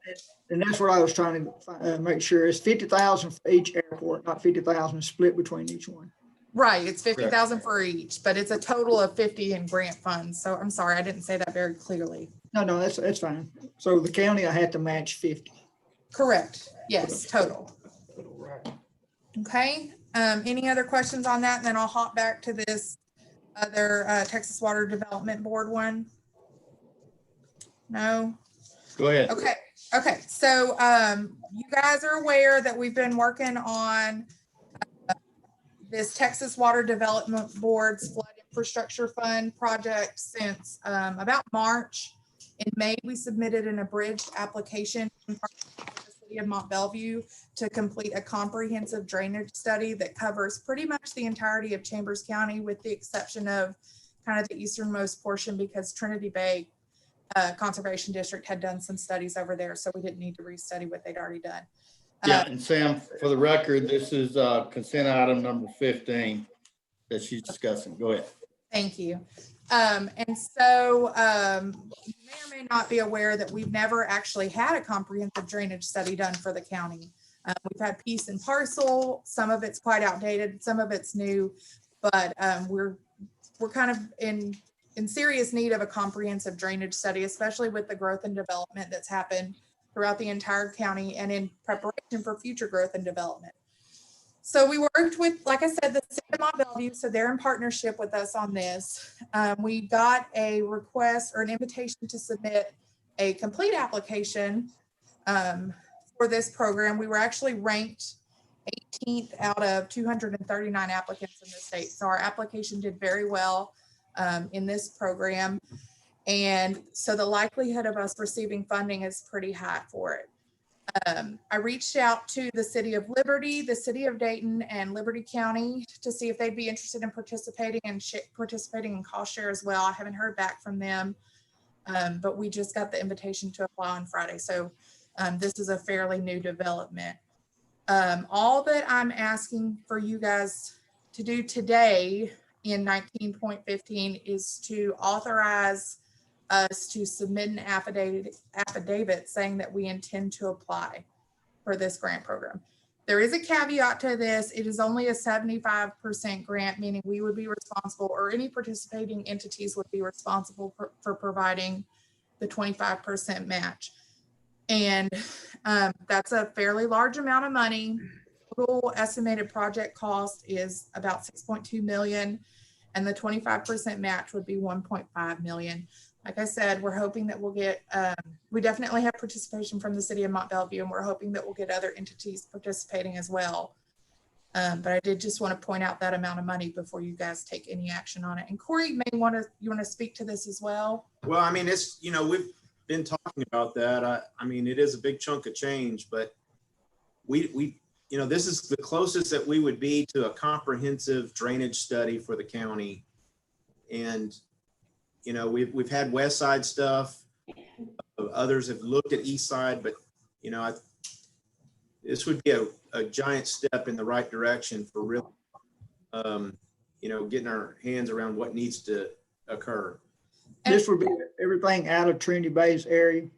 And that's what I was trying to make sure is 50,000 for each airport, not 50,000 split between each one. Right, it's 50,000 for each, but it's a total of 50 in grant funds. So I'm sorry, I didn't say that very clearly. No, that's fine. So the county, I had to match 50. Correct. Yes, total. Okay. Any other questions on that? And then I'll hop back to this other Texas Water Development Board one. No. Go ahead. Okay. Okay. So you guys are aware that we've been working on this Texas Water Development Board's Flood Infrastructure Fund project since about March. In May, we submitted an abridged application in partnership with the city of Mont Belvieu to complete a comprehensive drainage study that covers pretty much the entirety of Chambers County with the exception of kind of the easternmost portion because Trinity Bay Conservation District had done some studies over there, so we didn't need to restudy what they'd already done. Yeah, and Sam, for the record, this is consent item number 15 that she's discussing. Go ahead. Thank you. And so you may or may not be aware that we've never actually had a comprehensive drainage study done for the county. We've had piece and parcel. Some of it's quite outdated, some of it's new, but we're kind of in serious need of a comprehensive drainage study, especially with the growth and development that's happened throughout the entire county and in preparation for future growth and development. So we worked with, like I said, the city of Mont Belvieu, so they're in partnership with us on this. We got a request or an invitation to submit a complete application for this program. We were actually ranked 18th out of 239 applicants in the state. So our application did very well in this program. And so the likelihood of us receiving funding is pretty high for it. I reached out to the city of Liberty, the city of Dayton, and Liberty County to see if they'd be interested in participating in cost share as well. I haven't heard back from them, but we just got the invitation to apply on Friday. So this is a fairly new development. All that I'm asking for you guys to do today in 19.15 is to authorize us to submit an affidavit saying that we intend to apply for this grant program. There is a caveat to this. It is only a 75% grant, meaning we would be responsible, or any participating entities would be responsible for providing the 25% match. And that's a fairly large amount of money. Total estimated project cost is about 6.2 million, and the 25% match would be 1.5 million. Like I said, we're hoping that we'll get, we definitely have participation from the city of Mont Belvieu, and we're hoping that we'll get other entities participating as well. But I did just want to point out that amount of money before you guys take any action on it. And Corey, you want to speak to this as well? Well, I mean, it's, we've been talking about that. I mean, it is a big chunk of change, but we this is the closest that we would be to a comprehensive drainage study for the county. And, we've had west side stuff. Others have looked at east side, but, this would be a giant step in the right direction for really, getting our hands around what needs to occur. This would be everything out of Trinity Bay's area.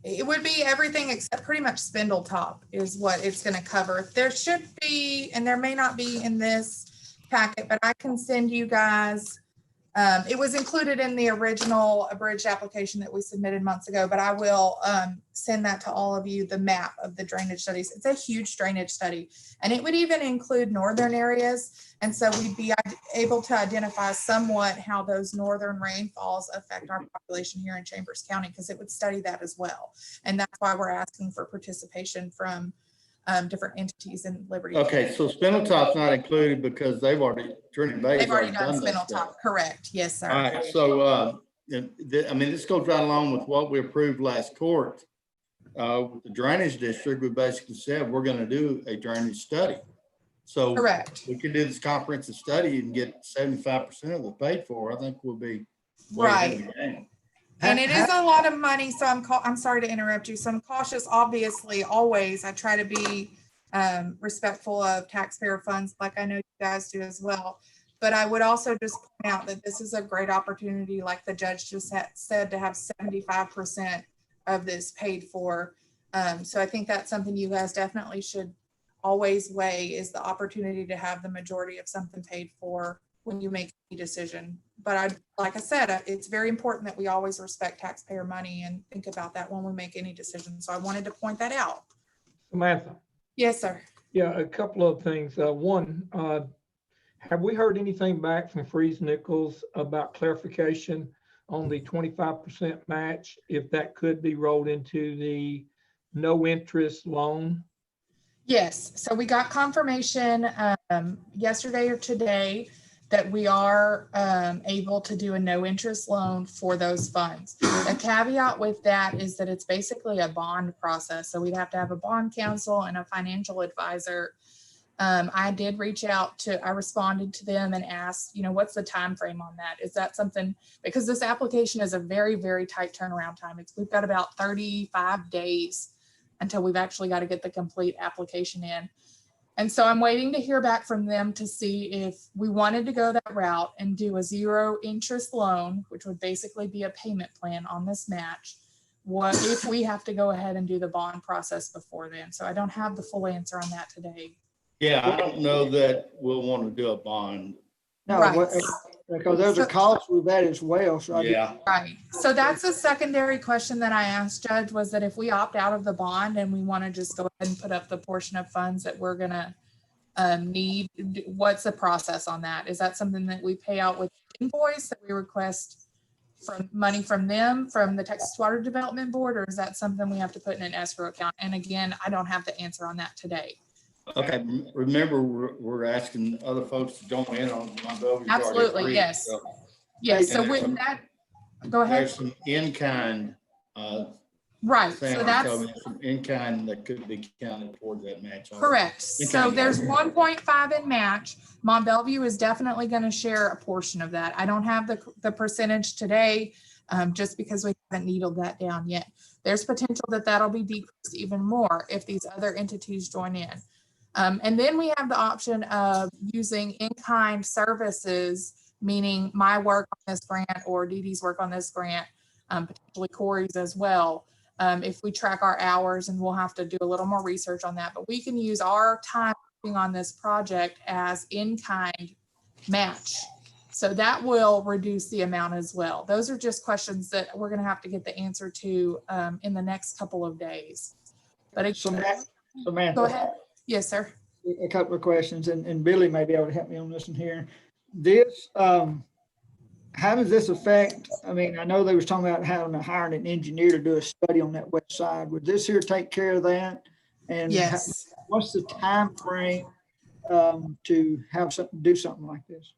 It would be everything except pretty much Spindletop is what it's going to cover. There should be, and there may not be in this packet, but I can send you guys. It was included in the original abridged application that we submitted months ago, but I will send that to all of you, the map of the drainage studies. It's a huge drainage study, and it would even include northern areas. And so we'd be able to identify somewhat how those northern rainfalls affect our population here in Chambers County, because it would study that as well. And that's why we're asking for participation from different entities in Liberty. Okay, so Spindletop's not included because they've already, Trinity Bay. They've already done Spindletop, correct? Yes, sir. All right, so, this goes right along with what we approved last court. With the drainage district, we basically said we're gonna do a drainage study. So correct. We can do this comprehensive study and get 75% of it paid for. I think we'll be way right. ahead of the game. And it is a lot of money, so I'm sorry to interrupt you. So I'm cautious, obviously, always. I try to be respectful of taxpayer funds, like I know you guys do as well. But I would also just point out that this is a great opportunity, like the judge just said, to have 75% of this paid for. So I think that's something you guys definitely should always weigh, is the opportunity to have the majority of something paid for when you make a decision. But like I said, it's very important that we always respect taxpayer money and think about that when we make any decision. So I wanted to point that out. Samantha. Yes, sir. Yeah, a couple of things. One, have we heard anything back from Freeze Nichols about clarification on the 25% match, if that could be rolled into the no interest loan? Yes. So we got confirmation yesterday or today that we are able to do a no interest loan for those funds. The caveat with that is that it's basically a bond process. So we'd have to have a bond counsel and a financial advisor. I did reach out I responded to them and asked, what's the time frame on that? Is that something, because this application is a very, very tight turnaround time. We've got about 35 days until we've actually got to get the complete application in. And so I'm waiting to hear back from them to see if we wanted to go that route and do a zero interest loan, which would basically be a payment plan on this match. What if we have to go ahead and do the bond process before then? So I don't have the full answer on that today. Yeah, I don't know that we'll want to do a bond. No, Right. Because there's a cost with that as well. So Yeah. Right. So that's a secondary question that I asked, Judge, was that if we opt out of the bond and we want to just go ahead and put up the portion of funds that we're going to need, what's the process on that? Is that something that we pay out with invoice, that we request money from them, from the Texas Water Development Board, or is that something we have to put in an escrow account? And again, I don't have the answer on that today. Okay, remember, we're asking other folks to join in on Mont Absolutely, yes. Yes, so with that, go ahead. There's some in-kind. Right, so Sam that's told me some in-kind that could be counted towards that match. correct. So there's 1.5 in match. Mont Bellevue is definitely going to share a portion of that. I don't have the percentage today, just because we haven't needled that down yet. There's potential that that'll be decreased even more if these other entities join in. And then we have the option of using in-kind services, meaning my work on this grant or Dee Dee's work on this grant, potentially Corey's as well. If we track our hours, and we'll have to do a little more research on that, but we can use our time working on this project as in-kind match. So that will reduce the amount as well. Those are just questions that we're going to have to get the answer to in the next couple of days. But Samantha, go ahead. Yes, sir. A couple of questions, and Billy may be able to help me on this one here. This, how does this affect? I mean, I know they was talking about having to hire an engineer to do a study on that west side. Would this here take care of that? And yes. what's the time frame to have something, do something like this?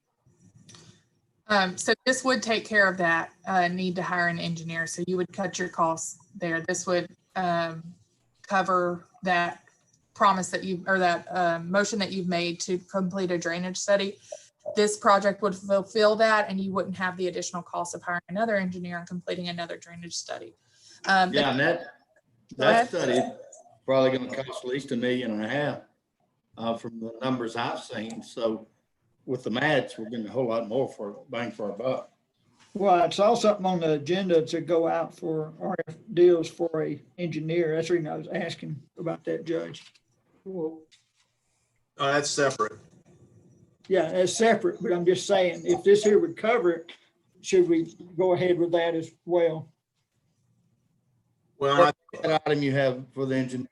So this would take care of that, need to hire an engineer. So you would cut your costs there. This would cover that promise that you, or that motion that you've made to complete a drainage study. This project would fulfill that, and you wouldn't have the additional cost of hiring another engineer and completing another drainage study. Yeah, and that study probably gonna cost at least $1.5 million from the numbers I've seen. So with the match, we're getting a whole lot more for bang for our buck. Well, I saw something on the agenda to go out for RF deals for a engineer. That's the reason I was asking about that, Judge. Oh, that's separate. Yeah, it's separate, but I'm just saying, if this here would cover it, should we go ahead with that as well? Well, What item you have for the engineer?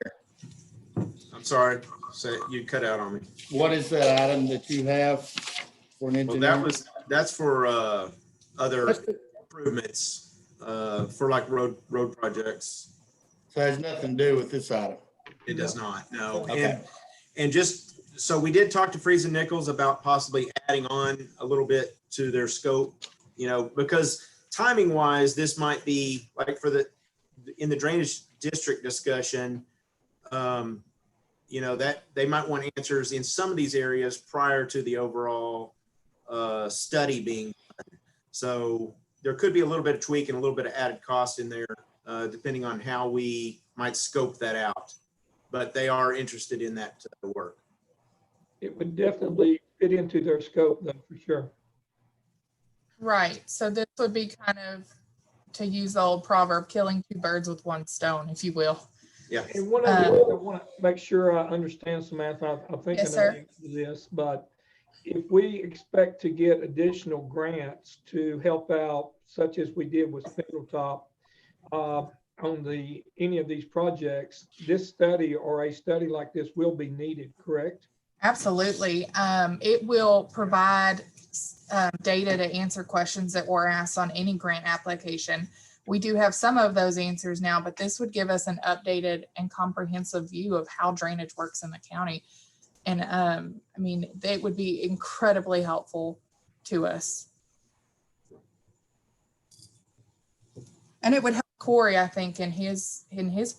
I'm sorry, say you cut out on me. What is that item that you have for an Well, engineer? that's for other improvements for like road projects. So it has nothing to do with this item. It does not, no. Okay. And just, so we did talk to Freeze and Nichols about possibly adding on a little bit to their scope, because timing wise, this might be like in the drainage district discussion, that they might want answers in some of these areas prior to the overall study being done. So there could be a little bit of tweak and a little bit of added cost in there, depending on how we might scope that out. But they are interested in that work. It would definitely fit into their scope though, for sure. Right. So this would be kind of, to use the old proverb, killing two birds with one stone, if you will. Yeah. And one other thing I want to make sure I understand, Samantha, I'm thinking Yes, sir. of this, but if we expect to get additional grants to help out, such as we did with Spindletop, on any of these projects, this study or a study like this will be needed, correct? Absolutely. It will provide data to answer questions that were asked on any grant application. We do have some of those answers now, but this would give us an updated and comprehensive view of how drainage works in the county. And it would be incredibly helpful to us. And it would help Corey, I think, in his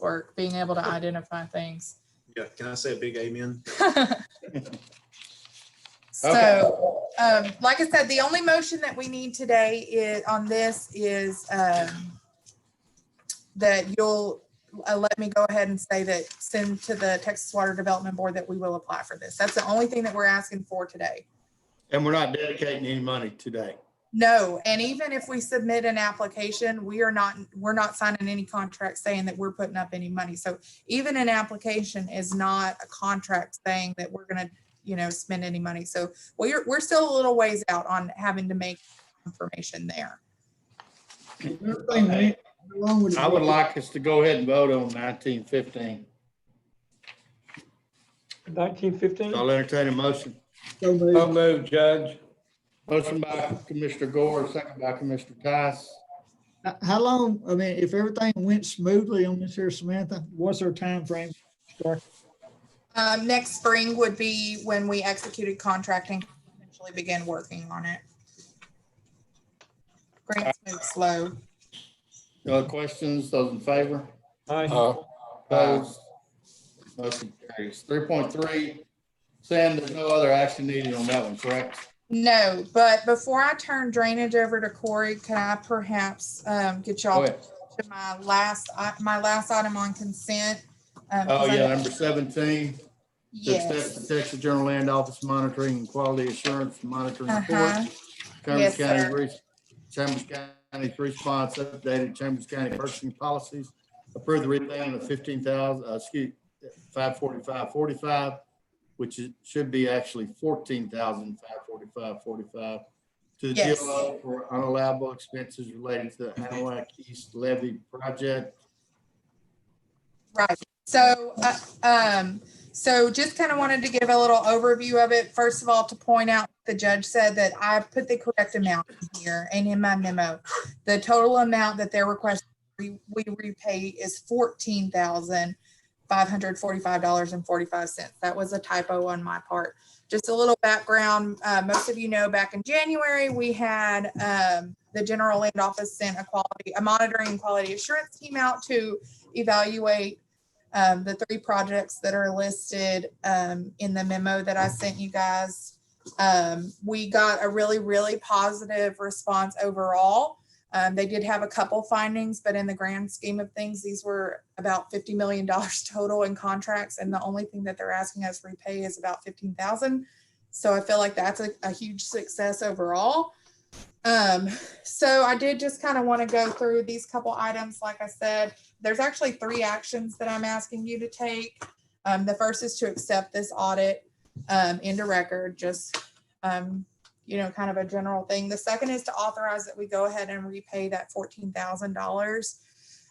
work, being able to identify things. Yeah. Can I say a big amen? So, like I said, the only motion that we need today is that you'll let me go ahead and say that, send to the Texas Water Development Board that we will apply for this. That's the only thing that we're asking for today. And we're not dedicating any money today. No, and even if we submit an application, we're not signing any contract saying that we're putting up any money. So even an application is not a contract saying that we're going to, spend any money. So we're still a little ways out on having to make information there. I would like us to go ahead and vote on 1915. 1915? I'll entertain a motion. So moved, Judge. Motion by Commissioner Gore, second by Commissioner Tice. How long, if everything went smoothly on this here, Samantha, what's our time frame? Start? Next spring would be when we executed contracting, eventually begin working on it. Grants move slow. No other questions? Those in favor? Aye. Opposed? Motion carries. 3.3, Sam, there's no other action needed on that one, correct? No, but before I turn drainage over to Corey, can I perhaps get y'all to my last item on consent? Number 17. To Yes. accept the Texas General Land Office monitoring and quality assurance monitoring report. Yes, Chambers County's response updated Chambers County purchasing policies. Approve the repayment of $545.45, which should be actually $14,545.45 to the GLO for unallowable expenses related to the Anahuac East Levee project. Right. So just kind of wanted to give a little overview of it. First of all, to point out, the judge said that I put the correct amount in here and in my memo. The total amount that they're requesting we repay is $14,545.45. That was a typo on my part. just a little background. Most of you know, back in January, we had the General Land Office sent a monitoring and quality assurance team out to evaluate the 3 projects that are listed in the memo that I sent you guys. We got a really positive response overall. They did have a couple findings, but in the grand scheme of things, these were about $50 million total in contracts. And the only thing that they're asking us to repay is about $15,000. So I feel like that's a huge success overall. So I did just kind of want to go through these couple items. Like I said, there's actually 3 actions that I'm asking you to take. The first is to accept this audit into record, just kind of a general thing. The second is to authorize that we go ahead and repay that $14,000.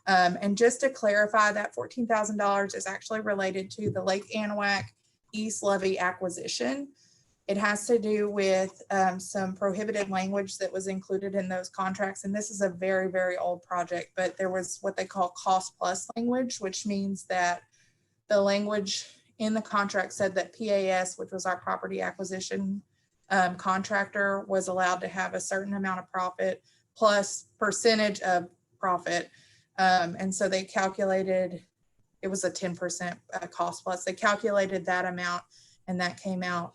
And just to clarify, that $14,000 is actually related to the Lake Anahuac East Levee acquisition. It has to do with some prohibited language that was included in those contracts. And this is a very old project, but there was what they call cost plus language, which means that the language in the contract said that PAS, which was our property acquisition contractor, was allowed to have a certain amount of profit plus percentage of profit. And so they calculated, it was a 10% cost plus. They calculated that amount, and that came out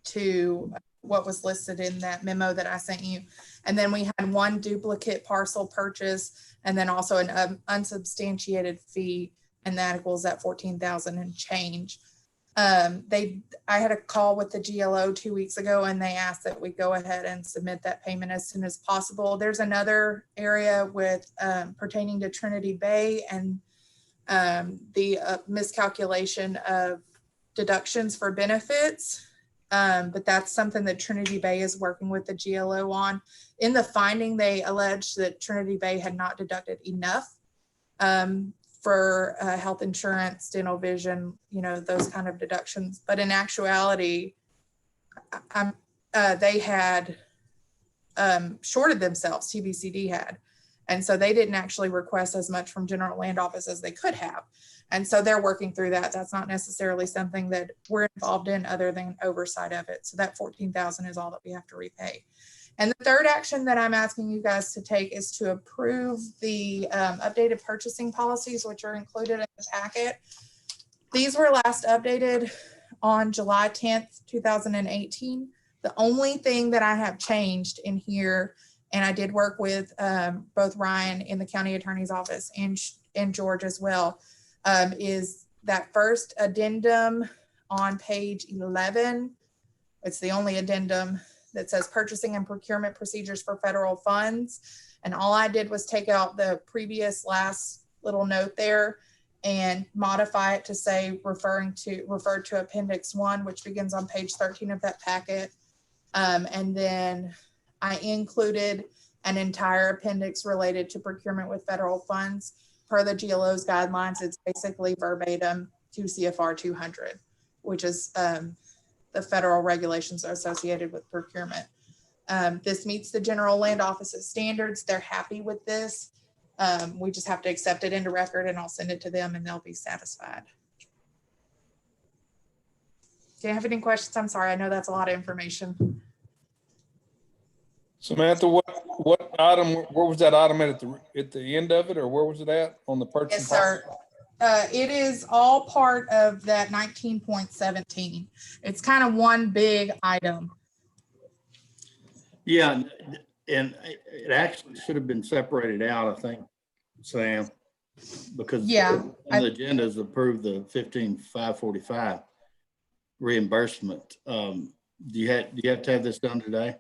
to what was listed in that memo that I sent you. And then we had 1 duplicate parcel purchase, and then also an unsubstantiated fee, and that equals that 14,000 and change. I had a call with the GLO 2 weeks ago, and they asked that we go ahead and submit that payment as soon as possible. There's another area with pertaining to Trinity Bay and the miscalculation of deductions for benefits. But that's something that Trinity Bay is working with the GLO on. In the finding, they alleged that Trinity Bay had not deducted enough for health insurance, dental vision, those kind of deductions. But in actuality, they had shorted themselves, TBCD had. And so they didn't actually request as much from General Land Office as they could have. And so they're working through that. That's not necessarily something that we're involved in other than oversight of it. So that 14,000 is all that we have to repay. And the third action that I'm asking you guys to take is to approve the updated purchasing policies, which are included in the packet. These were last updated on July 10th, 2018. The only thing that I have changed in here, and I did work with both Ryan in the county attorney's office and George as well, is that first addendum on page 11. It's the only addendum that says purchasing and procurement procedures for federal funds. And all I did was take out the previous last little note there and modify it to say refer to Appendix 1, which begins on page 13 of that packet. And then I included an entire appendix related to procurement with federal funds. Per the GLO's guidelines, it's basically verbatim to CFR 200, which is the federal regulations associated with procurement. This meets the General Land Office's standards. They're happy with this. We just have to accept it into record, and I'll send it to them and they'll be satisfied. Do you have any questions? I'm sorry, I know that's a lot of information. Samantha, what item, where was that item at the end of it, or where was it at on the purchase? Yes, sir. It is all part of that 19.17. It's kind of one big item. Yeah, and it actually should have been separated out, I think, Sam, because on the agenda is approved the 15,545 reimbursement. Do you have to have this done today?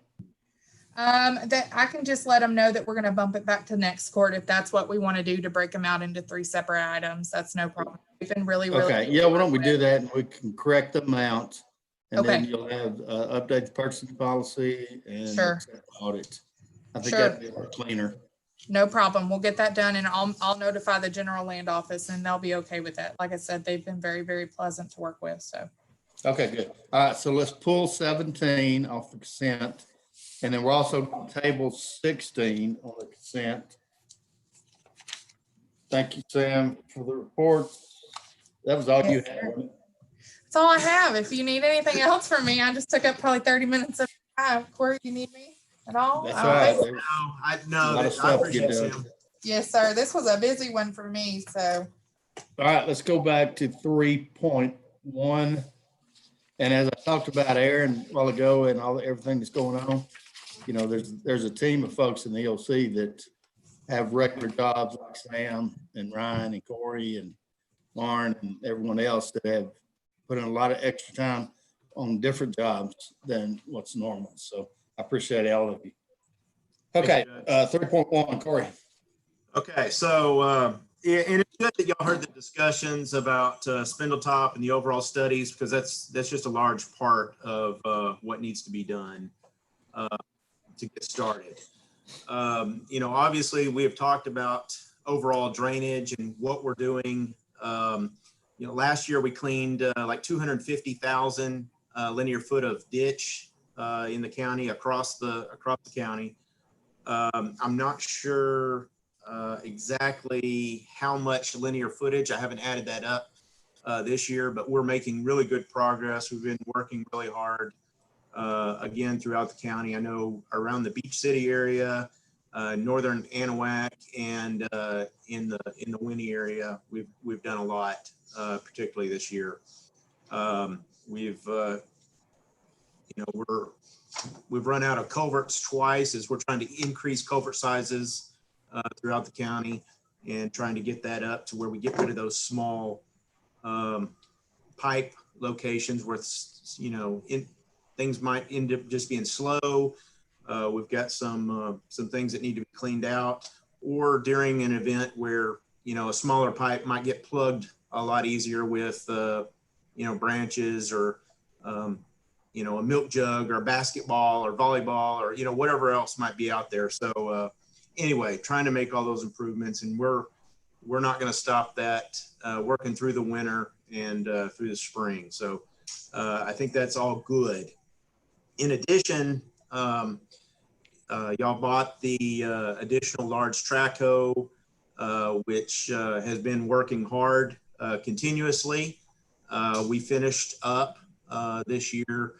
That I can just let them know that we're going to bump it back to next court if that's what we want to do, to break them out into 3 separate items. That's no problem. We've been really okay. Yeah, why don't we do that, and we can correct the amount, and then you'll have update the purchasing policy and audit. I think that'd be a little cleaner. No problem. We'll get that done, and I'll notify the General Land Office, and they'll be okay with that. Like I said, they've been very pleasant to work with. So. Okay, good. All right, so let's pull 17 off the consent. And then we're also on table 16 on the consent. Thank you, Sam, for the report. That was all you had. That's That's all I have. If you need anything else from me, I just took up probably 30 minutes of time. Corey, do you need me at all? That's I don't all right. think so. There's I a know lot of that I stuff to appreciate get it, done. Sam. Yes, sir. This was a busy one for me, so. All right, let's go back to 3.1. And as I talked about Aaron a while ago and everything that's going on, you know, there's a team of folks in the EOC that have regular jobs like Sam and Ryan and Corey and Lauren and everyone else that have put in a lot of extra time on different jobs than what's normal. So I appreciate all of you. Okay, 3.1, Corey. Okay, so and it's good that y'all heard the discussions about Spindletop and the overall studies, because that's just a large part of what needs to be done to get started. You know, obviously we have talked about overall drainage and what we're doing. You know, last year we cleaned like 250,000 linear foot of ditch in the county, across the county. I'm not sure exactly how much linear footage. I haven't added that up this year, but we're making really good progress. We've been working really hard again throughout the county. I know around the Beach City area, northern Anahuac, and in the Winnie area, we've done a lot, particularly this year. You know, we've run out of culverts twice as we're trying to increase culvert sizes throughout the county, and trying to get that up to where we get rid of those small pipe locations where, you know, things might end up just being slow. We've got some things that need to be cleaned out, or during an event where, you know, a smaller pipe might get plugged a lot easier with, you know, branches, or, you know, a milk jug, or a basketball, or volleyball, or, you know, whatever else might be out there. So anyway, trying to make all those improvements, and we're not going to stop that working through the winter and through the spring. So I think that's all good. In addition, y'all bought the additional large track hoe, which has been working hard continuously. We finished up this year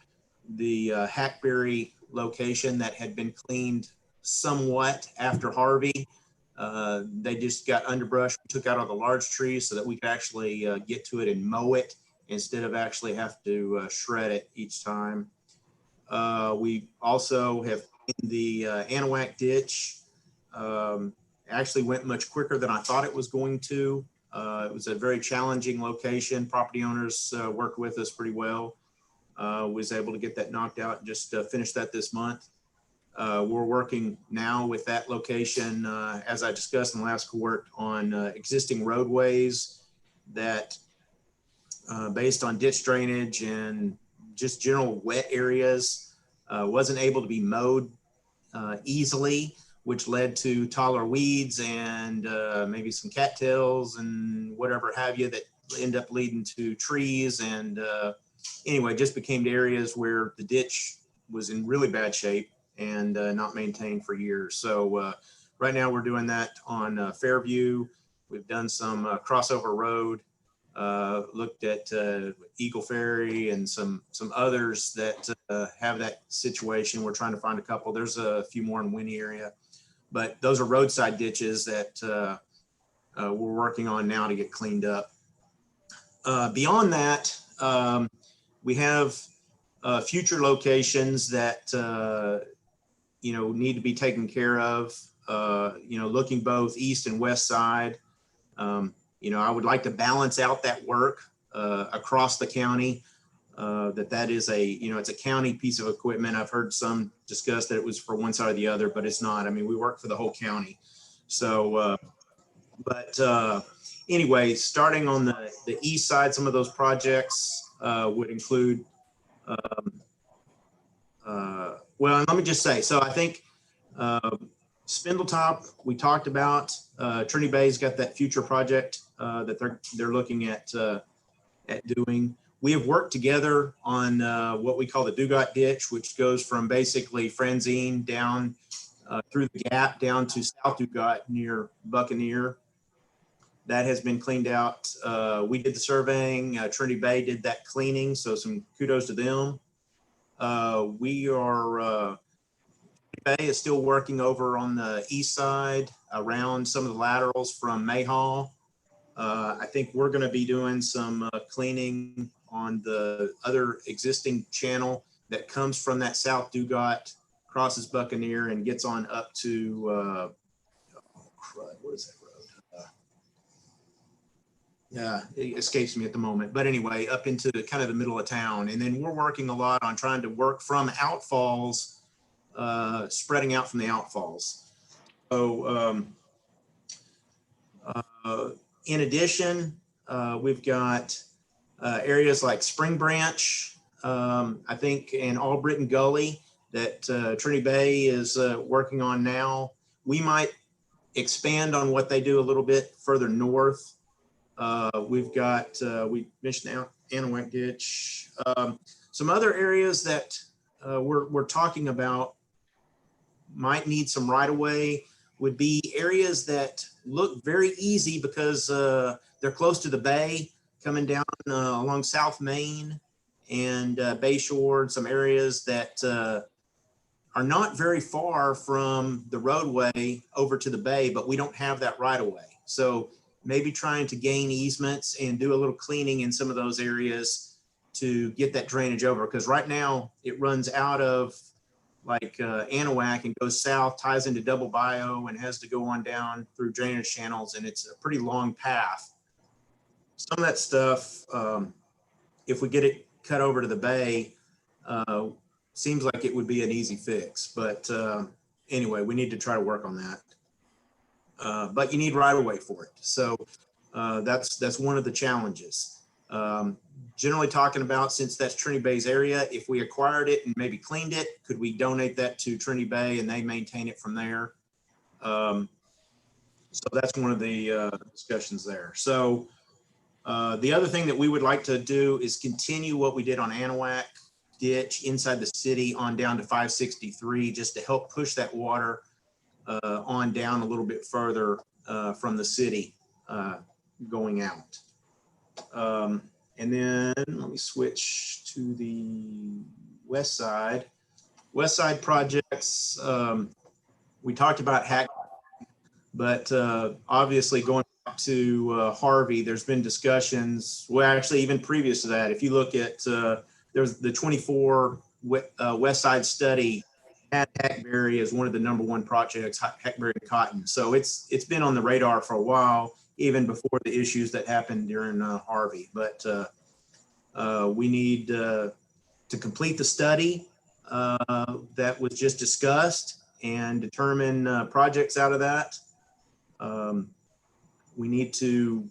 the Hackberry location that had been cleaned somewhat after Harvey. They just got underbrush. We took out all the large trees so that we could actually get to it and mow it, instead of actually have to shred it each time. We also have in the Anahuac ditch. Actually went much quicker than I thought it was going to. It was a very challenging location. Property owners worked with us pretty well. Was able to get that knocked out and just finish that this month. We're working now with that location, as I discussed in the last court, on existing roadways that, based on ditch drainage and just general wet areas, wasn't able to be mowed easily, which led to taller weeds and maybe some cattails and whatever have you, that end up leading to trees. And anyway, just became areas where the ditch was in really bad shape and not maintained for years. So right now we're doing that on Fairview. We've done some crossover road, looked at Eagle Ferry and some others that have that situation. We're trying to find a couple. There's a few more in Winnie area, but those are roadside ditches that we're working on now to get cleaned up. Beyond that, we have future locations that you know, need to be taken care of. You know, looking both east and west side. You know, I would like to balance out that work across the county. That is a, you know, it's a county piece of equipment. I've heard some discuss that it was for one side or the other, but it's not. I mean, we work for the whole county. So, anyway, starting on the east side, some of those projects would include, well, let me just say, so I think Spindletop, we talked about. Trinity Bay's got that future project that they're looking at doing. We have worked together on what we call the Dugat Ditch, which goes from basically Franzine down through the gap down to South Dugat near Buccaneer. That has been cleaned out. We did the surveying. Trinity Bay did that cleaning, so some kudos to them. We are, Bay is still working over on the east side around some of the laterals from Mayhaw. I think we're going to be doing some cleaning on the other existing channel that comes from that South Dugat, crosses Buccaneer and gets on up to, oh, crud, what is that road? Yeah, it escapes me at the moment. But anyway, up into kind of the middle of town. And then we're working a lot on trying to work from outfalls, spreading out from the outfalls. So in addition, we've got areas like Spring Branch, I think, and Albritton Gully that Trinity Bay is working on now. We might expand on what they do a little bit further north. We've got, we mentioned Anahuac Ditch. Some other areas that we're talking about might need some right-of-way would be areas that look very easy because they're close to the bay, coming down along South Main and Bayshore, and some areas that are not very far from the roadway over to the bay, but we don't have that right-of-way. So maybe trying to gain easements and do a little cleaning in some of those areas to get that drainage over. Because right now it runs out of like Anahuac and goes south, ties into Double Bayou, and has to go on down through drainage channels. And it's a pretty long path. Some of that stuff, if we get it cut over to the bay, seems like it would be an easy fix. But anyway, we need to try to work on that. But you need right of way for it. So that's one of the challenges. Generally talking about, since that's Trinity Bay's area, if we acquired it and maybe cleaned it, could we donate that to Trinity Bay and they maintain it from there? So that's one of the discussions there. So the other thing that we would like to do is continue what we did on Anahuac Ditch inside the city on down to 563, just to help push that water on down a little bit further from the city going out. And then let me switch to the west side. West side projects, we talked about Hack, but obviously going back to Harvey, there's been discussions, well, actually even previous to that, if you look at, there's the 24 west side study had Hackberry as one of the #1 projects, Hackberry and Cotton. So it's been on the radar for a while, even before the issues that happened during Harvey. But we need to complete the study that was just discussed and determine projects out of that. We need to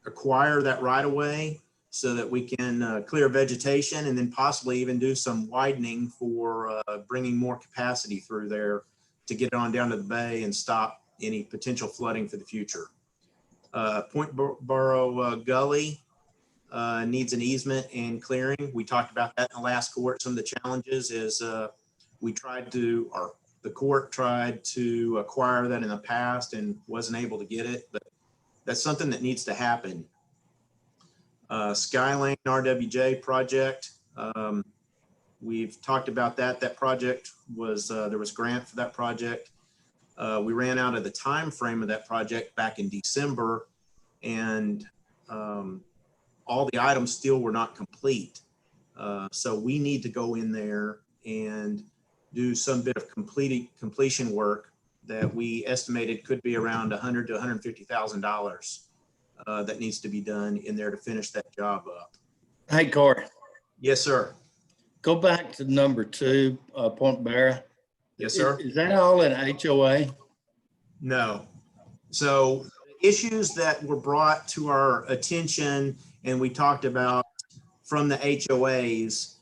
acquire that right of way so that we can clear vegetation and then possibly even do some widening for bringing more capacity through there to get it on down to the bay and stop any potential flooding for the future. Point Borough Gully needs an easement and clearing. We talked about that in the last court. Some of the challenges is we tried to, or the court tried to acquire that in the past and wasn't able to get it, but that's something that needs to happen. Skylane RWJ project. We've talked about that. That project was, there was grant for that project. We ran out of the time frame of that project back in December, and all the items still were not complete. So we need to go in there and do some bit of completion work that we estimated could be around $100,000 to $150,000 that needs to be done in there to finish that job up. Hey, Corey. Yes, sir. Go back to #2, Point Barra. Yes, sir. Is that all in HOA? No. So issues that were brought to our attention and we talked about from the HOAs,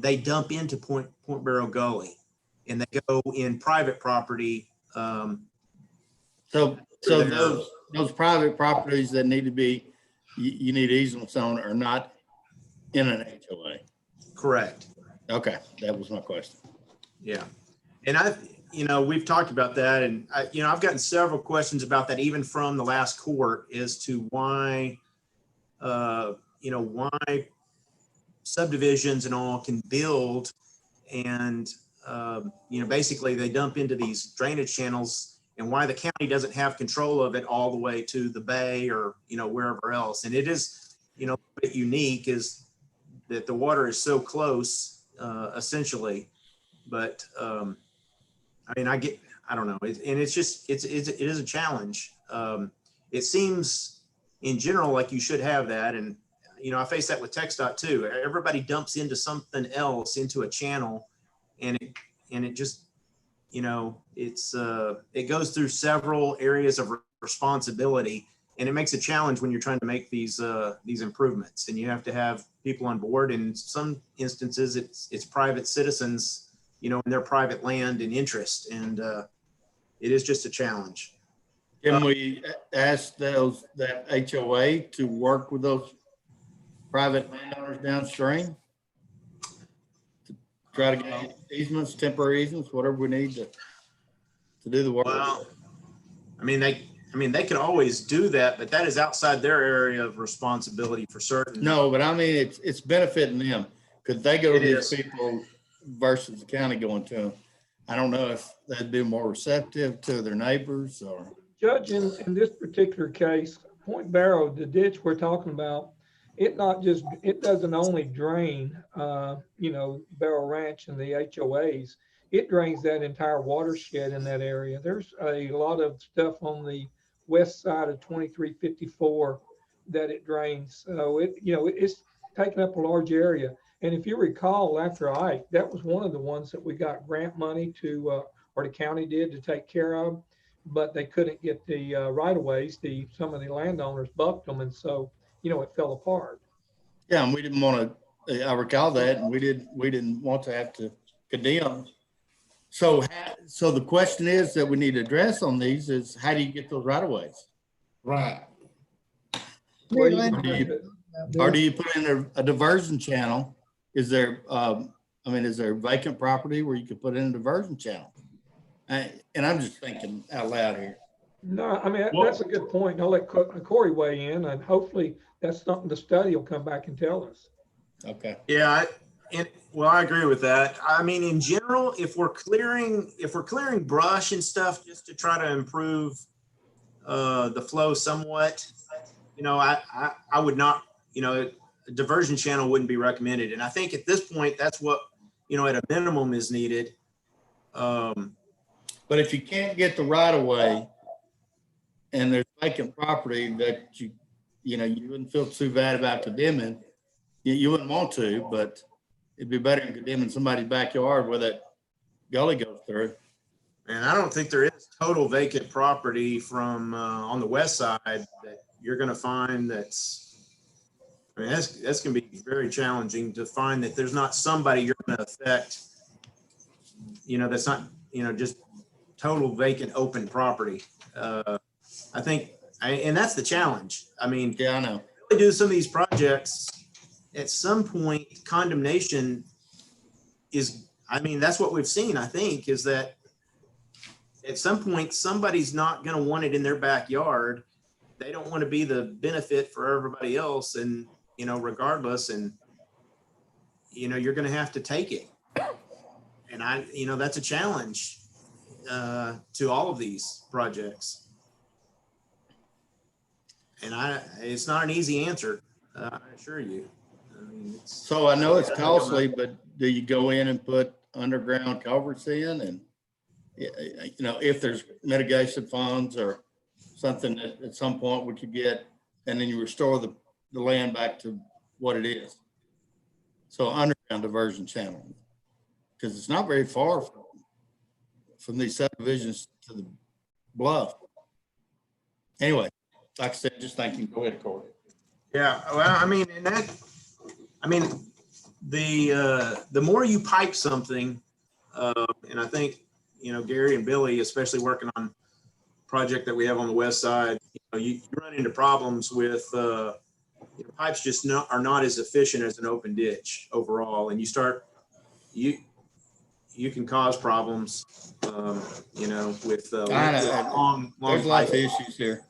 they dump into Point Barrow Gully and they go in private property. So those private properties that need to be, you need easements on are not in an HOA? Correct. Okay, that was my question. Yeah. And you know, we've talked about that, and you know, I've gotten several questions about that, even from the last court, as to why, you know, why subdivisions and all can build, and you know, basically they dump into these drainage channels, and why the county doesn't have control of it all the way to the bay or, you know, wherever else. And it is, you know, a bit unique is that the water is so close, essentially. But I mean, I don't know. And it's just, it is a challenge. It seems in general like you should have that. And, you know, I face that with TxDOT too. Everybody dumps into something else, into a channel, and it just, you know, it goes through several areas of responsibility, and it makes a challenge when you're trying to make these improvements, and you have to have people on board. In some instances, it's private citizens, you know, in their private land and interest, and it is just a challenge. Can we ask that HOA to work with those private landowners downstream to try to get easements, temporary easements, whatever we need to do the work? Well, I mean, they could always do that, but that is outside their area of responsibility for certain. No, but I mean, it's benefiting them. Could they go to It these is. people versus the county going to them? I don't know if they'd be more receptive to their neighbors or. Judge, in this particular case, Point Barrow, the ditch we're talking about, it doesn't only drain, you know, Barrow Ranch and the HOAs. It drains that entire watershed in that area. There's a lot of stuff on the west side of 2354 that it drains. So it's taking up a large area. And if you recall, after Ike, that was one of the ones that we got grant money to, or the county did, to take care of, but they couldn't get the right of ways. Some of the landowners bucked them, and so, you know, it fell apart. Yeah, and we didn't want to. I recall that, and we didn't want to have to condemn. So the question is that we need to address on these is, how do you get those right of ways? Right. Or do you put in a diversion channel? Is there, is there vacant property where you could put in a diversion channel? And I'm just thinking out loud here. No, I mean, that's a good point. I'll let Corey weigh in, and hopefully that's something the study will come back and tell us. Okay. Yeah, well, I agree with that. I mean, in general, if we're clearing brush and stuff just to try to improve the flow somewhat, you know, I would not, you know, a diversion channel wouldn't be recommended. And I think at this point, that's what, you know, at a minimum is needed. But if you can't get the right of way and there's vacant property that you wouldn't feel too bad about condemning, you wouldn't want to, but it'd be better than condemning somebody's backyard where that gully goes through. And I don't think there is total vacant property from on the west side that you're going to find that's going to be very challenging to find, that there's not somebody you're going to affect, you know, that's not, you know, just total vacant open property. I think, and that's the challenge. I mean, yeah, I know. Really do some of these projects, at some point, condemnation is, I mean, that's what we've seen, I think, is that at some point, somebody's not going to want it in their backyard. They don't want to be the benefit for everybody else. And, you know, regardless, and, you know, you're going to have to take it. And you know, that's a challenge to all of these projects. And it's not an easy answer, I assure you. I mean, so I know it's costly, but do you go in and put underground culverts in? And, you know, if there's mitigation funds or something that at some point we could get, and then you restore the land back to what it is. So underground diversion channel, because it's not very far from these subdivisions to the bluff. Anyway, like I said, just thinking. Go ahead, Corey. Yeah, well, I mean, the more you pipe something, and I think, you know, Gary and Billy, especially working on a project that we have on the west side, you know, you run into problems with you know, pipes just are not as efficient as an open ditch overall, and you you can cause problems, you know, with I know. long There's lots of pipe. issues here.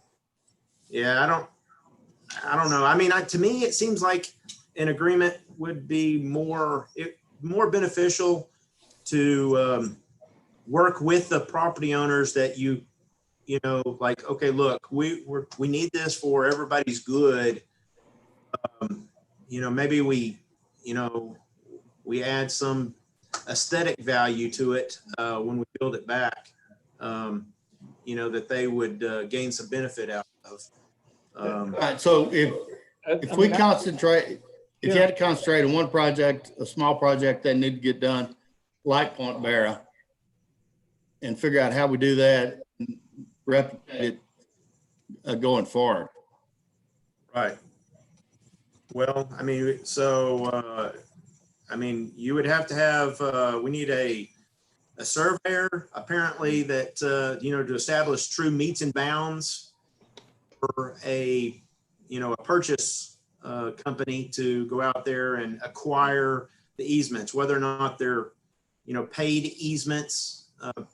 Yeah, I don't know. I mean, to me, it seems like an agreement would be more beneficial to work with the property owners that you know, like, okay, look, we need this for everybody's good. You know, maybe we add some aesthetic value to it when we build it back. You know, that they would gain some benefit out of. All right, so if we concentrate, if you had to concentrate on one project, a small project that need to get done, like Point Barrow, and figure out how we do that, and replicate it going forward. Right. Well, I mean, so I mean, you would have to have. We need a surveyor, apparently, that you know, to establish true meets and bounds for a purchase company to go out there and acquire the easements, whether or not they're, you know, paid easements,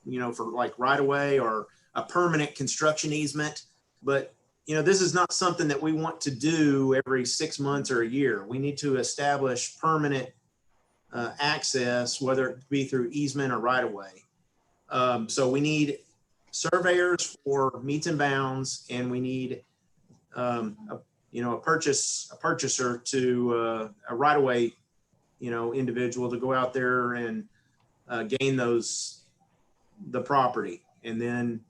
you know, for like right of way or a permanent construction easement. But, you know, this is not something that we want to do every 6 months or a year. We need to establish permanent access, whether it be through easement or right of way. So we need surveyors for meets and bounds, and we need a purchaser to a right of way, you know, individual to go out there and gain the property, and then,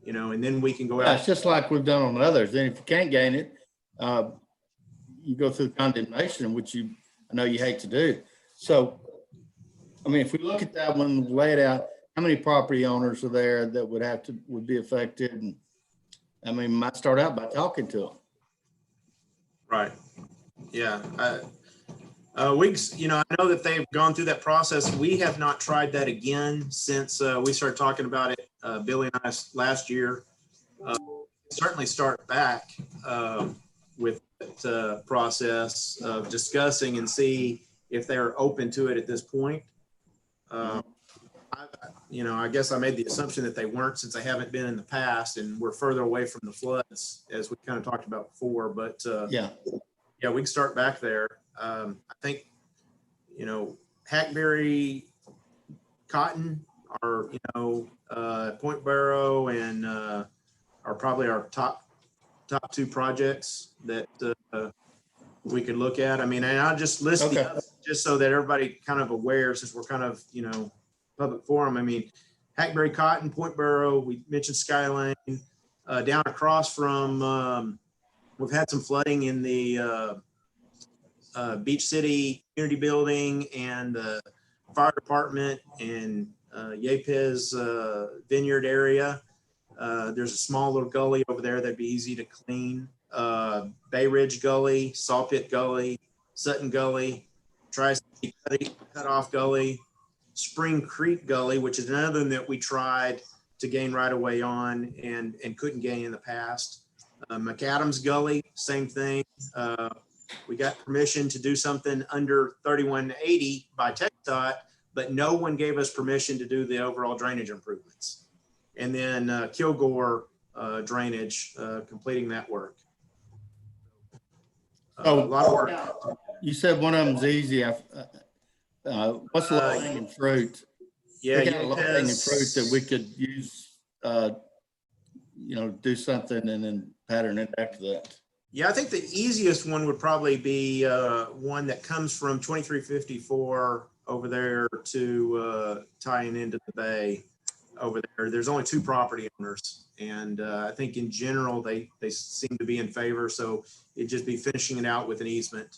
you know, and then we can go out. It's just like we've done on others. Then if you can't gain it, you go through condemnation, which I know you hate to do. So, I mean, if we look at that one, lay it out, how many property owners are there that would be affected? And I mean, might start out by talking to them. Right. Yeah. You know, I know that they've gone through that process. We have not tried that again since we started talking about it, Billy and I, last year. Certainly start back with that process of discussing and see if they're open to it at this point. You know, I guess I made the assumption that they weren't, since they haven't been in the past, and we're further away from the floods, as we kind of talked about before. But yeah, we can start back there. I think, you know, Hackberry, Cotton are, you know, Point Barrow and are probably our top two projects that we could look at. I mean, and I'll just list the others just so that everybody kind of aware, since we're kind of, you know, public forum. I mean, Hackberry, Cotton, Point Barrow, we mentioned Skyline, down across from, we've had some flooding in the Beach City Community Building and the fire department and Yepes Vineyard area. There's a small little gully over there that'd be easy to clean. Bay Ridge Gully, Saw Pit Gully, Sutton Gully, Tri-City Cut Off Gully, Spring Creek Gully, which is another one that we tried to gain right away on and couldn't gain in the past. McAdams Gully, same thing. We got permission to do something under 3180 by TxDOT, but no one gave us permission to do the overall drainage improvements. And then Kilgore drainage, completing that work. A lot of work. You said one of them's easy. What's the low hanging fruit? Yeah, we got a low hanging fruit that we could use, you know, do something and then pattern it after that. Yeah, I think the easiest one would probably be one that comes from 2354 over there to tying into the bay over there. There's only 2 property owners, and I think in general they seem to be in favor. So it'd just be finishing it out with an easement.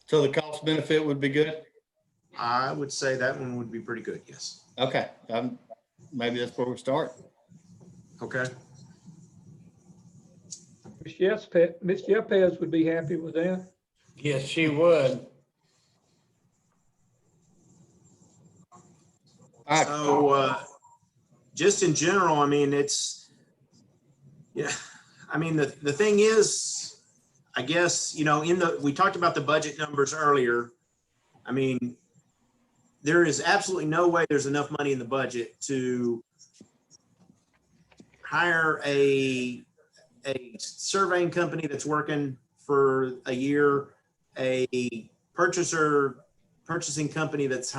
So the cost benefit would be good? I would say that one would be pretty good, yes. Okay, maybe that's where we start. Okay. Ms. Yepes would be happy with that. Yes, she would. So just in general, I mean, it's, yeah, I mean, the thing is, I guess, you know, we talked about the budget numbers earlier. I mean, there is absolutely no way there's enough money in the budget to hire a surveying company that's working for a year, a purchasing company that's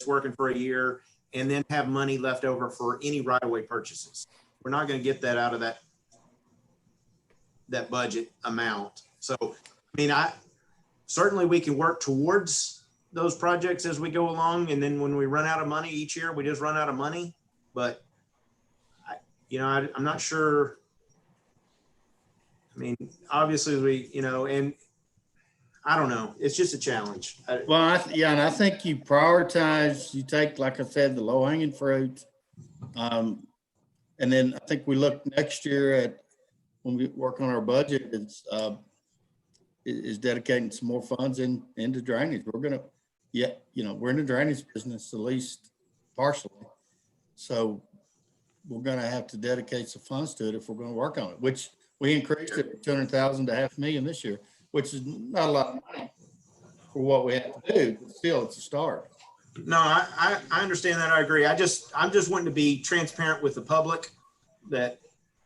working for a year, and then have money left over for any right-of-way purchases. We're not going to get that out of that budget amount. So, I mean, certainly we can work towards those projects as we go along, and then when we run out of money each year, we just run out of money. But I'm not sure. I mean, obviously and I don't know. It's just a challenge. Well, and I think you prioritize. You take, like I said, the low hanging fruit, and then I think we look next year at when we work on our budget. Is dedicating some more funds into drainage. We're gonna. We're in the drainage business, at least partially. So we're going to have to dedicate some funds to it if we're going to work on it, which we increased it from 200,000 to $500,000 this year, which is not a lot of money for what we have to do, but still it's a start. No, I understand that. I agree. I'm just wanting to be transparent with the public that,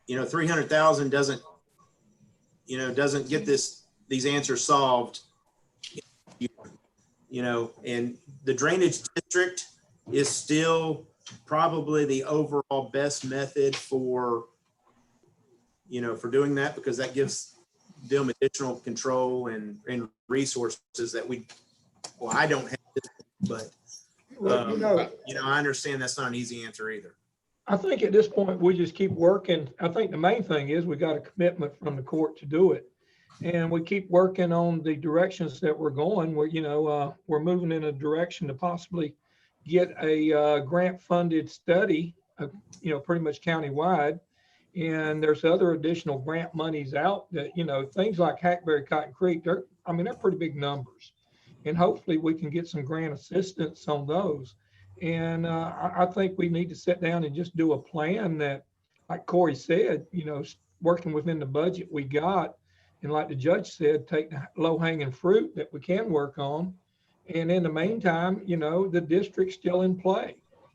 300,000 doesn't get these answers solved. And the drainage district is still probably the overall best method for doing that, because that gives them additional control and resources that I don't have, but I understand that's not an easy answer either. I think at this point, we just keep working. I think the main thing is we got a commitment from the court to do it. And we keep working on the directions that we're going. We're moving in a direction to possibly get a grant-funded study, pretty much countywide. And there's other additional grant monies out that, things like Hackberry, Cotton Creek, they're pretty big numbers. And hopefully we can get some grant assistance on those. And I think we need to sit down and just do a plan that, like Corey said, working within the budget we got. And like the judge said, take the low-hanging fruit that we can work on. And in the meantime, the district's still in play.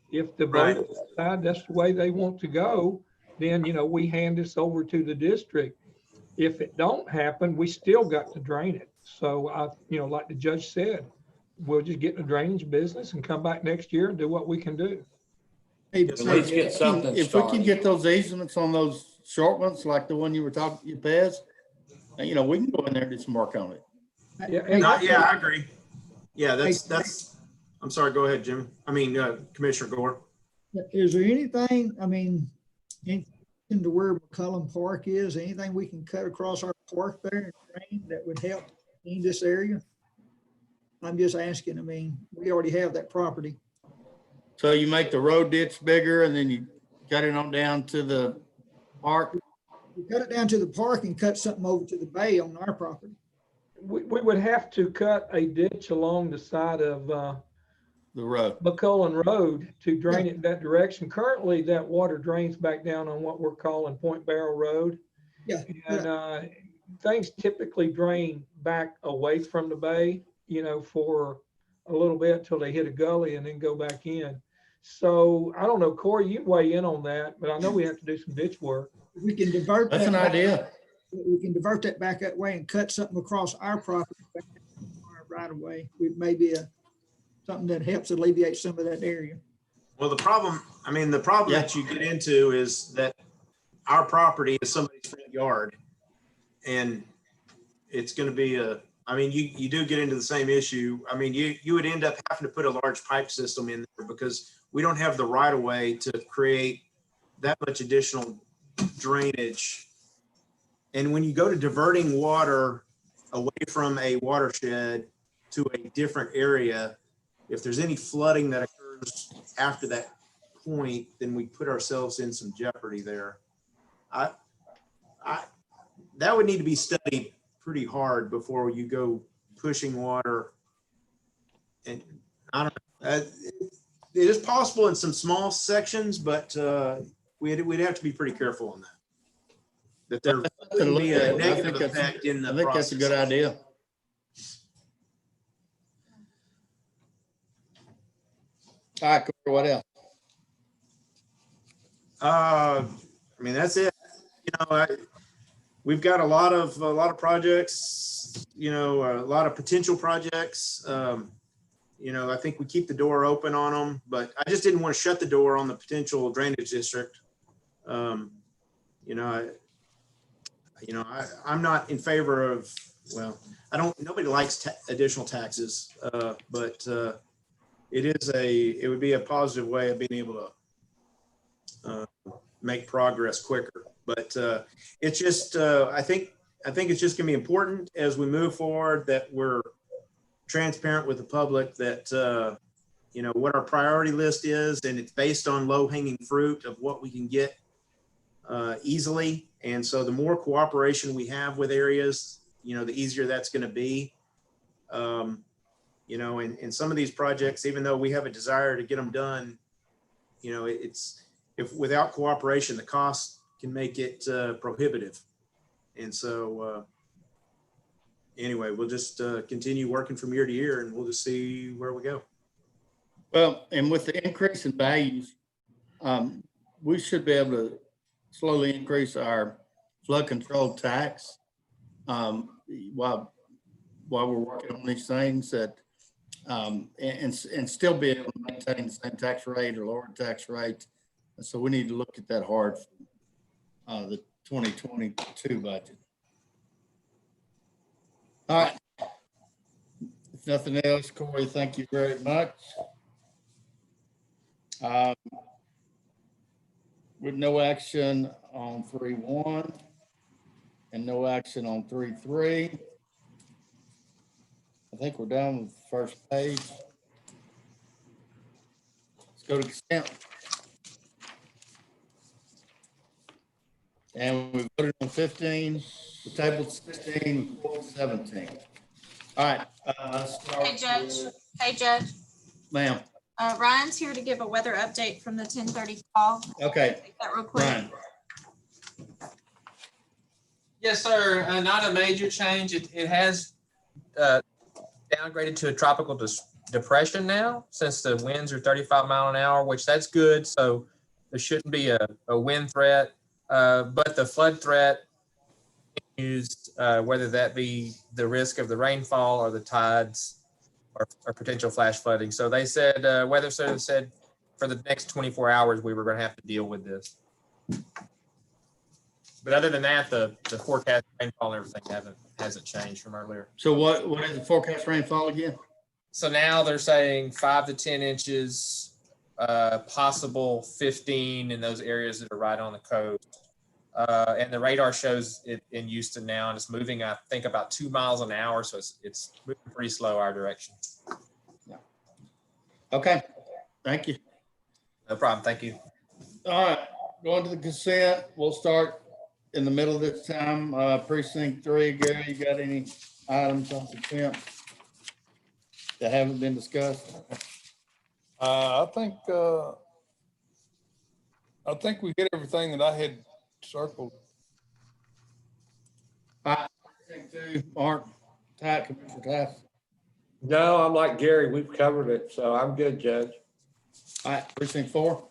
If the voters decide that's the way they want to go, then, we hand this over to the district. If it don't happen, we still got to drain it. So, like the judge said, we'll just get in the drainage business and come back next year and do what we can do. If we can get those easements on those short ones, like the one you were talking, you passed, we can go in there and do some work on it. I agree. Yeah, that's, I'm sorry, go ahead, Jim. Commissioner Gore. Is there anything, into where McCullum Park is, anything we can cut across our park there and drain that would help in this area? I'm just asking, we already have that property. So you make the road ditch bigger and then you cut it on down to the park? We cut it down to the park and cut something over to the bay on our property. We would have to cut a ditch along the side of the road, McCullum Road, to drain it in that direction. Currently, that water drains back down on what we're calling Point Barrel Road. Yeah. And things typically drain back away from the bay, for a little bit till they hit a gully and then go back in. So I don't know, Corey, you weigh in on that, but I know we have to do some ditch work. We can divert. That's an idea. We can divert that back that way and cut something across our property right away. We may be something that helps alleviate some of that area. Well, the problem that you get into is that our property is somebody's front yard, and it's going to be you do get into the same issue. You would end up having to put a large pipe system in there because we don't have the right of way to create that much additional drainage. And when you go to diverting water away from a watershed to a different area, if there's any flooding that occurs after that point, then we put ourselves in some jeopardy there. That would need to be studied pretty hard before you go pushing water. And I don't know. It is possible in some small sections, but we'd have to be pretty careful on that. That there could be a negative effect in the process. I think that's a good idea. All right, Corey, what else? I mean, that's it. You know, we've got a lot of projects, you know, a lot of potential projects. You know, I think we keep the door open on them, but I just didn't want to shut the door on the potential drainage district. You know, I'm not in favor of, well, nobody likes additional taxes, but it would be a positive way of being able to make progress quicker. But it's just, I think it's just gonna be important as we move forward that we're transparent with the public that, you know, what our priority list is, and it's based on low hanging fruit of what we can get easily. And so the more cooperation we have with areas, you know, the easier that's going to be. You know, and some of these projects, even though we have a desire to get them done, you know, if without cooperation, the cost can make it prohibitive. And so anyway, we'll just continue working from year to year, and we'll just see where we go. Well, and with the increase in values, we should be able to slowly increase our flood control tax while we're working on these things that and still be able to maintain the same tax rate or lower tax rate. So we need to look at that hard for the 2022 budget. All right. If nothing else, Corey, thank you very much. With no action on 3.1 and no action on 3.3, I think we're done with the first page. Let's go to consent. And we voted on 15, we tabled 16, 17. All right. Hey, Judge. Hey, Judge. Ma'am. Ryan's here to give a weather update from the 10:30 call. Okay. Take that real quick. Ryan. Yes, sir. Not a major change. It has downgraded to a tropical depression now, since the winds are 35 mile an hour, which that's good. So there shouldn't be a wind threat, but the flood threat is whether that be the risk of the rainfall or the tides or potential flash flooding. So they said, Weather Service said for the next 24 hours, we were going to have to deal with this. But other than that, the forecast rainfall and everything hasn't changed from earlier. So what is the forecast rainfall again? So now they're saying 5 to 10 inches, possible 15 in those areas that are right on the coast. And the radar shows it in Houston now, and it's moving, I think, about 2 miles an hour. So it's moving pretty slow our direction. Yeah. Okay. Thank you. No problem. Thank you. All right. Going to the consent. We'll start in the middle of this time. Precinct 3. Gary, you got any items on consent that haven't been discussed? I think we hit everything that I had circled. Precinct 2, Mark, Commissioner Taft. No, I'm like Gary, we've covered it, so I'm good, Judge. All right, precinct 4.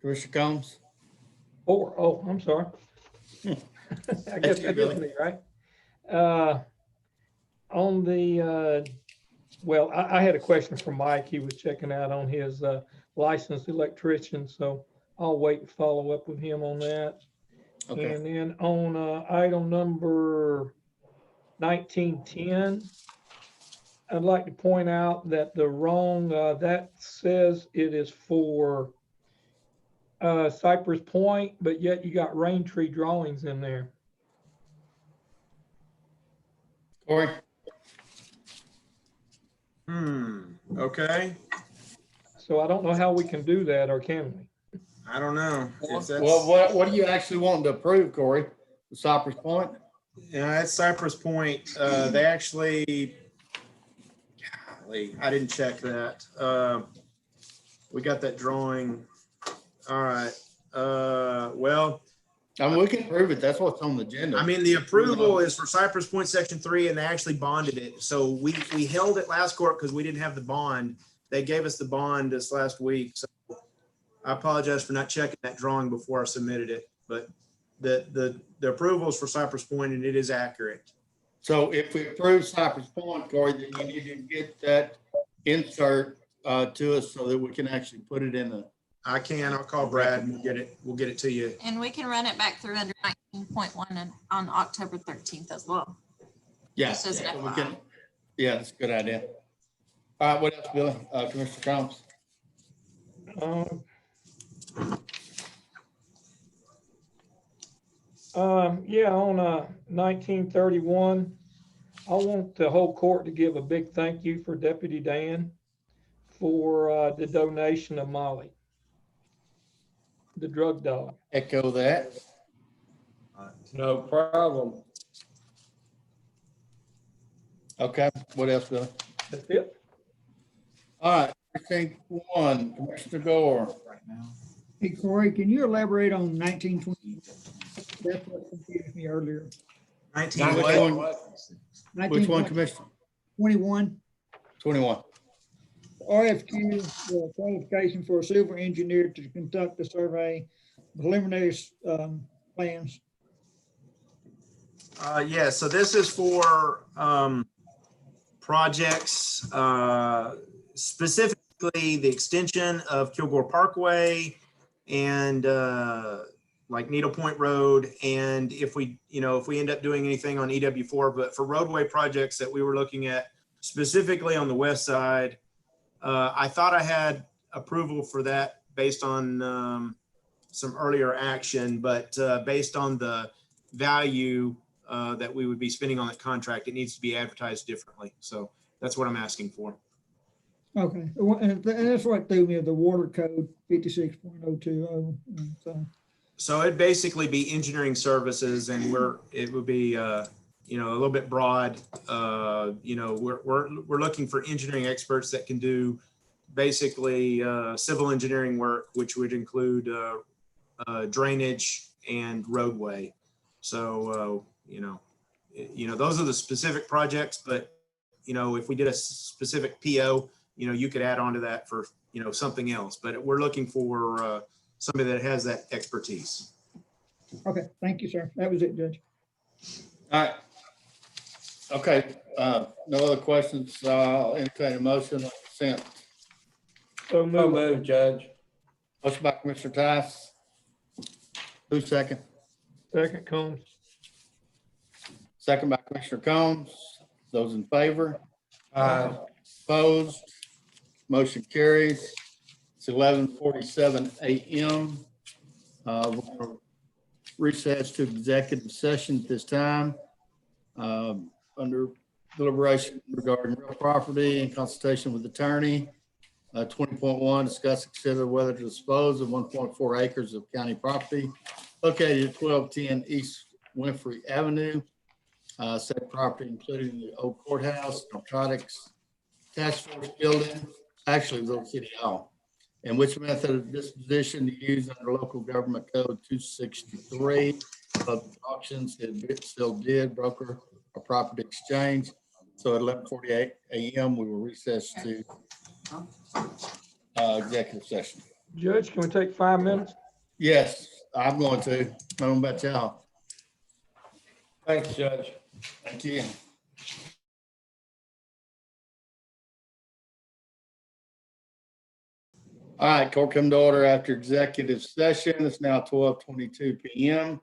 Commissioner Combs. 4. Oh, I'm sorry. I guess that is me, right? On the, well, I had a question from Mike. He was checking out on his licensed electrician, so I'll wait and follow up with him on that. Okay. And then on item number 1910, I'd like to point out that the wrong, that says it is for Cypress Point, but yet you got rain tree drawings in there. Corey. Okay. So I don't know how we can do that, or can we? I don't know. Well, what do you actually want to approve, Corey? The Cypress Point? Yeah, at Cypress Point, they actually, golly, I didn't check that. We got that drawing. All right. Well, I mean, we can prove it. That's what's on the agenda. I mean, the approval is for Cypress Point Section 3, and they actually bonded it. So we held it last court because we didn't have the bond. they gave us the bond this last week. So I apologize for not checking that drawing before I submitted it, but the approval is for Cypress Point and it is accurate. So if we approve Cypress Point, Corey, then you need to get that insert to us so that we can actually put it in the. I can, I'll call Brad and we'll get it to you. And we can run it back through under 19.1 on October 13th as well. Yeah, Just as an so we FYI. can, yeah, that's a good idea. All right, what else, Billy? Commissioner Combs? Yeah, on 1931, I want the whole court to give a big thank you for Deputy Dan for the donation of Molly, the drug dog. Echo that. No problem. Okay, what else, Billy? That's it. All right, precinct 1, Commissioner Gore. Hey, Corey, can you elaborate on 1920? That's what confused me earlier. 19 Which what? one? Which one, Commissioner? 21, 21. RFQ, qualification for a civil engineer to conduct the survey, preliminary plans. Yeah, so this is for projects, specifically the extension of Kilgore Parkway and like Needle Point Road. And if we end up doing anything on EW4, but for roadway projects that we were looking at specifically on the west side, I thought I had approval for that based on some earlier action, but based on the value that we would be spending on that contract, it needs to be advertised differently. So that's what I'm asking for. Okay, and that's what threw me, the water code 56.020. So it'd basically be engineering services, and it would be a little bit broad. We're looking for engineering experts that can do basically civil engineering work, which would include drainage and roadway. So those are the specific projects, but if we did a specific PO, you could add on to that for something else. But we're looking for somebody that has that expertise. Okay, thank you, sir. That was it, Judge. All right. Okay, no other questions. I'll entertain a motion on consent. So move, Judge. Motion by Commissioner Tice. Who's second? Second, Combs. Second by Commissioner Combs. Those in favor? Opposed? Motion carries. It's 11:47 a.m. We're going to recess to executive session at this time. Under deliberation regarding real property and consultation with attorney. 20.1, discuss and consider whether to dispose of 1.4 acres of county property located at 1210 East Winfrey Avenue. Said property including the old courthouse, narcotics task force building, actually the city hall, and which method of disposition to use under local government code 263 of auctions, still did broker or property exchange. So at 11:48 a.m. we will recess to executive session. Judge, can we take 5 minutes? Yes, I'm going to. I don't know about y'all. Thanks, Judge. Thank you. All right, court come to order after executive session. It's now 12:22 p.m.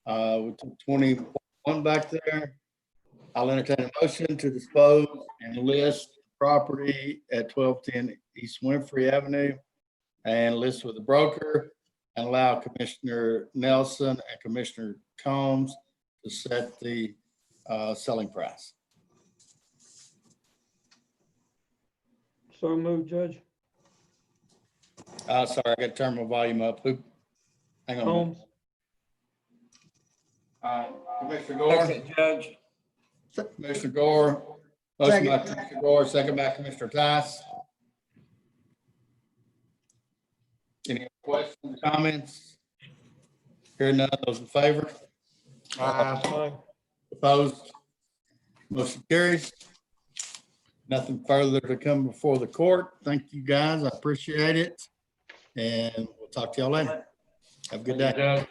We took 21 back there. I'll entertain a motion to dispose and list property at 1210 East Winfrey Avenue and list with the broker and allow Commissioner Nelson and Commissioner Combs to set the selling price. So moved, Judge. Sorry, I got to turn my volume up. Hang on. a minute. Combs. Commissioner Gore. Second, Judge. Commissioner Gore. Motion by Commissioner Gore, second by Commissioner Tice. Any questions, comments? Hearing none, those in favor? Opposed? Motion carries. Nothing further to come before the court. Thank you, guys. I appreciate it. And we'll talk to y'all later. Have a good day.